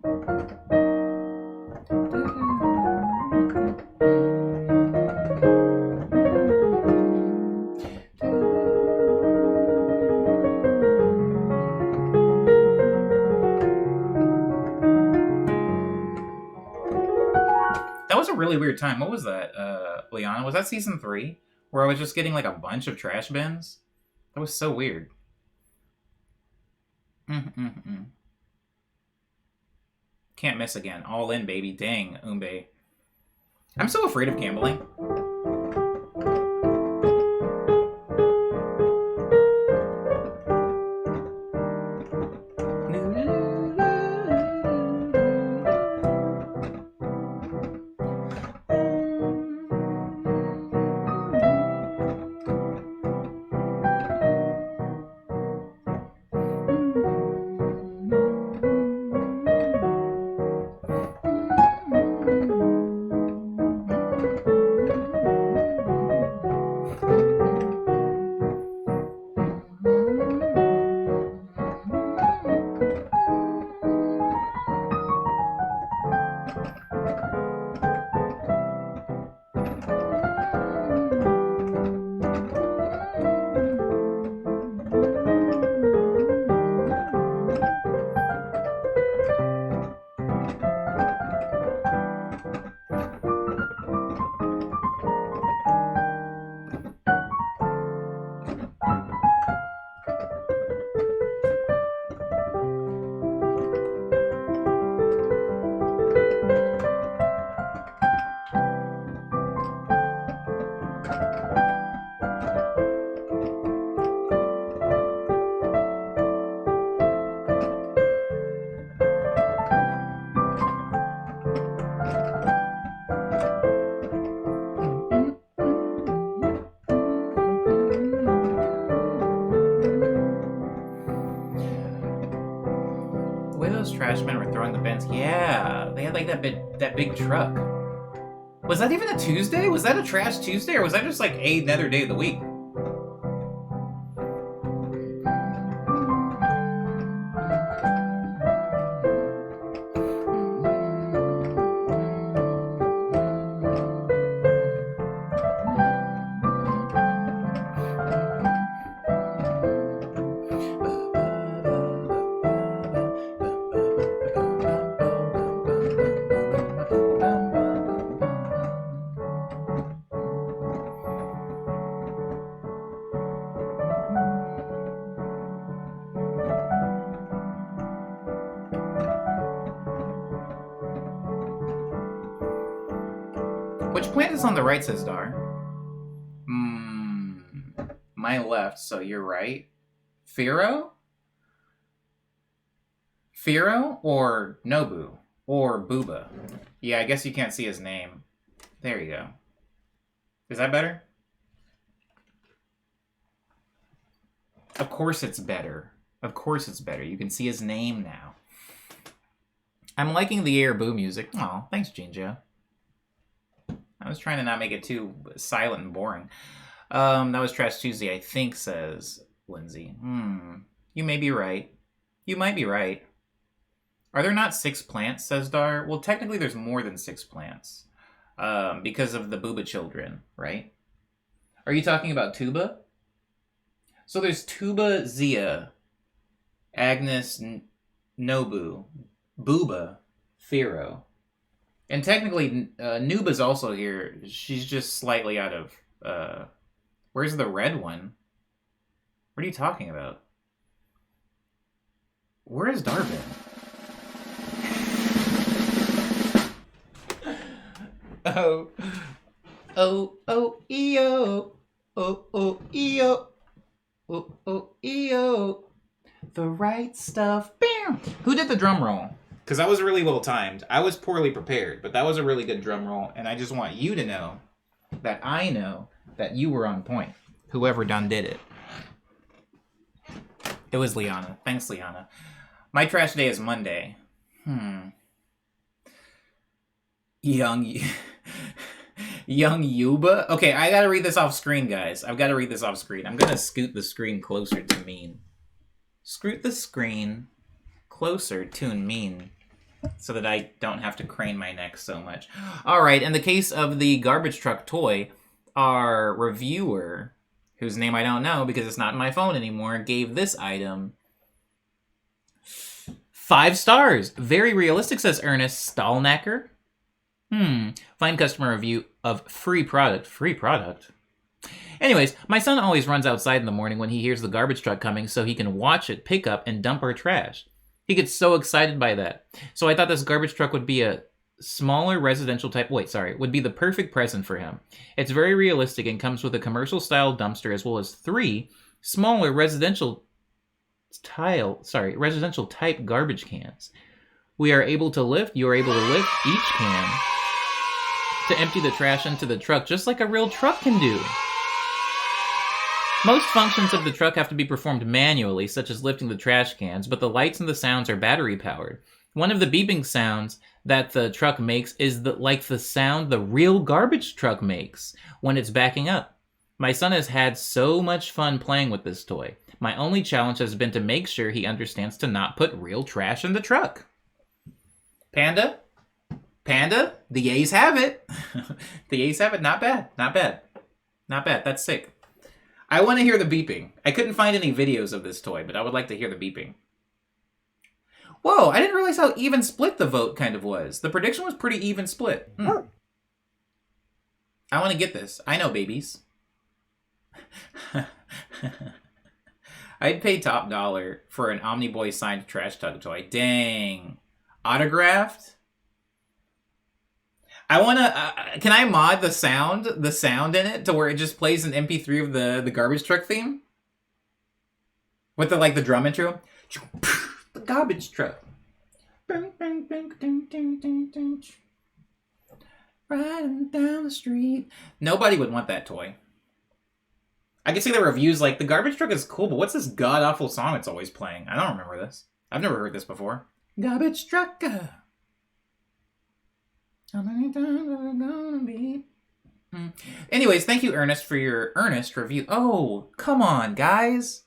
really weird time. What was that, Liana? Was that season 3? Where I was just getting like a bunch of trash bins? That was so weird. Can't miss again. All in, baby. Dang, Umbe. I'm so afraid of gambling. Trash men were throwing the bins. Yeah, they had like that big truck. Was that even a Tuesday? Was that a Trash Tuesday, or was that just like another day of the week? Which plant is on the right, says Dar? My left, so you're right. Firo? Firo or Nobu? Or Booba? Yeah, I guess you can't see his name. There you go. Is that better? Of course it's better. Of course it's better. You can see his name now. I'm liking the Air Boo music. Aw, thanks, Jinja. I was trying to not make it too silent and boring. That was Trash Tuesday, I think, says Lindsay. You may be right. You might be right. Are there not 6 plants, says Dar? Well, technically there's more than 6 plants. Because of the Booba children, right? Are you talking about Tuba? So there's Tuba, Zia, Agnes, Nobu, Booba, Firo. And technically, Nuba's also here. She's just slightly out of... where's the red one? What are you talking about? Where is Darvin? Oh. Oh, E-O. Oh, E-O. Oh, E-O. The right stuff. Bam! Who did the drum roll? Because that was really well timed. I was poorly prepared, but that was a really good drum roll, and I just want you to know that I know that you were on point. Whoever done did it. It was Liana. Thanks, Liana. My trash day is Monday. Young Yuba? Okay, I gotta read this off screen, guys. I've gotta read this off screen. I'm gonna scoot the screen closer to mean. Scoot the screen closer to mean. So that I don't have to crane my neck so much. Alright, in the case of the garbage truck toy, our reviewer, whose name I don't know because it's not in my phone anymore, gave this item 5 stars. Very realistic, says Ernest Stahlnacker. Find customer review of free product. Free product? Anyways, my son always runs outside in the morning when he hears the garbage truck coming so he can watch it pick up and dump our trash. He gets so excited by that. So I thought this garbage truck would be a smaller residential type, would be the perfect present for him. It's very realistic and comes with a commercial style dumpster as well as 3 smaller residential type garbage cans. You are able to lift each can to empty the trash into the truck just like a real truck can do. Most functions of the truck have to be performed manually, such as lifting the trash cans, but the lights and the sounds are battery powered. One of the beeping sounds that the truck makes is like the sound the real garbage truck makes when it's backing up. My son has had so much fun playing with this toy. My only challenge has been to make sure he understands to not put real trash in the truck. Panda, the A's have it. The A's have it. Not bad. That's sick. I want to hear the beeping. I couldn't find any videos of this toy, but I would like to hear the beeping. Whoa, I didn't realize how even split the vote kind of was. The prediction was pretty even split. I want to get this. I know babies. I'd pay top dollar for an Omniboy signed trash tug toy. Dang. Autographed? I want to... can I mod the sound in it to where it just plays an MP3 of the garbage truck theme? With the drum intro? The garbage truck. Riding down the street. Nobody would want that toy. I can see the reviews like, the garbage truck is cool, but what's this god-awful song it's always playing? I don't remember this. I've never heard this before. Garbage trucker. How many times are we gonna be? Anyways, thank you, Ernest, for your earnest review. Oh, come on, guys.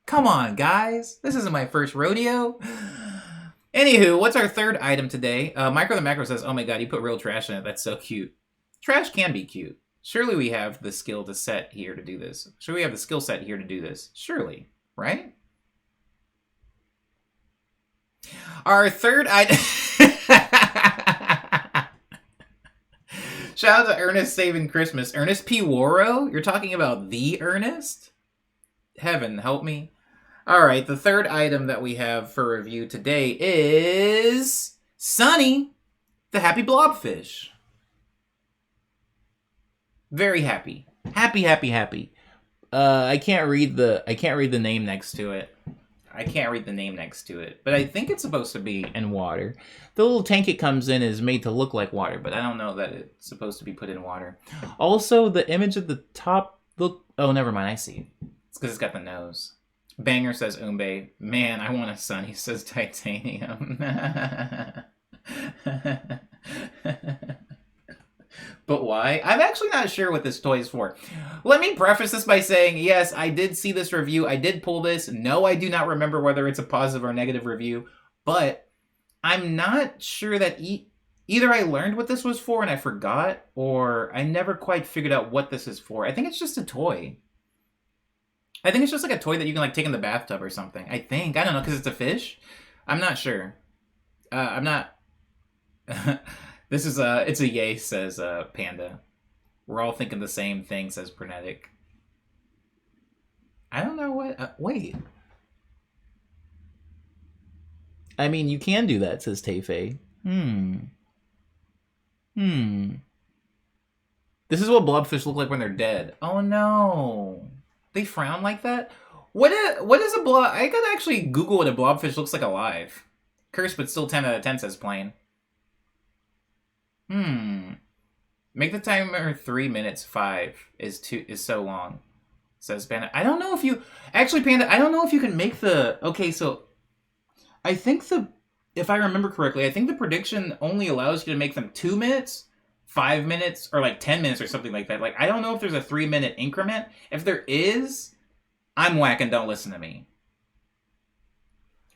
This isn't my first rodeo. Anywho, what's our third item today? Micro the Macro says, oh my god, you put real trash in it. That's so cute. Trash can be cute. Surely we have the skill to set here to do this. Surely we have the skill set here to do this. Surely, right? Our third item... Shout out to Ernest Saving Christmas. Ernest P. Waro? You're talking about the Ernest? Heaven help me. Alright, the third item that we have for review today is... Sunny, the happy blobfish. Very happy. Happy. I can't read the name next to it. But I think it's supposed to be in water. The little tank it comes in is made to look like water, but I don't know that it's supposed to be put in water. Also, the image at the top oh, never mind, I see. It's because it's got the nose. Banger says Umbe. Man, I want a son. He says titanium. But why? I'm actually not sure what this toy is for. Let me preface this by saying, yes, I did see this review. I did pull this. No, I do not remember whether it's a positive or negative review. But I'm not sure that either I learned what this was for and I forgot, or I never quite figured out what this is for. I think it's just a toy. I think it's just like a toy that you can take in the bathtub or something. I don't know, because it's a fish? I'm not sure. I'm not... This is it's a yay, says Panda. We're all thinking the same thing, says Pernetic. I don't know what... wait. I mean, you can do that, says Tayfei. This is what blobfish look like when they're dead. Oh no. They frown like that? What is a blob... I could actually Google what a blobfish looks like alive. Cursed, but still 10 out of 10, says Plain. Make the timer 3 minutes. 5 is so long, says Panda. I don't know if you... Actually, Panda, I don't know if you can make the... Okay, so... I think if I remember correctly, I think the prediction only allows you to make them 2 minutes, 5 minutes, or 10 minutes or something like that. I don't know if there's a 3-minute increment. If there is, I'm whack and don't listen to me.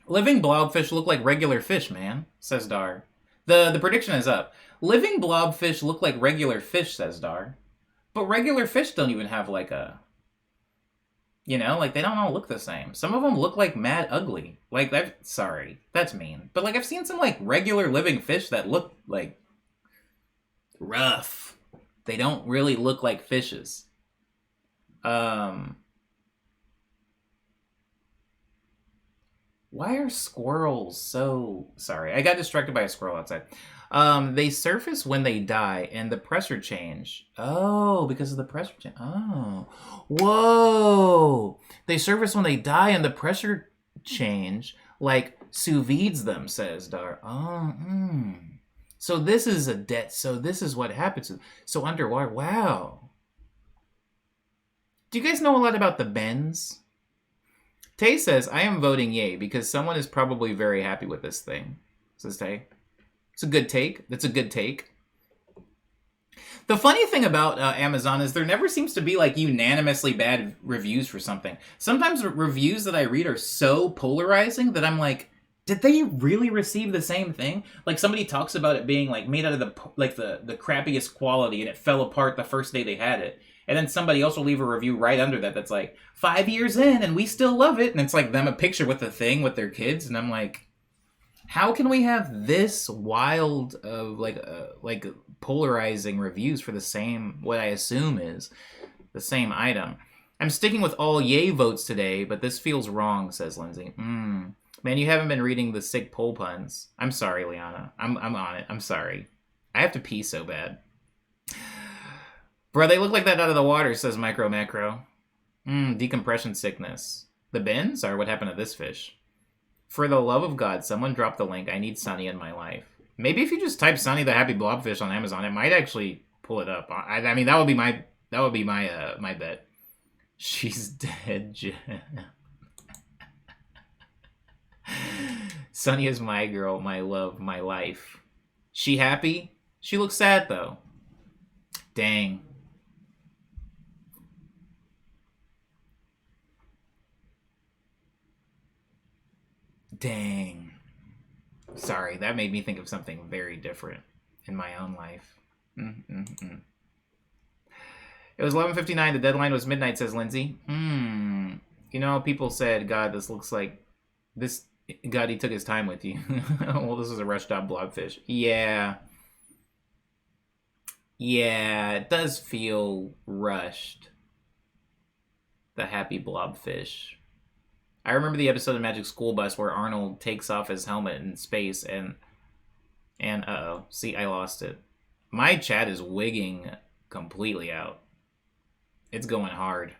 Living blobfish look like regular fish, man, says Dar. The prediction is up. Living blobfish look like regular fish, says Dar. But regular fish don't even have a... they don't all look the same. Some of them look mad ugly. Sorry, that's mean. But I've seen some regular living fish that look rough. They don't really look like fishes. Why are squirrels so... Sorry, I got distracted by a squirrel outside. They surface when they die and the pressure change. Oh, because of the pressure change. Oh. Whoa! They surface when they die and the pressure change, like sous vides them, says Dar. Oh, So this is a debt. So this is what happens. So underwater. Wow. Do you guys know a lot about the bends? Tay says, I am voting yay because someone is probably very happy with this thing. Says Tay. It's a good take. That's a good take. The funny thing about Amazon is there never seems to be like unanimously bad reviews for something. Sometimes reviews that I read are so polarizing that I'm like, did they really receive the same thing? Like somebody talks about it being like made out of the crappiest quality and it fell apart the first day they had it. And then somebody else will leave a review right under that that's like, 5 years in and we still love it. And it's like them a picture with the thing with their kids. And I'm like, how can we have this wild like polarizing reviews for the same, what I assume is the same item? I'm sticking with all yay votes today, but this feels wrong, says Lindsay. Man, you haven't been reading the sick poll puns. I'm sorry, Liana. I'm on it. I'm sorry. I have to pee so bad. Bro, they look like that out of the water, says Micro Macro. Decompression sickness. The bins are what happened to this fish. For the love of God, someone drop the link. I need Sunny in my life. Maybe if you just type Sunny the Happy Blobfish on Amazon, it might actually pull it up. I mean, that would be my my bet. She's dead, Jen. Sunny is my girl, my love, my life. She happy? She looks sad though. Dang. Dang. Sorry, that made me think of something very different in my own life. It was 11:59. The deadline was midnight, says Lindsay. You know, people said, God, this looks like... this. God, he took his time with you. Well, this is a rush job blobfish. Yeah. Yeah, it does feel rushed. The happy blobfish. I remember the episode of Magic School Bus where Arnold takes off his helmet in space and uh-oh. See, I lost it. My chat is wigging completely out. It's going hard.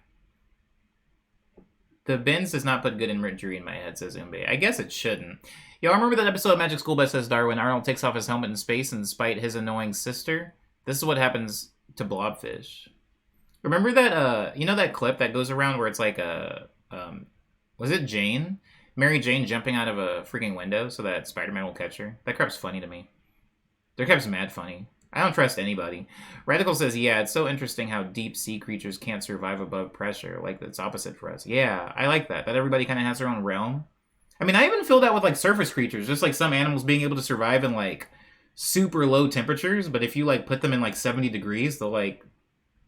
The bins does not put good imagery in my head, says Umbe. I guess it shouldn't. Yo, I remember that episode of Magic School Bus, says Darwin. Arnold takes off his helmet in space and despite his annoying sister. This is what happens to blobfish. Remember that, you know that clip that goes around where it's like a, was it Jane? Mary Jane jumping out of a freaking window so that Spider-Man will catch her? That crap's funny to me. That crap's mad funny. I don't trust anybody. Radical says, yeah, it's so interesting how deep sea creatures can't survive above pressure. Like, it's opposite for us. Yeah, I like that. That everybody kind of has their own realm. I mean, I even feel that with, like, surface creatures. Just, like, some animals being able to survive in, like, super low temperatures. But if you, like, put them in, like, 70 degrees, they'll, like,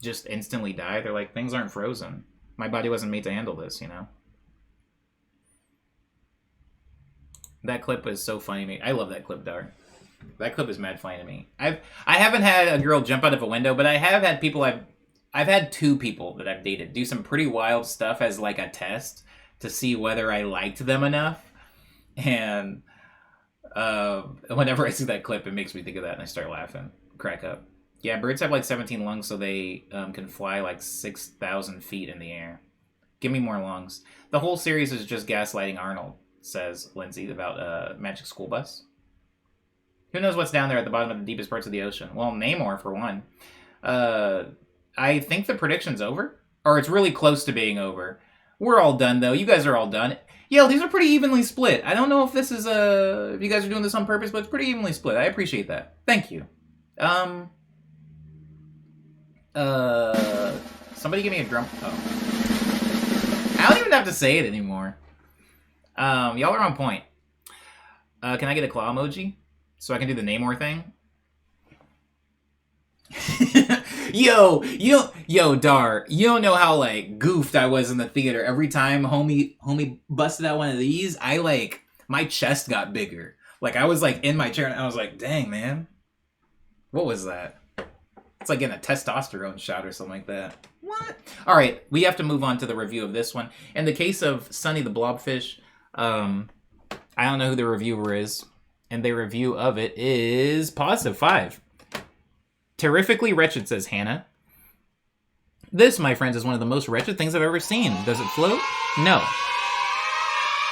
just instantly die. They're like, things aren't frozen. My body wasn't made to handle this, you know? That clip is so funny to me. I love that clip, Dar. That clip is mad funny to me. I haven't had a girl jump out of a window, but I have had people I've had 2 people that I've dated do some pretty wild stuff as like a test to see whether I liked them enough. And whenever I see that clip, it makes me think of that and I start laughing, crack up. Yeah, birds have like 17 lungs, so they can fly like 6,000 feet in the air. Give me more lungs. The whole series is just gaslighting Arnold, says Lindsay about Magic School Bus. Who knows what's down there at the bottom of the deepest parts of the ocean? Well, Namor, for one. I think the prediction's over. Or it's really close to being over. We're all done, though. You guys are all done. Yeah, these are pretty evenly split. I don't know if this is, if you guys are doing this on purpose, but it's pretty evenly split. I appreciate that. Thank you. Somebody give me a drum. Oh. I don't even have to say it anymore. Y'all are on point. Can I get a claw emoji? So I can do the Namor thing? Yo, Dar, you don't know how, like, goofed I was in the theater. Every time homie busted out one of these, my chest got bigger. Like, I was, like, in my chair, and I was like, dang, man. What was that? It's like getting a testosterone shot or something like that. What? All right, we have to move on to the review of this one. In the case of Sonny the Blobfish, I don't know who the reviewer is, and their review of it is +5. Terrifically wretched, says Hannah. This, my friends, is one of the most wretched things I've ever seen. Does it float? No.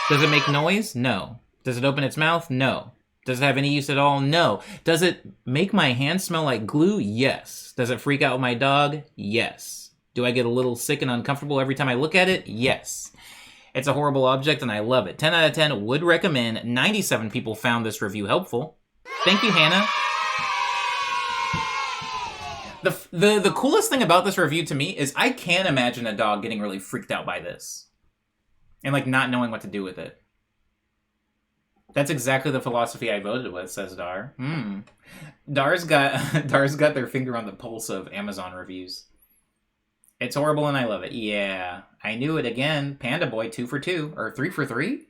Does it make noise? No. Does it open its mouth? No. Does it have any use at all? No. Does it make my hands smell like glue? Yes. Does it freak out my dog? Yes. Do I get a little sick and uncomfortable every time I look at it? Yes. It's a horrible object and I love it. 10 out of 10 would recommend. 97 people found this review helpful. Thank you, Hannah. The coolest thing about this review to me is I can't imagine a dog getting really freaked out by this. And like not knowing what to do with it. That's exactly the philosophy I voted with, says Dar. Dar's got their finger on the pulse of Amazon reviews. It's horrible and I love it. Yeah, I knew it again. Panda Boy 2 for 2 or 3 for 3.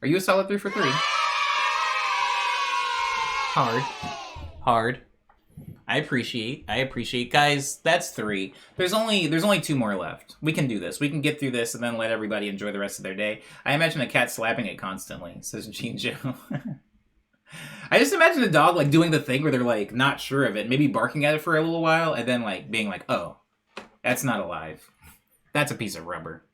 Are you a solid 3 for 3? Hard. I appreciate. Guys, that's 3. There's only 2 more left. We can do this. We can get through this and then let everybody enjoy the rest of their day. I imagine a cat slapping it constantly, says Jean Joe. I just imagine a dog like doing the thing where they're like not sure of it, maybe barking at it for a little while, and then like being like, oh, that's not alive. That's a piece of rubber.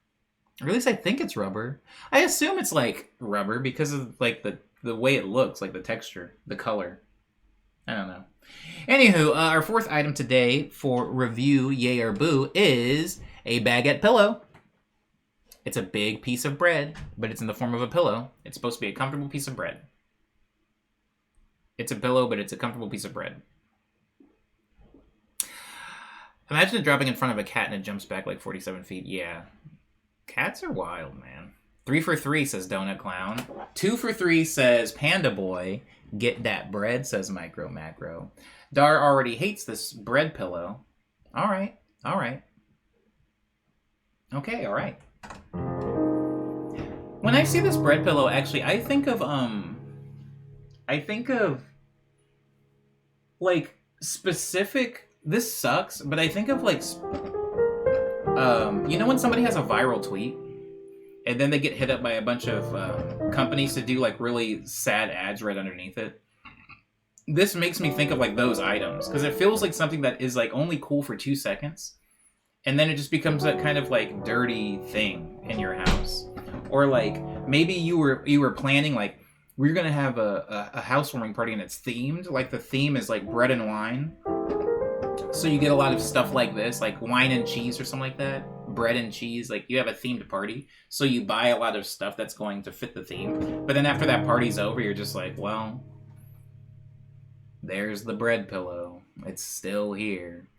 Or at least I think it's rubber. I assume it's like rubber because of like the way it looks, like the texture, the color. I don't know. Anywho, our fourth item today for review, yay or boo, is a baguette pillow. It's a big piece of bread, but it's in the form of a pillow. It's supposed to be a comfortable piece of bread. It's a pillow, but it's a comfortable piece of bread. Imagine it dropping in front of a cat and it jumps back like 47 feet. Yeah. Cats are wild, man. 3 for 3, says Donut Clown. 2 for 3, says Panda Boy. Get that bread, says Micro Macro. Dar already hates this bread pillow. All right. Okay, all right. When I see this bread pillow, actually, I think of like specific. This sucks, but I think of like, you know when somebody has a viral tweet, and then they get hit up by a bunch of companies to do like really sad ads right underneath it. This makes me think of like those items because it feels like something that is like only cool for 2 seconds, and then it just becomes that kind of like dirty thing in your house. Or like maybe you were planning like we're gonna have a housewarming party and it's themed. Like the theme is like bread and wine, so you get a lot of stuff like this, like wine and cheese or something like that. Bread and cheese, like you have a themed party, so you buy a lot of stuff that's going to fit the theme. But then after that party's over, you're just like, well, there's the bread pillow. It's still here.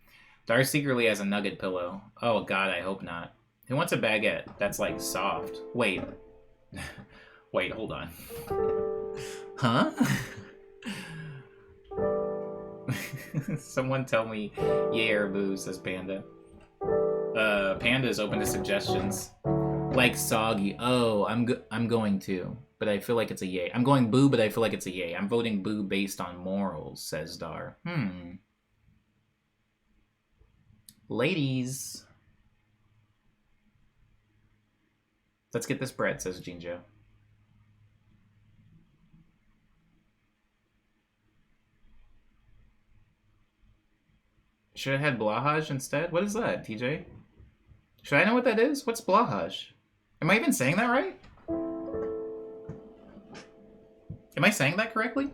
Dar secretly has a nugget pillow. Oh god, I hope not. Who wants a baguette that's like soft? Wait, hold on. Huh? Someone tell me yay or boo, says Panda. Panda is open to suggestions. Like soggy. Oh, I'm going to, but I feel like it's a yay. I'm going boo, but I feel like it's a yay. I'm voting boo based on morals, says Dar. Ladies. Let's get this bread, says Jinjo. Should I have had blahaj instead? What is that, TJ? Should I know what that is? What's blahaj? Am I even saying that right? Am I saying that correctly?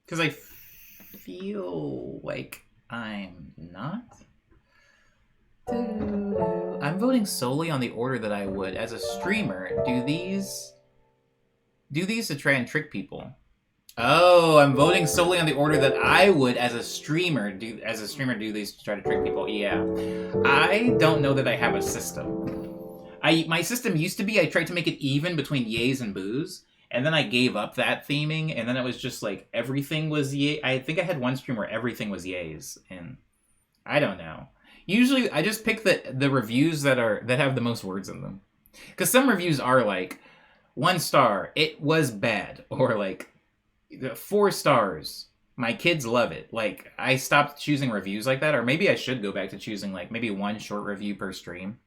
Because I feel like I'm not. I'm voting solely on the order that I would as a streamer do these to try and trick people. Oh, I'm voting solely on the order that I would as a streamer do these to try to trick people. Yeah. I don't know that I have a system. My system used to be I tried to make it even between yays and boos, and then I gave up that theming, and then it was just like everything was yay. I think I had one stream where everything was yays, and I don't know. Usually I just pick the reviews that have the most words in them. Because some reviews are like 1 star, it was bad, or like 4 stars, My kids love it. Like, I stopped choosing reviews like that, or maybe I should go back to choosing, like, maybe one short review per stream.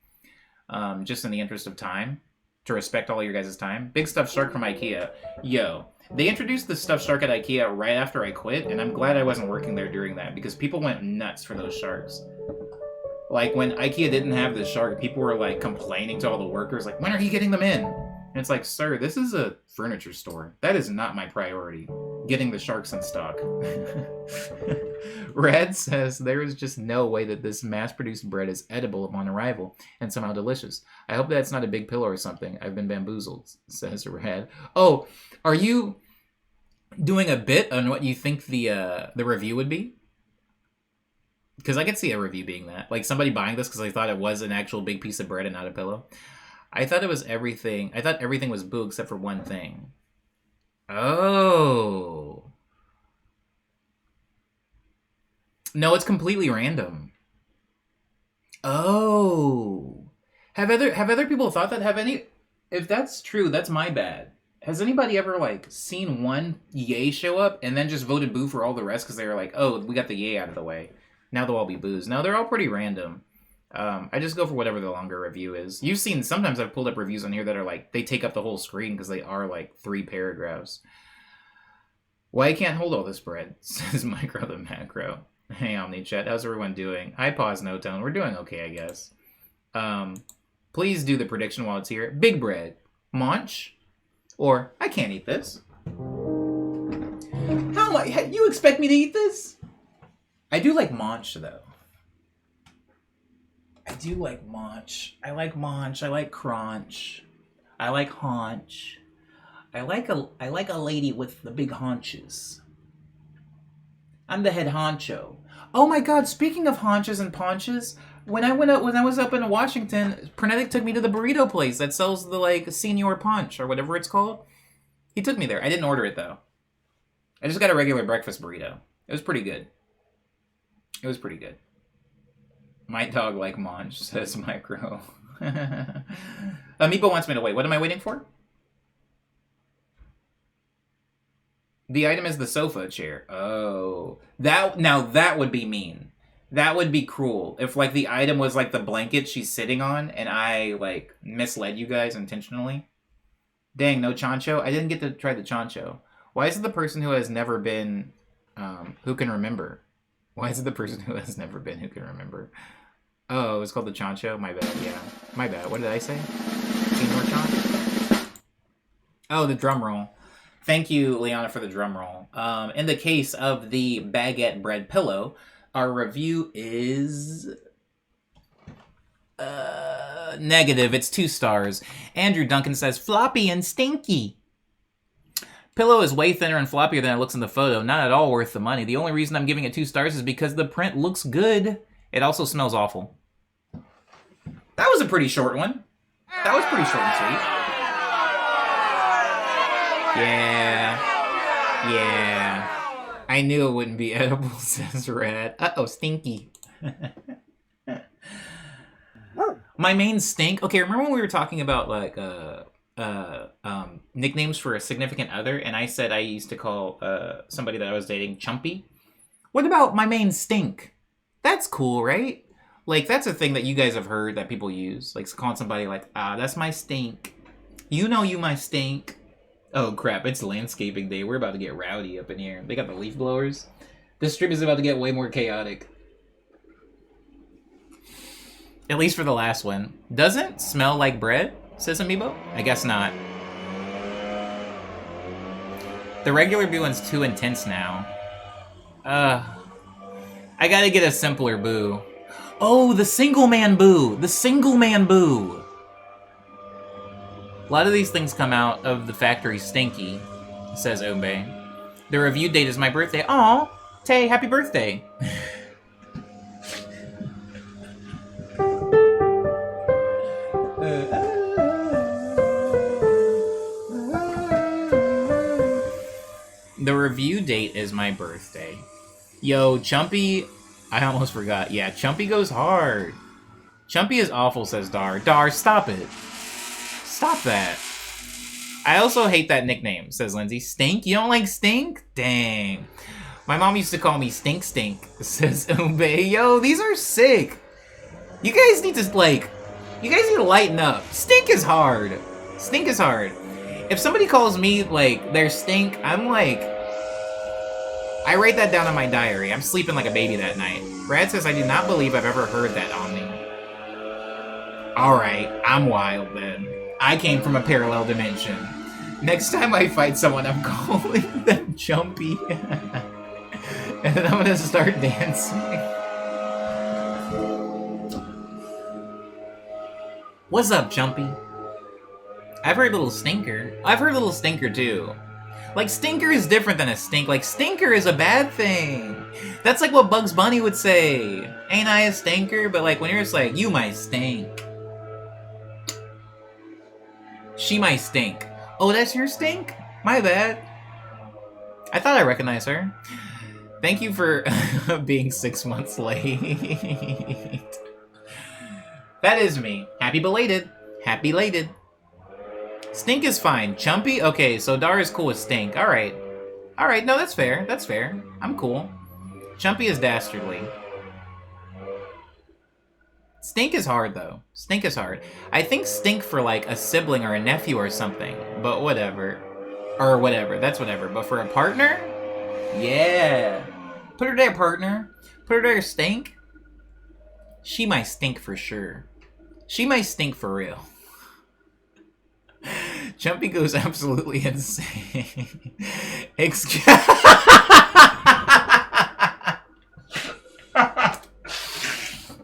Just in the interest of time. To respect all your guys' time. Big Stuffed Shark from IKEA. Yo, they introduced the Stuffed Shark at IKEA right after I quit, and I'm glad I wasn't working there during that, because people went nuts for those sharks. Like, when IKEA didn't have the shark, people were, like, complaining to all the workers, like, when are you getting them in? And it's like, sir, this is a furniture store. That is not my priority. Getting the sharks in stock. Red says, there is just no way that this mass-produced bread is edible upon arrival, and somehow delicious. I hope that's not a big pillow or something. I've been bamboozled, says Red. Oh, are you doing a bit on what you think the review would be? Because I could see a review being that. Like, somebody buying this because they thought it was an actual big piece of bread and not a pillow. I thought it was everything. I thought everything was boo except for one thing. Oh. No, it's completely random. Oh. Have other people thought that? Have any... If that's true, that's my bad. Has anybody ever, like, seen one yay show up and then just voted boo for all the rest because they were like, oh, we got the yay out of the way. Now they'll all be boos. No, they're all pretty random. I just go for whatever the longer review is. You've seen, sometimes I've pulled up reviews on here that are like, they take up the whole screen because they are like 3 paragraphs. Why I can't hold all this bread, says Micro the Macro. Hey, OmniChat, how's everyone doing? Hi, Pause No Tone. We're doing okay, I guess. Please do the prediction while it's here. Big bread. Munch. Or, I can't eat this. How much? You expect me to eat this? I do like Munch, though. I do like Munch. I like Munch. I like Crunch. I like Haunch. I like a lady with the big haunches. I'm the head honcho. Oh my god, speaking of haunches and paunches, when I was up in Washington, Pernetic took me to the burrito place that sells the like senior punch or whatever it's called. He took me there. I didn't order it though. I just got a regular breakfast burrito. It was pretty good. It was pretty good. My dog like Munch, says Micro. Amiibo wants me to wait. What am I waiting for? The item is the sofa chair. Oh. That would be mean. That would be cruel. If, like, the item was, like, the blanket she's sitting on, and I, like, misled you guys intentionally. Dang, no chancho? I didn't get to try the chancho. Why is it the person who has never been, who can remember? Why is it the person who has never been who can remember? Oh, it was called the chancho? My bad, yeah. My bad. What did I say? Senior chon? Oh, the drum roll. Thank you, Liana, for the drum roll. In the case of the baguette bread pillow, our review is negative. It's 2 stars. Andrew Duncan says, floppy and stinky. Pillow is way thinner and floppier than it looks in the photo. Not at all worth the money. The only reason I'm giving it 2 stars is because the print looks good. It also smells awful. That was a pretty short one. That was pretty short and sweet. Yeah. I knew it wouldn't be edible, says Red. Uh-oh, stinky. My main stink. Okay, remember when we were talking about, like, nicknames for a significant other, and I said I used to call somebody that I was dating Chumpy? What about my main stink? That's cool, right? Like, that's a thing that you guys have heard that people use. Like, calling somebody like, that's my stink. You know you my stink. Oh, crap, it's landscaping day. We're about to get rowdy up in here. They got the leaf blowers. This stream is about to get way more chaotic. At least for the last one. Doesn't smell like bread, says Amiibo? I guess not. The regular boo one's too intense now. I gotta get a simpler boo. Oh, the single man boo! The single man boo! A lot of these things come out of the factory stinky, says Obe. The review date is my birthday. Aw, Tay, happy birthday! The review date is my birthday. Yo, Chumpy... I almost forgot. Yeah, Chumpy goes hard. Chumpy is awful, says Dar. Dar, stop it. Stop that. I also hate that nickname, says Lindsay. Stink? You don't like Stink? Dang. My mom used to call me Stink Stink, says Ube. Yo, these are sick. You guys need to, like, you guys need to lighten up. Stink is hard. Stink is hard. If somebody calls me, like, their stink, I'm like, I write that down in my diary. I'm sleeping like a baby that night. Brad says, I do not believe I've ever heard that on me. Alright, I'm wild then. I came from a parallel dimension. Next time I fight someone, I'm calling them Jumpy. And then I'm gonna start dancing. What's up, Jumpy? I've heard Little Stinker. I've heard Little Stinker too. Like, Stinker is different than a stink. Like, Stinker is a bad thing. That's like what Bugs Bunny would say. Ain't I a stinker? But like, when you're just like, you might stink. She might stink. Oh, that's your stink? My bad. I thought I recognized her. Thank you for being 6 months late. That is me. Happy belated. Happy belated. Stink is fine. Chumpy? Okay, so Dar is cool with Stink. Alright. Alright, no, that's fair. That's fair. I'm cool. Chumpy is dastardly. Stink is hard, though. Stink is hard. I think Stink for, like, a sibling or a nephew or something. But whatever. Or whatever. That's whatever. But for a partner? Yeah. Put her there, partner. Put her there, Stink. She might stink for sure. She might stink for real. Chumpy goes absolutely insane. Excuse...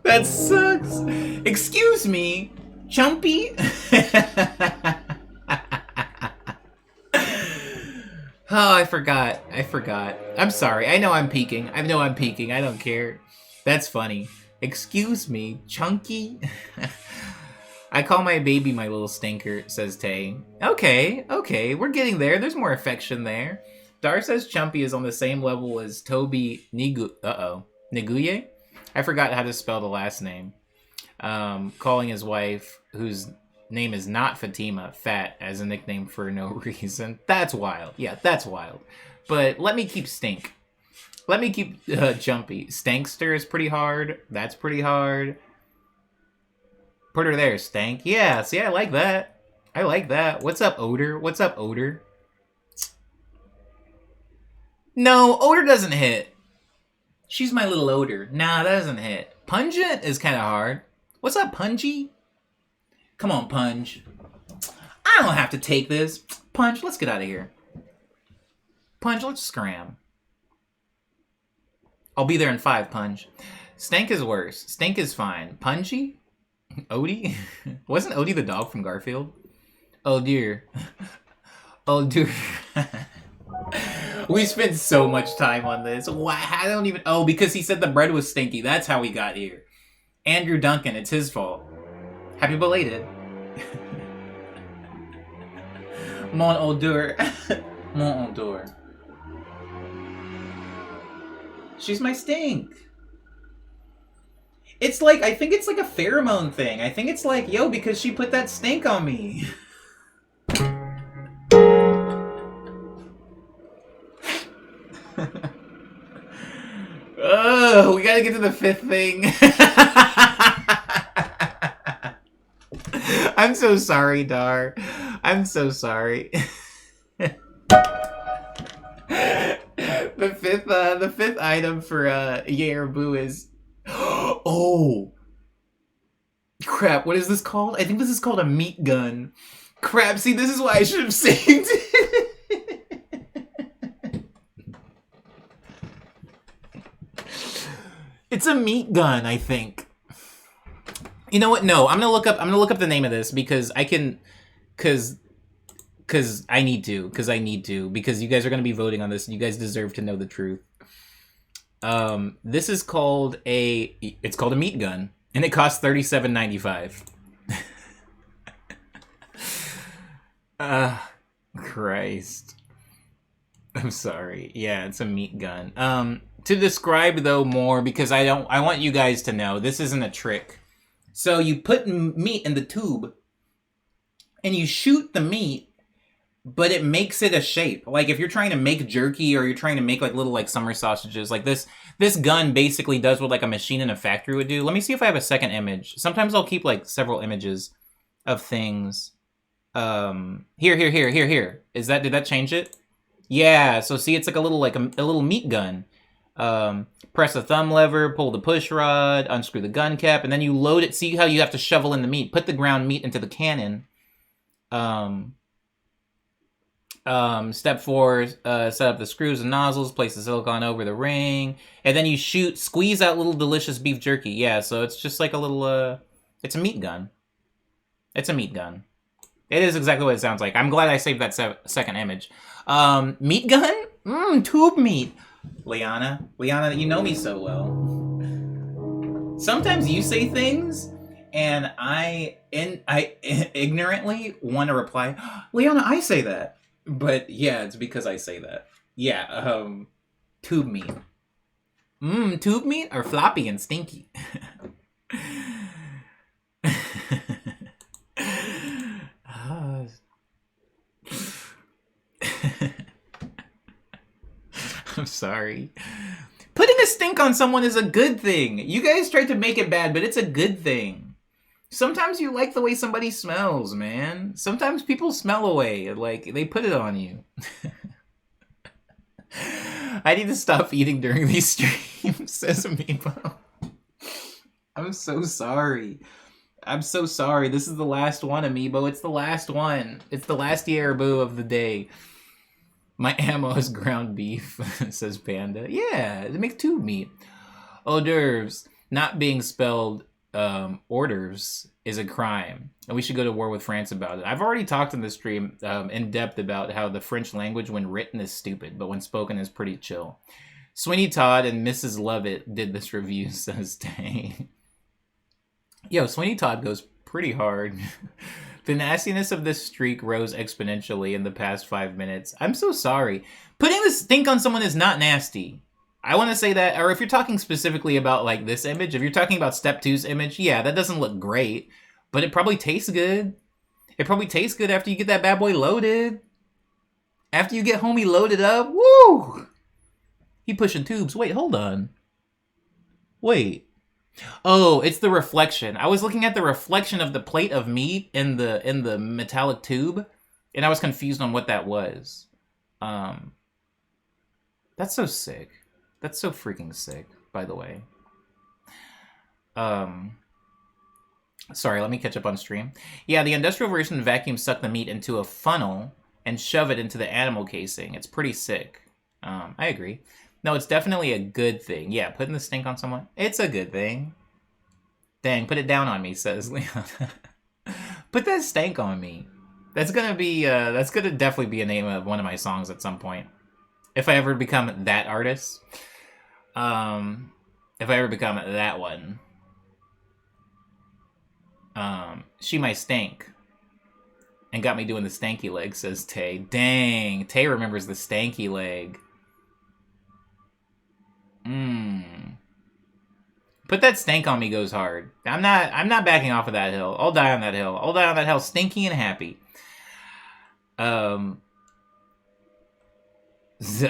That sucks. Excuse me, Chumpy. Oh, I forgot. I'm sorry. I know I'm peeking. I don't care. That's funny. Excuse me, Chunky. I call my baby my little stinker, says Tay. Okay, we're getting there. There's more affection there. Dar says Chumpy is on the same level as Toby Niguye? I forgot how to spell the last name. Calling his wife, whose name is not Fatima, fat as a nickname for no reason. That's wild. Yeah, that's wild. But let me keep Stink. Let me keep Jumpy. Stankster is pretty hard. That's pretty hard. Put her there, Stank. Yeah, see, I like that. I like that. What's up, Odor? What's up, Odor? No, Odor doesn't hit. She's my little Odor. Nah, that doesn't hit. Pungent is kind of hard. What's up, Pungy? Come on, Punge. I don't have to take this. Punch, let's get out of here. Punch, let's scram. I'll be there in 5, Punch. Stank is worse. Stink is fine. Pungy? Odie? Wasn't Odie the dog from Garfield? Oh dear. Oh dear. We spent so much time on this. Why? I don't even... Oh, because he said the bread was stinky. That's how we got here. Andrew Duncan, it's his fault. Happy belated. Mon odeur. Mon odeur. She's my stink. It's like, I think it's like a pheromone thing. I think it's like, yo, because she put that stink on me. Oh, we gotta get to the 5th thing. I'm so sorry, Dar. I'm so sorry. The fifth item for Yay or Boo is... Oh! Crap, what is this called? I think this is called a meat gun. Crap, see, this is why I should have saved it. It's a meat gun, I think. You know what? No, I'm gonna look up the name of this because I can, because I need to, because you guys are gonna be voting on this and you guys deserve to know the truth. This is called it's called a meat gun and it costs $37.95. Christ. I'm sorry. Yeah, it's a meat gun. To describe though more, because I want you guys to know this isn't a trick. So you put meat in the tube and you shoot the meat but it makes it a shape. Like if you're trying to make jerky or you're trying to make like little like summer sausages, like this gun basically does what like a machine in a factory would do. Let me see if I have a second image. Sometimes I'll keep like several images of things. Here. Did that change it? Yeah, so see it's like a little meat gun. Press the thumb lever, pull the push rod, unscrew the gun cap, and then you load it. See how you have to shovel in the meat. Put the ground meat into the cannon. Step 4, set up the screws and nozzles, place the silicone over the ring, and then you squeeze out little delicious beef jerky. Yeah, so it's just like a little, it's a meat gun. It's a meat gun. It is exactly what it sounds like. I'm glad I saved that second image. Meat gun? Tube meat. Liana, you know me so well. Sometimes you say things, and I ignorantly want to reply, Liana, I say that. But yeah, it's because I say that. Yeah, tube meat. Tube meat are floppy and stinky. I'm sorry. Putting a stink on someone is a good thing. You guys tried to make it bad, but it's a good thing. Sometimes you like the way somebody smells, man. Sometimes people smell away, like they put it on you. I need to stop eating during these streams, says Amiibo. I'm so sorry. I'm so sorry. This is the last one, Amiibo. It's the last one. It's the last Yaraboo of the day. My ammo is ground beef, says Panda. Yeah, it makes tube meat. Hors d'oeuvres. Not being spelled orders is a crime. And we should go to war with France about it. I've already talked in the stream in depth about how the French language when written is stupid, but when spoken is pretty chill. Sweeney Todd and Mrs. Lovett did this review, says Tay. Yo, Sweeney Todd goes pretty hard. The nastiness of this streak rose exponentially in the past 5 minutes. I'm so sorry. Putting the stink on someone is not nasty. I want to say that, or if you're talking specifically about like this image, if you're talking about Step 2's image, yeah, that doesn't look great, but it probably tastes good. It probably tastes good after you get that bad boy loaded. After you get homie loaded up, woo! He pushing tubes. Wait, hold on. Wait. Oh, it's the reflection. I was looking at the reflection of the plate of meat in the metallic tube, and I was confused on what that was. That's so sick. That's so freaking sick, by the way. Sorry, let me catch up on stream. Yeah, the industrial version vacuum suck the meat into a funnel and shove it into the animal casing. It's pretty sick. I agree. No, it's definitely a good thing. Yeah, putting the stink on someone, it's a good thing. Dang, put it down on me, says Leon. Put that stank on me. That's gonna definitely be a name of one of my songs at some point. If I ever become that artist. If I ever become that one. She might stink. And got me doing the stanky leg, says Tay. Dang, Tay remembers the stanky leg. Put that stank on me goes hard. I'm not backing off of that hill. I'll die on that hill. I'll die on that hill stinky and happy. I'm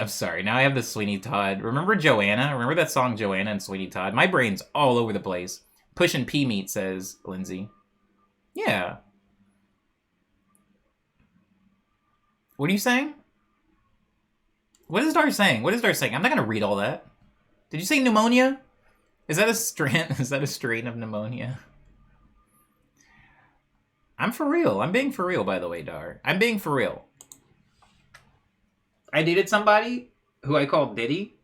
sorry. Now I have the Sweeney Todd. Remember Joanna? Remember that song Joanna and Sweeney Todd? My brain's all over the place. Pushing pea meat, says Lindsay. Yeah. What are you saying? What is Dar saying? What is Dar saying? I'm not gonna read all that. Did you say pneumonia? Is that a strain? Is that a strain of pneumonia? I'm for real. I'm being for real, by the way, Dar. I'm being for real. I dated somebody who I called Diddy,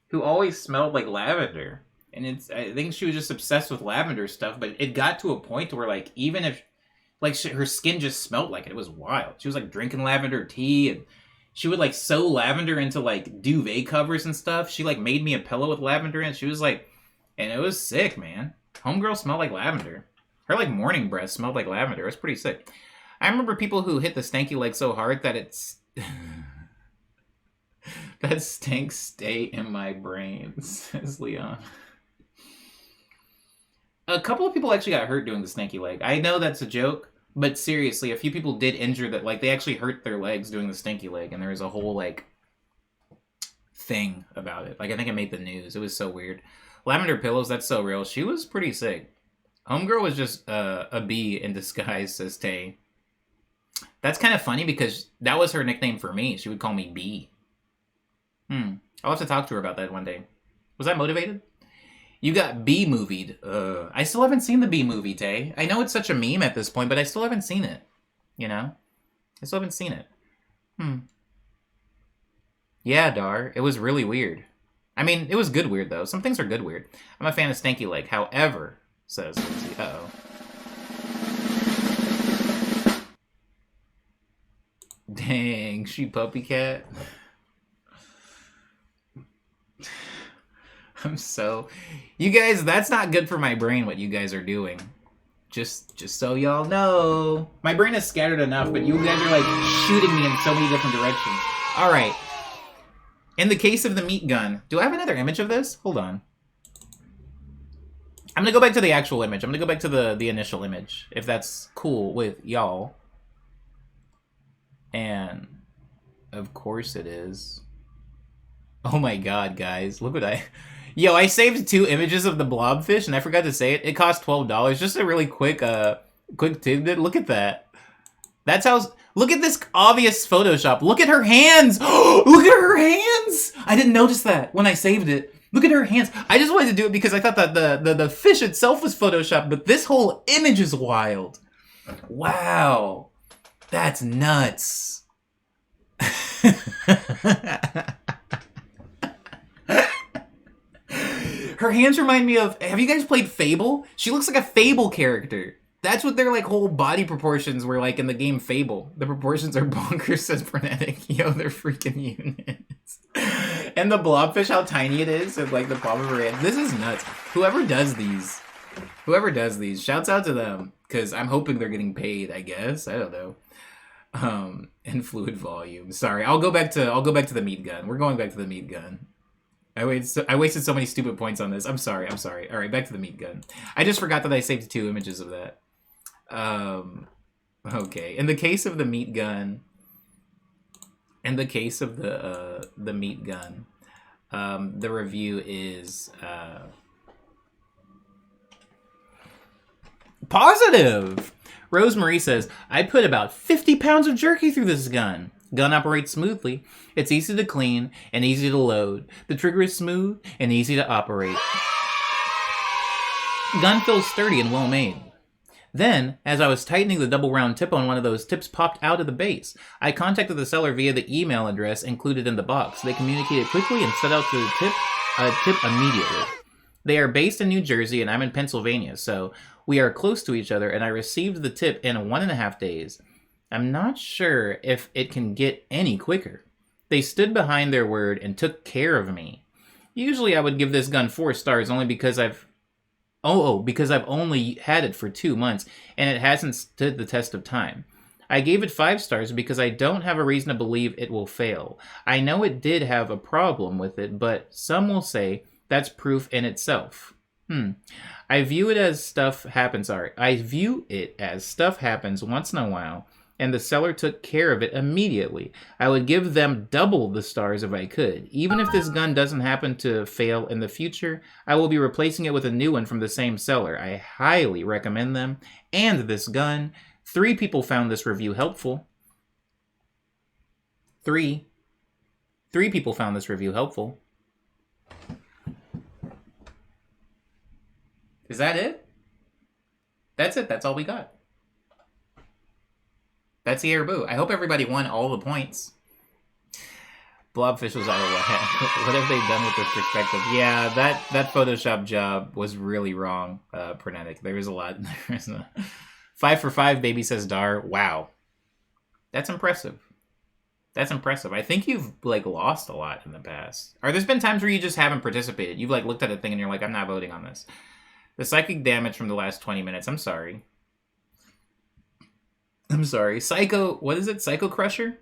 who always smelled like lavender. And I think she was just obsessed with lavender stuff, but it got to a point where, like, even if, like, her skin just smelled like it. It was wild. She was, like, drinking lavender tea, and she would, like, sew lavender into, like, duvet covers and stuff. She, like, made me a pillow with lavender in it. She was, like, and it was sick, man. Homegirl smelled like lavender. Her, like, morning breath smelled like lavender. It was pretty sick. I remember people who hit the stanky leg so hard that it's... that stank stay in my brain, says Leon. A couple of people actually got hurt doing the stanky leg. I know that's a joke, But seriously, a few people did injure that. Like, they actually hurt their legs doing the stinky leg, and there was a whole, like, thing about it. Like, I think it made the news. It was so weird. Lavender Pillows, that's so real. She was pretty sick. Homegirl was just a bee in disguise, says Tay. That's kind of funny because that was her nickname for me. She would call me Bee. I'll have to talk to her about that one day. Was I motivated? You got B-movied. I still haven't seen the B-movie, Tay. I know it's such a meme at this point, but I still haven't seen it. You know? I still haven't seen it. Yeah, Dar. It was really weird. I mean, it was good weird, though. Some things are good weird. I'm a fan of Stanky Leg. However, says Lindsay. Uh-oh. Dang, she puppy cat. I'm so... You guys, that's not good for my brain, what you guys are doing. Just so y'all know. My brain is scattered enough, but you guys are, like, shooting me in so many different directions. Alright. In the case of the meat gun... Do I have another image of this? Hold on. I'm gonna go back to the actual image. I'm gonna go back to the initial image, if that's cool with y'all. And... Of course it is. Oh my god, guys. Look what I... Yo, I saved 2 images of the blobfish, and I forgot to say it. It cost $12. Just a really quick tidbit. Look at that. That's how... Look at this obvious Photoshop. Look at her hands! Look at her hands! I didn't notice that when I saved it. Look at her hands. I just wanted to do it because I thought that the fish itself was Photoshopped, but this whole image is wild. Wow. That's nuts. Her hands remind me of... Have you guys played Fable? She looks like a Fable character. That's what their, like, whole body proportions were like in the game Fable. The proportions are bonkers, says Frenetic. Yo, they're freaking units. And the blobfish, how tiny it is, and, like, the palm of her hand. This is nuts. Whoever does these, shouts out to them. Because I'm hoping they're getting paid, I guess. I don't know. And fluid volume. Sorry, I'll go back to the meat gun. We're going back to the meat gun. I wasted so many stupid points on this. I'm sorry. All right, back to the meat gun. I just forgot that I saved 2 images of that. Okay. In the case of the meat gun, the meat gun, the review is positive. Rosemary says, I put about 50 pounds of jerky through this gun. Gun operates smoothly. It's easy to clean and easy to load. The trigger is smooth and easy to operate. Gun feels sturdy and well made. Then, as I was tightening the double round tip on one of those, tips popped out of the base. I contacted the seller via the email address included in the box. They communicated quickly and set out the tip immediately. They are based in New Jersey and I'm in Pennsylvania, so we are close to each other, and I received the tip in 1.5 days. I'm not sure if it can get any quicker. They stood behind their word and took care of me. Usually I would give this gun 4 stars only because I've only had it for 2 months and it hasn't stood the test of time. I gave it 5 stars because I don't have a reason to believe it will fail. I know it did have a problem with it, but some will say that's proof in itself. I view it as stuff happens once in a while, and the seller took care of it immediately. I would give them double the stars if I could. Even if this gun doesn't happen to fail in the future, I will be replacing it with a new one from the same seller. I highly recommend them and this gun. 3 people found this review helpful. 3 people found this review helpful. Is that it? That's it. That's all we got. That's the air boo. I hope everybody won all the points. Blobfish was out of whack. What have they done with this perspective? Yeah, that Photoshop job was really wrong, Pernetic. There was a lot. 5 for 5, baby, says Dar. Wow. That's impressive. That's impressive. I think you've, like, lost a lot in the past. Or there's been times where you just haven't participated. You've, like, looked at a thing and you're like, I'm not voting on this. The psychic damage from the last 20 minutes. I'm sorry. Psycho... What is it? Psycho Crusher?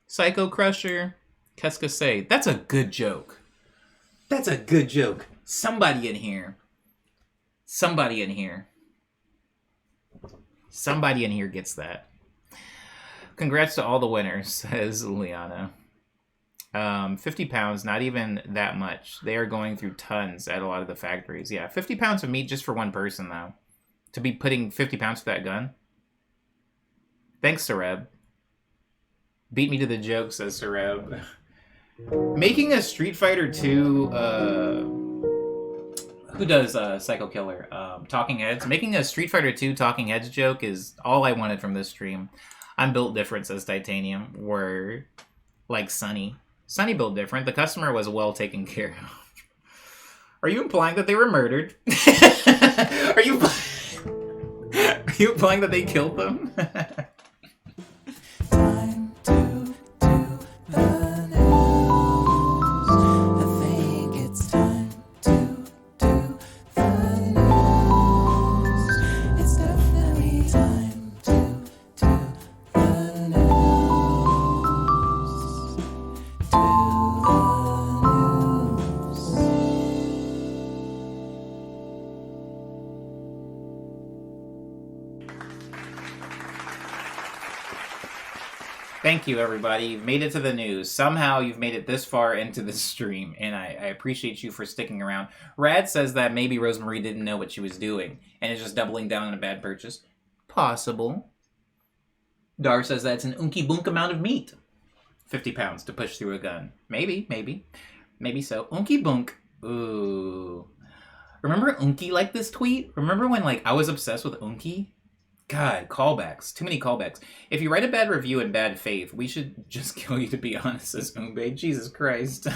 Psycho Crusher. Qu'est-ce que c'est? That's a good joke. That's a good joke. Somebody in here. Somebody in here gets that. Congrats to all the winners, says Liana. 50 pounds, not even that much. They are going through tons at a lot of the factories. Yeah, 50 pounds of meat just for one person, though. To be putting 50 pounds for that gun? Thanks, Sareb. Beat me to the joke, says Sareb. Making a Street Fighter 2, who does Psycho Killer? Talking Heads. Making a Street Fighter 2 Talking Heads joke is all I wanted from this stream. I'm built different, says Titanium. Word. Like Sunny. Sunny built different. The customer was well taken care of. Are you implying that they were murdered? Are you implying that they killed them? Time to do the news. I think it's time to do the news. It's definitely time to do the news. Do the Thank you, everybody. You've made it to the news. Somehow you've made it this far into the stream, and I appreciate you for sticking around. Rad says that maybe Rosemary didn't know what she was doing, and is just doubling down on a bad purchase. Possible. Dar says that's an unky bunk amount of meat. 50 pounds to push through a gun. Maybe so. Unky bunk. Ooh. Remember Unky like this tweet? Remember when I was obsessed with Unky? God, callbacks. Too many callbacks. If you write a bad review in bad faith, we should just kill you, to be honest, says Umbe. Jesus Christ.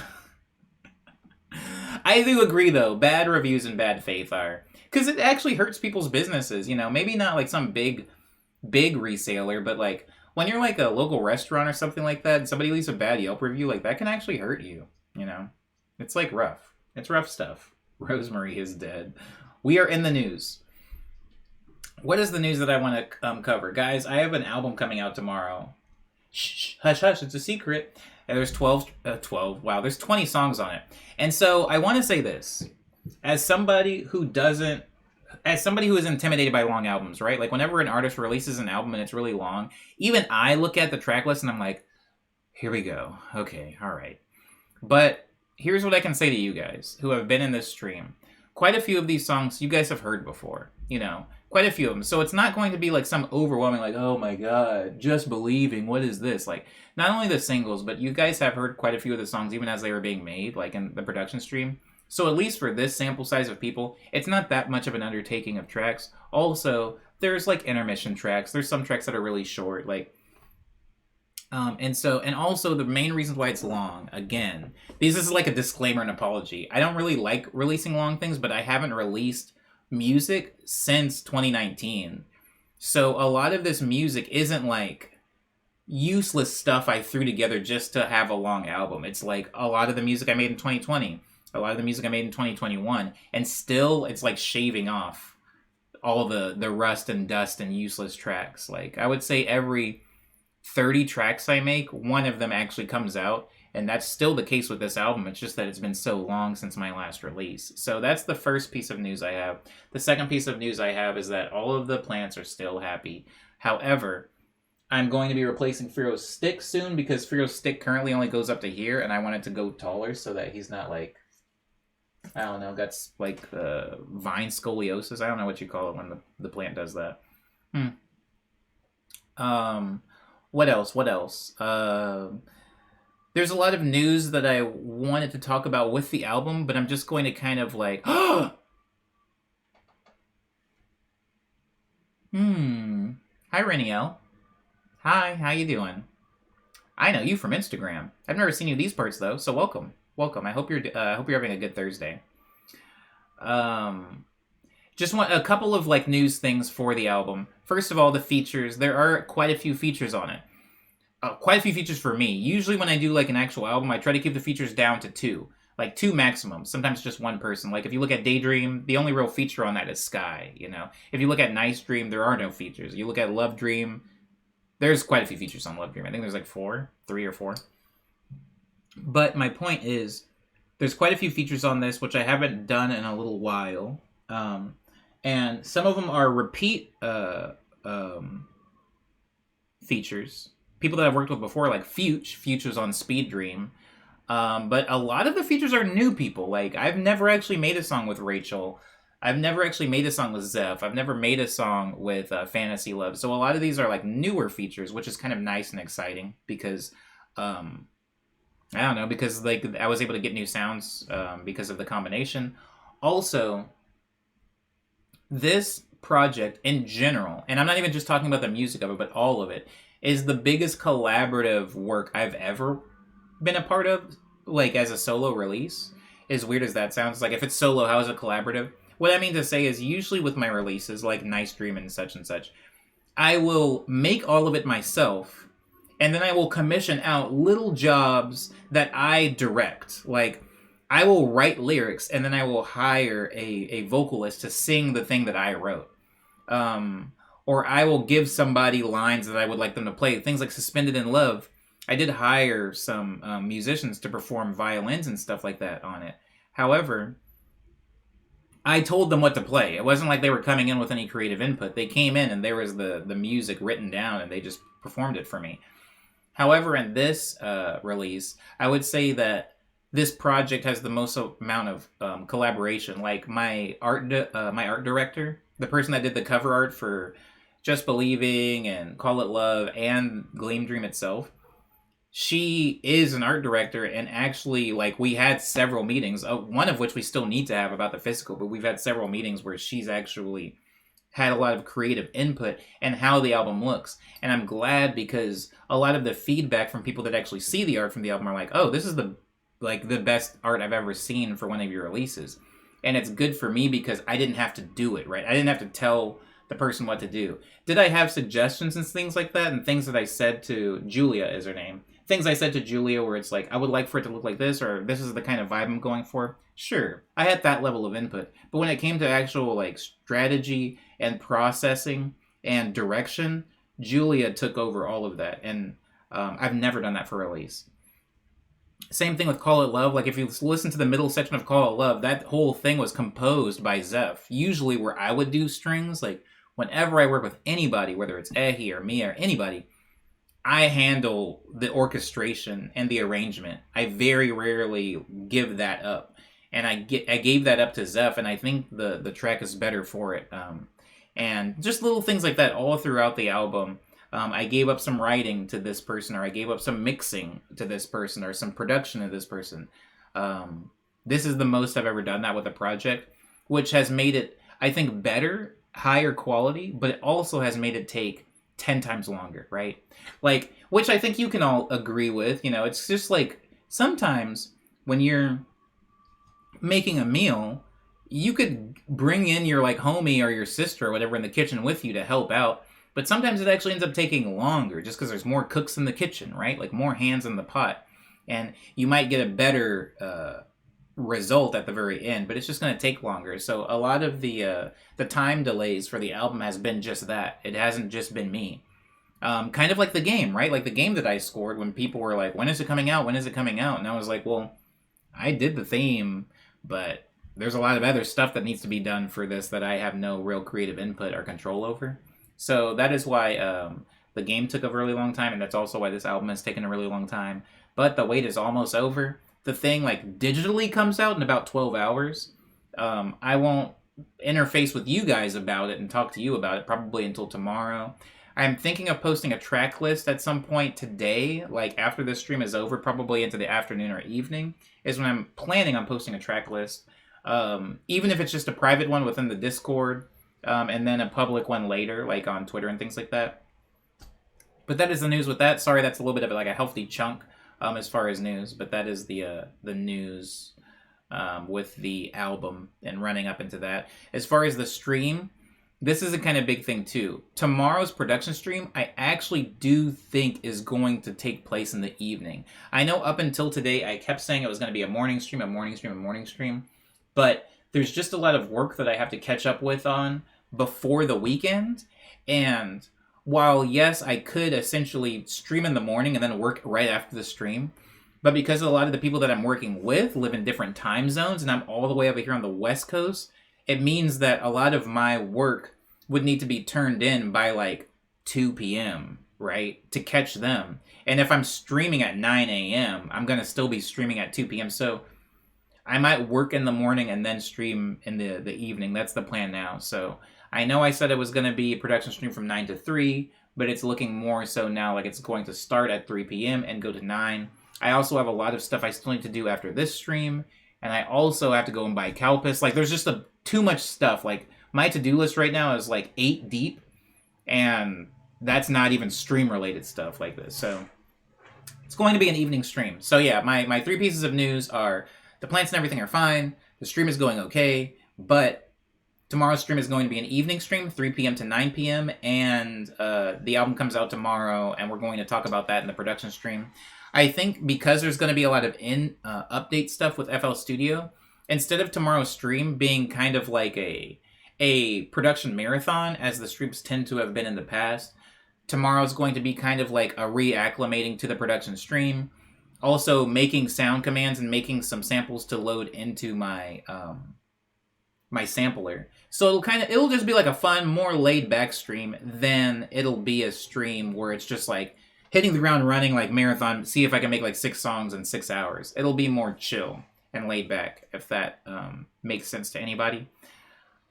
I do agree, though. Bad reviews in bad faith are... Because it actually hurts people's businesses, Maybe not some big reseller, but when you're a local restaurant or something like that, and somebody leaves a bad Yelp review, that can actually hurt you, It's rough. It's rough stuff. Rosemary is dead. We are in the news. What is the news that I want to cover? Guys, I have an album coming out tomorrow. Shh, hush, hush, it's a secret. And there's 20 songs on it. And so I want to say this. As somebody who is intimidated by long albums, right? Whenever an artist releases an album and it's really long, even I look at the track list and I'm like, here we go. Okay, all right. But here's what I can say to you guys who have been in this stream. Quite a few of these songs you guys have heard before, Quite a few of them. So it's not going to be some overwhelming, oh my god, Just Believing, what is this? Not only the singles, but you guys have heard quite a few of the songs even as they were being made, in the production stream. So at least for this sample size of people, it's not that much of an undertaking of tracks. Also, there's intermission tracks. There's some tracks that are really short, and also the main reasons why it's long, again, this is a disclaimer and apology. I don't really like releasing long things, but I haven't released music since 2019. So a lot of this music isn't useless stuff I threw together just to have a long album. It's a lot of the music I made in 2020, a lot of the music I made in 2021, and still it's shaving off all the rust and dust and useless tracks. I would say every 30 tracks I make, one of them actually comes out, and that's still the case with this album. It's just that it's been so long since my last release. So that's the first piece of news I have. The second piece of news I have is that all of the plants are still happy. However, I'm going to be replacing Firo's stick soon because Firo's stick currently only goes up to here, and I want it to go taller so that he's not I don't know, got vine scoliosis. I don't know what you call it when the plant does that. What else? There's a lot of news that I wanted to talk about with the album, but I'm just going to kind of Hi, Reniel. Hi, how you doing? I know you from Instagram. I've never seen you these parts though, so welcome. I hope you're having a good Thursday. Just want a couple of news things for the album. First of all, the features. There are quite a few features on it. Quite a few features for me. Usually when I do an actual album, I try to keep the features down to 2. 2 maximum. Sometimes just one person. If you look at Daydream, the only real feature on that is Sky, If you look at Nice Dream, there are no features. You look at Love Dream, there's quite a few features on Love Dream. I think there's 3 or 4. But my point is, there's quite a few features on this, which I haven't done in a little while. And some of them are repeat features. People that I've worked with before, like Fuchs. Fuchs was on Speed Dream. But a lot of the features are new people. Like, I've never actually made a song with Rachel. I've never actually made a song with Zeph. I've never made a song with Fantasy Love. So a lot of these are like newer features, which is kind of nice and exciting because, I don't know, because like I was able to get new sounds because of the combination. Also, this project in general, and I'm not even just talking about the music of it, but all of it, is the biggest collaborative work I've ever been a part of, like as a solo release. As weird as that sounds, like if it's solo, how is it collaborative? What I mean to say is usually with my releases, like Nice Dream and such, I will make all of it myself, and then I will commission out little jobs that I direct. Like, I will write lyrics, and then I will hire a vocalist to sing the thing that I wrote. Or I will give somebody lines that I would like them to play. Things like Suspended in Love. I did hire some musicians to perform violins and stuff like that on it. However, I told them what to play. It wasn't like they were coming in with any creative input. They came in and there was the music written down and they just performed it for me. However, in this release, I would say that this project has the most amount of collaboration. Like my art director, the person that did the cover art for Just Believing and Call It Love and Gleam Dream itself, she is an art director, and actually, like, we had several meetings, one of which we still need to have about the physical, but we've had several meetings where she's actually had a lot of creative input and how the album looks. And I'm glad because a lot of the feedback from people that actually see the art from the album are like, oh, this is the best art I've ever seen for one of your releases. And it's good for me because I didn't have to do it, right? I didn't have to tell the person what to do. Did I have suggestions and things like that, and things that I said to Julia is her name? Things I said to Julia where it's like, I would like for it to look like this, or this is the kind of vibe I'm going for. Sure, I had that level of input. But when it came to actual like strategy and processing and direction, Julia took over all of that. And I've never done that for release. Same thing with Call It Love. Like, if you listen to the middle section of Call It Love, that whole thing was composed by Zeph. Usually where I would do strings, like, whenever I work with anybody, whether it's Ehi or me or anybody, I handle the orchestration and the arrangement. I very rarely give that up. And I gave that up to Zeph, and I think the track is better for it. And just little things like that all throughout the album. I gave up some writing to this person, or I gave up some mixing to this person, or some production to this person. This is the most I've ever done that with a project, which has made it, I think, better, higher quality, but it also has made it take 10 times longer, right? Like, which I think you can all agree with. You know, it's just like, sometimes when you're making a meal, you could bring in your, like, homie or your sister or whatever in the kitchen with you to help out. But sometimes it actually ends up taking longer just because there's more cooks in the kitchen, right? Like, more hands in the pot. And you might get a better result at the very end, but it's just going to take longer. So a lot of the time delays for the album has been just that. It hasn't just been me. Kind of like the game, right? Like the game that I scored when people were like, when is it coming out? When is it coming out? And I was like, well, I did the theme, but there's a lot of other stuff that needs to be done for this that I have no real creative input or control over. So that is why the game took a really long time, and that's also why this album has taken a really long time. But the wait is almost over. The thing, like, digitally comes out in about 12 hours. I won't interface with you guys about it and talk to you about it probably until tomorrow. I'm thinking of posting a track list at some point today, like after this stream is over, probably into the afternoon or evening, is when I'm planning on posting a track list. Even if it's just a private one within the Discord, and then a public one later, like on Twitter and things like that. But that is the news with that. Sorry, that's a little bit of like a healthy chunk as far as news, but that is the news with the album and running up into that. As far as the stream, this is a kind of big thing too. Tomorrow's production stream, I actually do think is going to take place in the evening. I know up until today, I kept saying it was going to be a morning stream, but there's just a lot of work that I have to catch up with on before the weekend. And while, yes, I could essentially stream in the morning and then work right after the stream, but because a lot of the people that I'm working with live in different time zones and I'm all the way over here on the West Coast, it means that a lot of my work would need to be turned in by like 2 p.m., right? To catch them. And if I'm streaming at 9 a.m., I'm going to still be streaming at 2 p.m. So I might work in the morning and then stream in the evening. That's the plan now. So I know I said it was going to be a production stream from 9 to 3, but it's looking more so now like it's going to start at 3 p.m. and go to 9. I also have a lot of stuff I still need to do after this stream, and I also have to go and buy Calpis. Like, there's just too much stuff. Like, my to-do list right now is like 8 deep, and that's not even stream-related stuff like this. So it's going to be an evening stream. So yeah, my 3 pieces of news are the plants and everything are fine, the stream is going okay, but tomorrow's stream is going to be an evening stream, 3 p.m. to 9 p.m., and the album comes out tomorrow, and we're going to talk about that in the production stream. I think because there's going to be a lot of update stuff with FL Studio, instead of tomorrow's stream being kind of like a production marathon, as the streams tend to have been in the past, tomorrow's going to be kind of like a reacclimating to the production stream. Also making sound commands and making some samples to load into my my sampler. So it'll just be like a fun, more laid back stream than it'll be a stream where it's just like hitting the ground running like marathon, see if I can make like 6 songs in 6 hours. It'll be more chill and laid back, if that makes sense to anybody.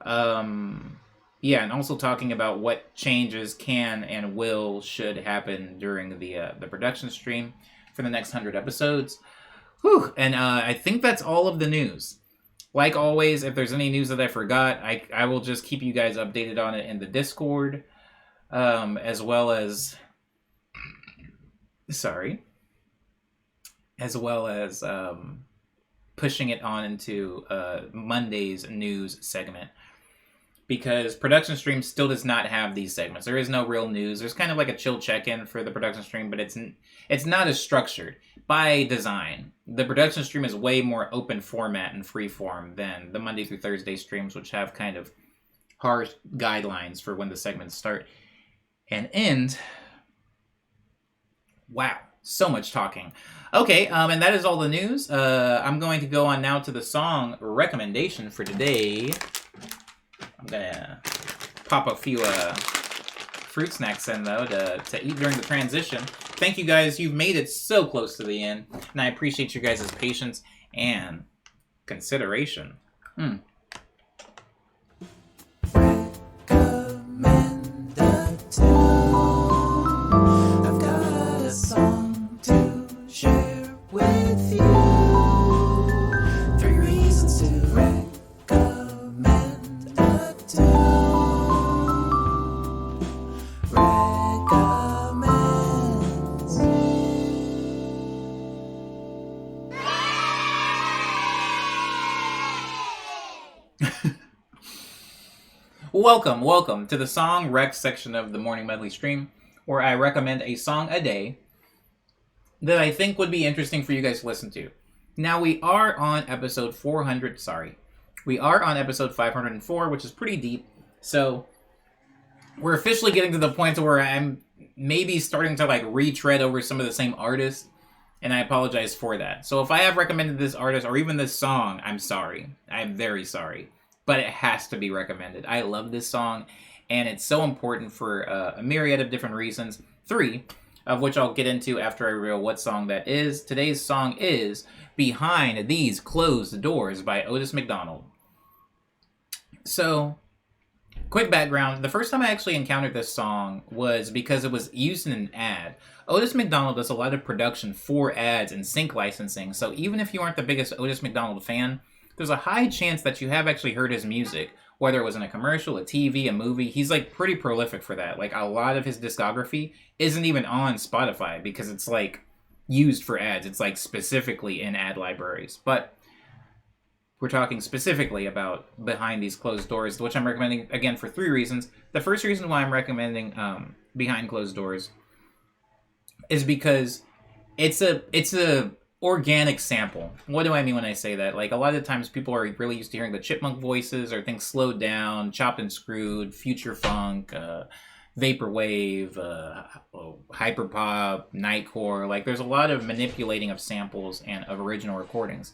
Yeah, and also talking about what changes can and should happen during the production stream for the next 100 episodes. Whew, and I think that's all of the news. Like always, if there's any news that I forgot, I will just keep you guys updated on it in the Discord, as well as pushing it on into Monday's news segment. Because production stream still does not have these segments. There is no real news. There's kind of like a chill check-in for the production stream, but it's not as structured by design. The production stream is way more open format and free form than the Monday through Thursday streams, which have kind of harsh guidelines for when the segments start and end. Wow, so much talking. Okay, and that is all the news. I'm going to go on now to the song recommendation for today. I'm gonna pop a few fruit snacks in, though, to eat during the transition. Thank you guys. You've made it so close to the end, and I appreciate your guys' patience and consideration. Recommend a tune. I've got a song to share with you. 3 reasons to recommend a tune. Recommends. Welcome to the song rec section of the Morning Medley stream, where I recommend a song a day that I think would be interesting for you guys to listen to. Now, we are on episode 400, we are on episode 504, which is pretty deep, so we're officially getting to the point where I'm maybe starting to like retread over some of the same artists, and I apologize for that. So if I have recommended this artist or even this song, I'm sorry. I'm very sorry. But it has to be recommended. I love this song, and it's so important for a myriad of different reasons. 3 of which I'll get into after I reveal what song that is. Today's song is Behind These Closed Doors by Otis McDonald. So, quick background. The first time I actually encountered this song was because it was used in an ad. Otis McDonald does a lot of production for ads and sync licensing, so even if you aren't the biggest Otis McDonald fan, there's a high chance that you have actually heard his music, whether it was in a commercial, a TV, a movie. He's like pretty prolific for that. Like a lot of his discography isn't even on Spotify because it's like used for ads. It's like specifically in ad libraries. But we're talking specifically about Behind These Closed Doors, which I'm recommending again for 3 reasons. The first reason why I'm recommending Behind Closed Doors is because it's a organic sample. What do I mean when I say that? Like, a lot of times people are really used to hearing the chipmunk voices or things slowed down, chopped and screwed, future funk, vaporwave, hyperpop, nightcore. Like, there's a lot of manipulating of samples and of original recordings.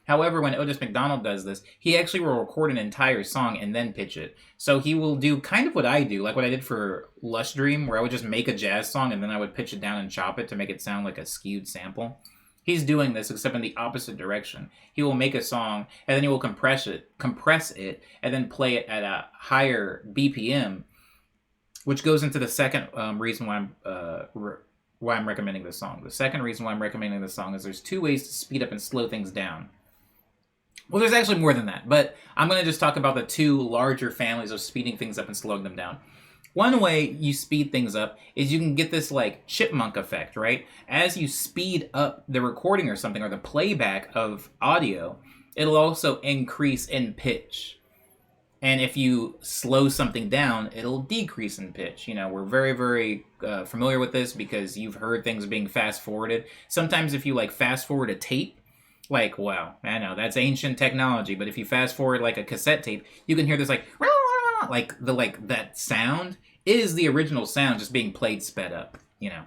However, when Otis McDonald does this, he actually will record an entire song and then pitch it. So he will do kind of what I do, like what I did for Lush Dream, where I would just make a jazz song and then I would pitch it down and chop it to make it sound like a skewed sample. He's doing this, except in the opposite direction. He will make a song and then he will compress it, and then play it at a higher BPM, which goes into the second reason why I'm recommending this song. The second reason why I'm recommending this song is there's two ways to speed up and slow things down. Well, there's actually more than that, but I'm going to just talk about the two larger families of speeding things up and slowing them down. One way you speed things up is you can get this like chipmunk effect, right? As you speed up the recording or something, or the playback of audio, it'll also increase in pitch. And if you slow something down, it'll decrease in pitch. You know, we're very, very familiar with this because you've heard things being fast forwarded. Sometimes if you like fast forward a tape, like, wow, I know that's ancient technology, but if you fast forward like a cassette tape, you can hear this like that sound is the original sound just being played sped up, you know.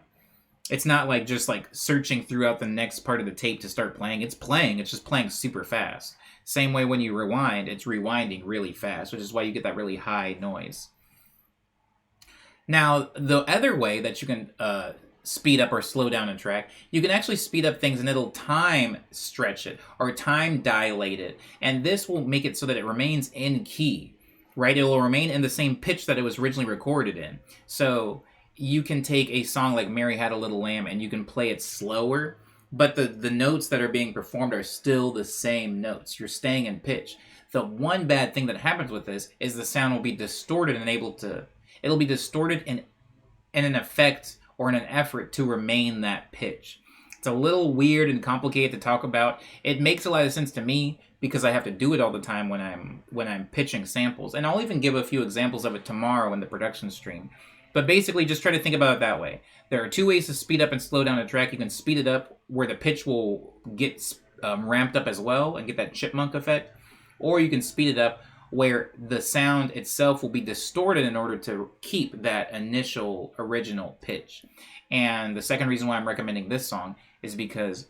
It's not like just like searching throughout the next part of the tape to start playing. It's just playing super fast. Same way when you rewind, it's rewinding really fast, which is why you get that really high noise. Now, the other way that you can speed up or slow down a track, you can actually speed up things and it'll time stretch it or time dilate it. And this will make it so that it remains in key, right? It will remain in the same pitch that it was originally recorded in. So you can take a song like Mary Had a Little Lamb and you can play it slower, but the notes that are being performed are still the same notes. You're staying in pitch. The one bad thing that happens with this is the sound will be distorted and it'll be distorted in an effect or in an effort to remain that pitch. It's a little weird and complicated to talk about. It makes a lot of sense to me because I have to do it all the time when I'm pitching samples. And I'll even give a few examples of it tomorrow in the production stream. But basically, just try to think about it that way. There are two ways to speed up and slow down a track. You can speed it up where the pitch will get ramped up as well and get that chipmunk effect. Or you can speed it up where the sound itself will be distorted in order to keep that initial original pitch. And the second reason why I'm recommending this song is because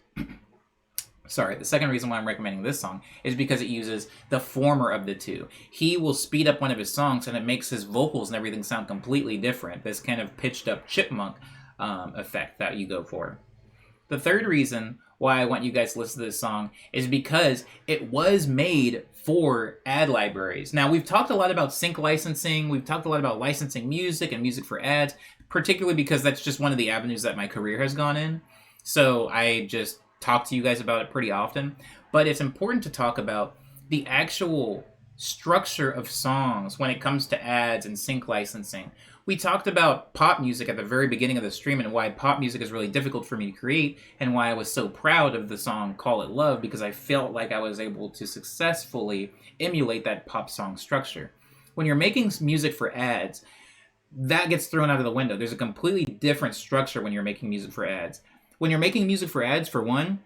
it uses the former of the two. He will speed up one of his songs and it makes his vocals and everything sound completely different. This kind of pitched up chipmunk effect that you go for. The third reason why I want you guys to listen to this song is because it was made for ad libraries. Now, we've talked a lot about sync licensing. We've talked a lot about licensing music and music for ads, particularly because that's just one of the avenues that my career has gone in. So I just talk to you guys about it pretty often. But it's important to talk about the actual structure of songs when it comes to ads and sync licensing. We talked about pop music at the very beginning of the stream and why pop music is really difficult for me to create and why I was so proud of the song Call It Love, because I felt like I was able to successfully emulate that pop song structure. When you're making music for ads, that gets thrown out of the window. There's a completely different structure when you're making music for ads. When you're making music for ads, for one,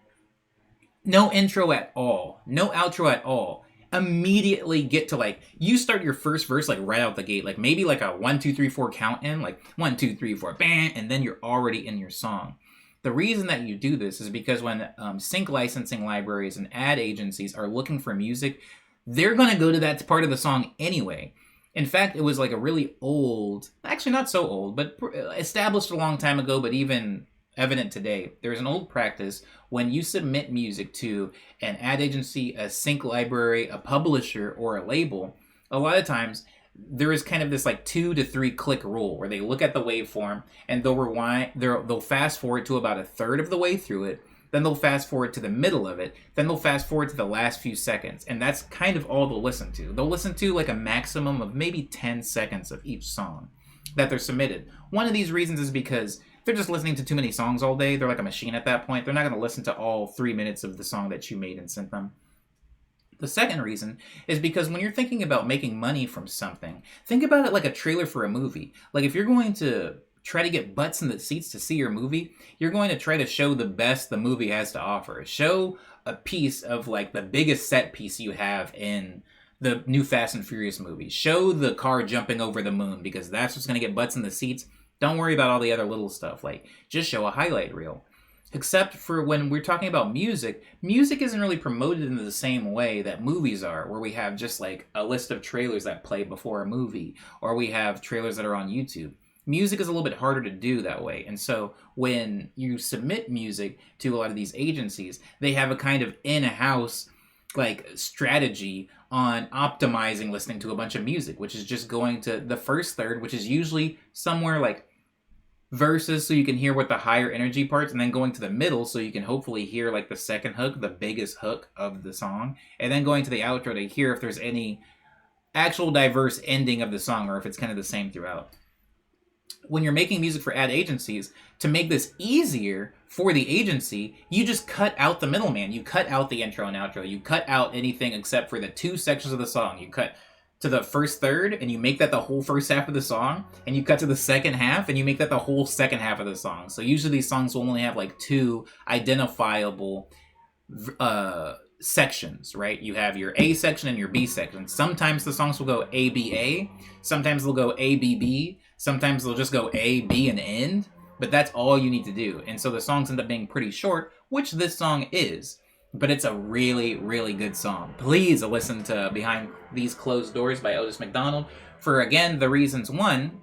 no intro at all, no outro at all. Immediately get to like, you start your first verse like right out the gate, like maybe like a 1 2 3 4 count in, like 1 2 3 4 bam, and then you're already in your song. The reason that you do this is because when sync licensing libraries and ad agencies are looking for music, they're going to go to that part of the song anyway. In fact, it was like a really old, actually not so old, but established a long time ago, but even evident today. There's an old practice when you submit music to an ad agency, a sync library, a publisher, or a label. A lot of times there is kind of this like 2 to 3 click rule where they look at the waveform and they'll rewind, they'll fast forward to about a third of the way through it, then they'll fast forward to the middle of it, then they'll fast forward to the last few seconds, and that's kind of all they'll listen to. They'll listen to like a maximum of maybe 10 seconds of each song that they're submitted. One of these reasons is because they're just listening to too many songs all day. They're like a machine at that point. They're not going to listen to all 3 minutes of the song that you made and sent them. The second reason is because when you're thinking about making money from something, think about it like a trailer for a movie. Like if you're going to try to get butts in the seats to see your movie, you're going to try to show the best the movie has to offer. Show a piece of like the biggest set piece you have in the new Fast and Furious movie. Show the car jumping over the moon because that's what's going to get butts in the seats. Don't worry about all the other little stuff. Like, just show a highlight reel. Except for when we're talking about music, music isn't really promoted in the same way that movies are, where we have just like a list of trailers that play before a movie, or we have trailers that are on YouTube. Music is a little bit harder to do that way. And so when you submit music to a lot of these agencies, they have a kind of in-house like strategy on optimizing listening to a bunch of music, which is just going to the first third, which is usually somewhere like verses so you can hear what the higher energy parts, and then going to the middle so you can hopefully hear like the second hook, the biggest hook of the song, and then going to the outro to hear if there's any actual diverse ending of the song or if it's kind of the same throughout. When you're making music for ad agencies, to make this easier for the agency, you just cut out the middleman. You cut out the intro and outro. You cut out anything except for the two sections of the song. You cut to the first third and you make that the whole first half of the song, and you cut to the second half and you make that the whole second half of the song. So usually these songs will only have like two identifiable sections, right? You have your A section and your B section. Sometimes the songs will go A, B, A. Sometimes they'll go A, B, B. Sometimes they'll just go A, B, and end. But that's all you need to do. And so the songs end up being pretty short, which this song is. But it's a really, really good song. Please listen to Behind These Closed Doors by Otis McDonald for, again, the reasons. One,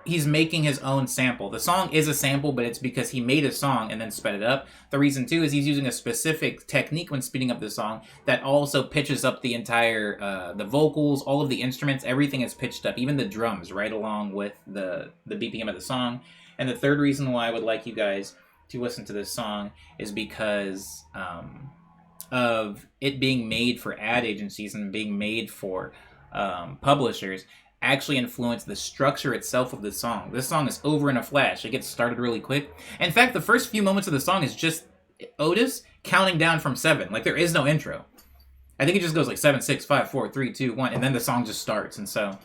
he's making his own sample. The song is a sample, but it's because he made a song and then sped it up. The reason, two, is he's using a specific technique when speeding up the song that also pitches up the entire, the vocals, all of the instruments, everything is pitched up, even the drums, right along with the BPM of the song. And the third reason why I would like you guys to listen to this song is because of it being made for ad agencies and being made for publishers actually influenced the structure itself of the song. This song is over in a flash. It gets started really quick. In fact, the first few moments of the song is just Otis counting down from 7. Like, there is no intro. I think it just goes like 7, 6, 5, 4, 3, 2, 1, and then the song just starts. And so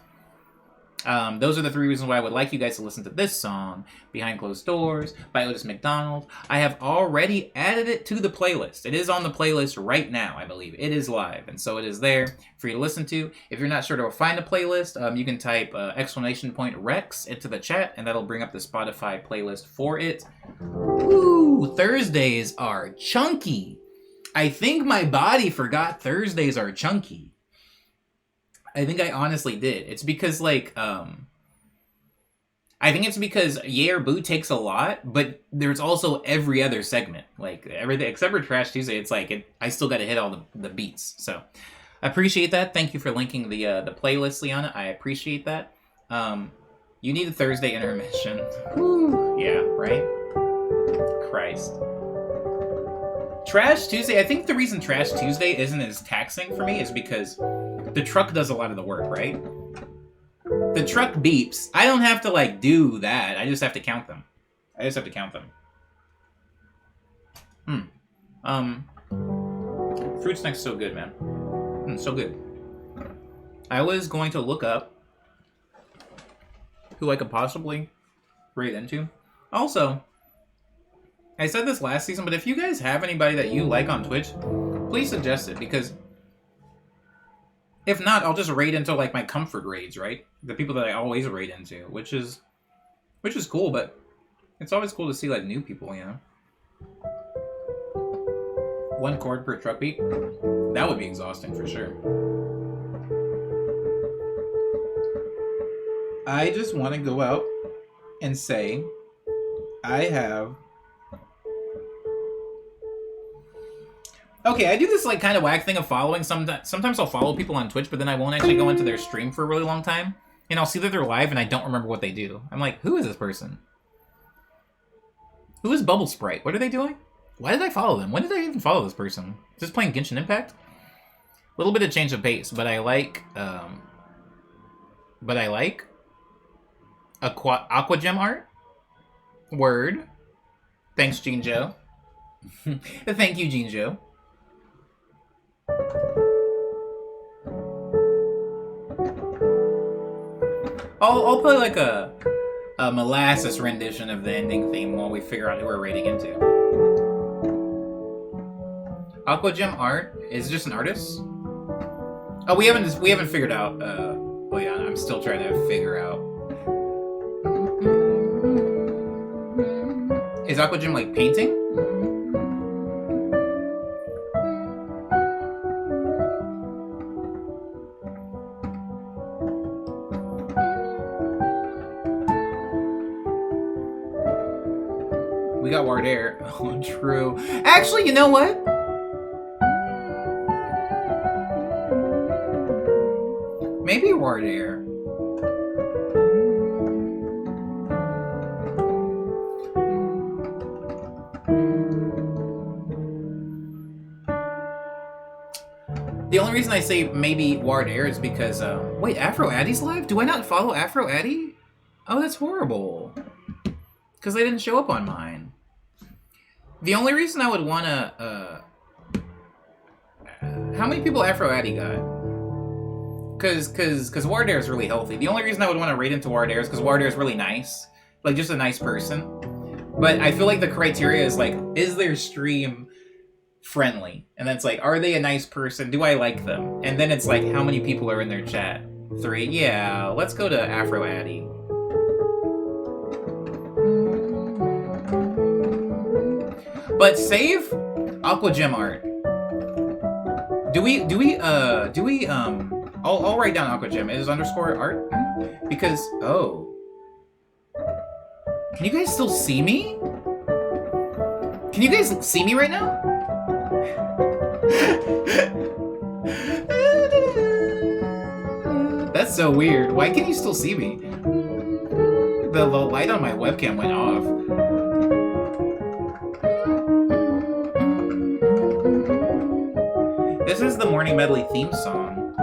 those are the 3 reasons why I would like you guys to listen to this song, Behind Closed Doors by Otis McDonald. I have already added it to the playlist. It is on the playlist right now, I believe. It is live, and so it is there for you to listen to. If you're not sure to find a playlist, you can type !Rex into the chat, and that'll bring up the Spotify playlist for it. Ooh, Thursdays are chunky. I think my body forgot Thursdays are chunky. I think I honestly did. It's because, like, I think it's because Yay or Boo takes a lot, but there's also every other segment. Like, everything, except for Trash Tuesday, it's like, I still got to hit all the beats. So, I appreciate that. Thank you for linking the playlist, Liana. I appreciate that. You need a Thursday intermission. Whew. Yeah, right? Christ. Trash Tuesday, I think the reason Trash Tuesday isn't as taxing for me is because the truck does a lot of the work, right? The truck beeps. I don't have to, like, do that. I just have to count them. Fruit snack's so good, man. So good. I was going to look up who I could possibly rate into. Also, I said this last season, but if you guys have anybody that you like on Twitch, please suggest it, because if not, I'll just raid into, like, my comfort raids, right? The people that I always raid into, which is cool, but it's always cool to see, like, new people, you know? 1 chord per truck beat? That would be exhausting for sure. I just want to go out and say I have... Okay, I do this, like, kind of whack thing of following. Sometimes I'll follow people on Twitch, but then I won't actually go into their stream for a really long time. And I'll see that they're live, and I don't remember what they do. I'm like, who is this person? Who is Bubble Sprite? What are they doing? Why did I follow them? When did I even follow this person? Just playing Genshin Impact? A little bit of change of pace, but I like... Aqua Gem art? Word. Thanks, Jinjo. Thank you, Jinjo. I'll play like a molasses rendition of the ending theme while we figure out who we're raiding into. Aqua Gem art is just an artist. Oh, we haven't figured out. Oh yeah, I'm still trying to figure out. Is Aqua Gym like painting? We got Wardair. Oh, true. Actually, you know what? Maybe Wardair. The only reason I say maybe Wardair is because, wait, Afro Addy's live? Do I not follow Afro Addy? Oh, that's horrible. Because they didn't show up on mine. The only reason I would want to, how many people Afro Addy got? Because Wardair is really healthy. The only reason I would want to raid into Wardair is because Wardair is really nice. Like, just a nice person. But I feel like the criteria is, like, is their stream friendly? And then it's like, are they a nice person? Do I like them? And then it's like, how many people are in their chat? 3? Yeah, let's go to Afro Addy. But save Aqua Gem art. I'll write down Aqua Gem. It is underscore art? Because, oh. Can you guys still see me? Can you guys see me right now? That's so weird. Why can you still see me? The light on my webcam went off. This is the Morning Medley theme song,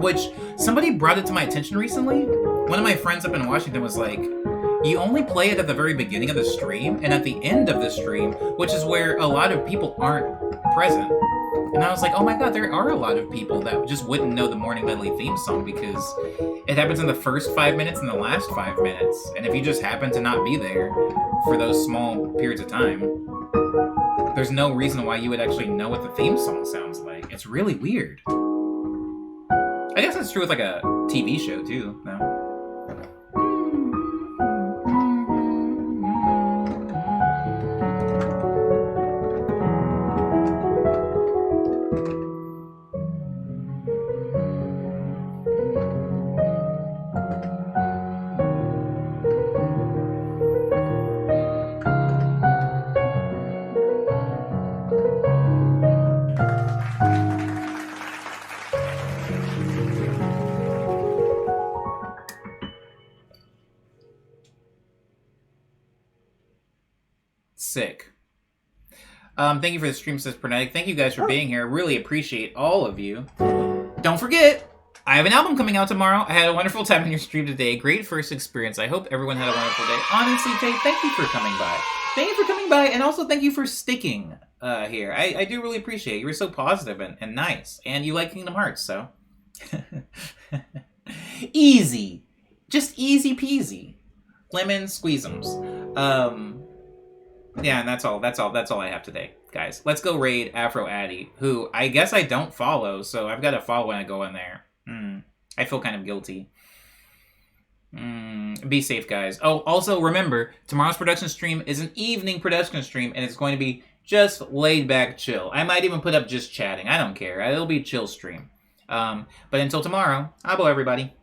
which somebody brought it to my attention recently. One of my friends up in Washington was like, you only play it at the very beginning of the stream and at the end of the stream, which is where a lot of people aren't present. And I was like, oh my god, there are a lot of people that just wouldn't know the Morning Medley theme song because it happens in the first 5 minutes and the last 5 minutes. And if you just happen to not be there for those small periods of time, there's no reason why you would actually know what the theme song sounds like. It's really weird. I guess that's true with like a TV show too, no? Sick. Thank you for the stream, says Pernetic. Thank you guys for being here. Really appreciate all of you. Don't forget, I have an album coming out tomorrow. I had a wonderful time in your stream today. Great first experience. I hope everyone had a wonderful day. Honestly, Tay, thank you for coming by. Thank you for coming by, and also thank you for sticking here. I do really appreciate it. You were so positive and nice, and you like Kingdom Hearts, so... Easy. Just easy peasy. Lemon squeezums. Yeah, and that's all I have today, guys. Let's go raid Afro Addy, who I guess I don't follow, so I've got to follow when I go in there. I feel kind of guilty. Be safe, guys. Oh, also remember, tomorrow's production stream is an evening production stream, and it's going to be just laid back chill. I might even put up just chatting. I don't care. It'll be a chill stream. But until tomorrow, abo everybody.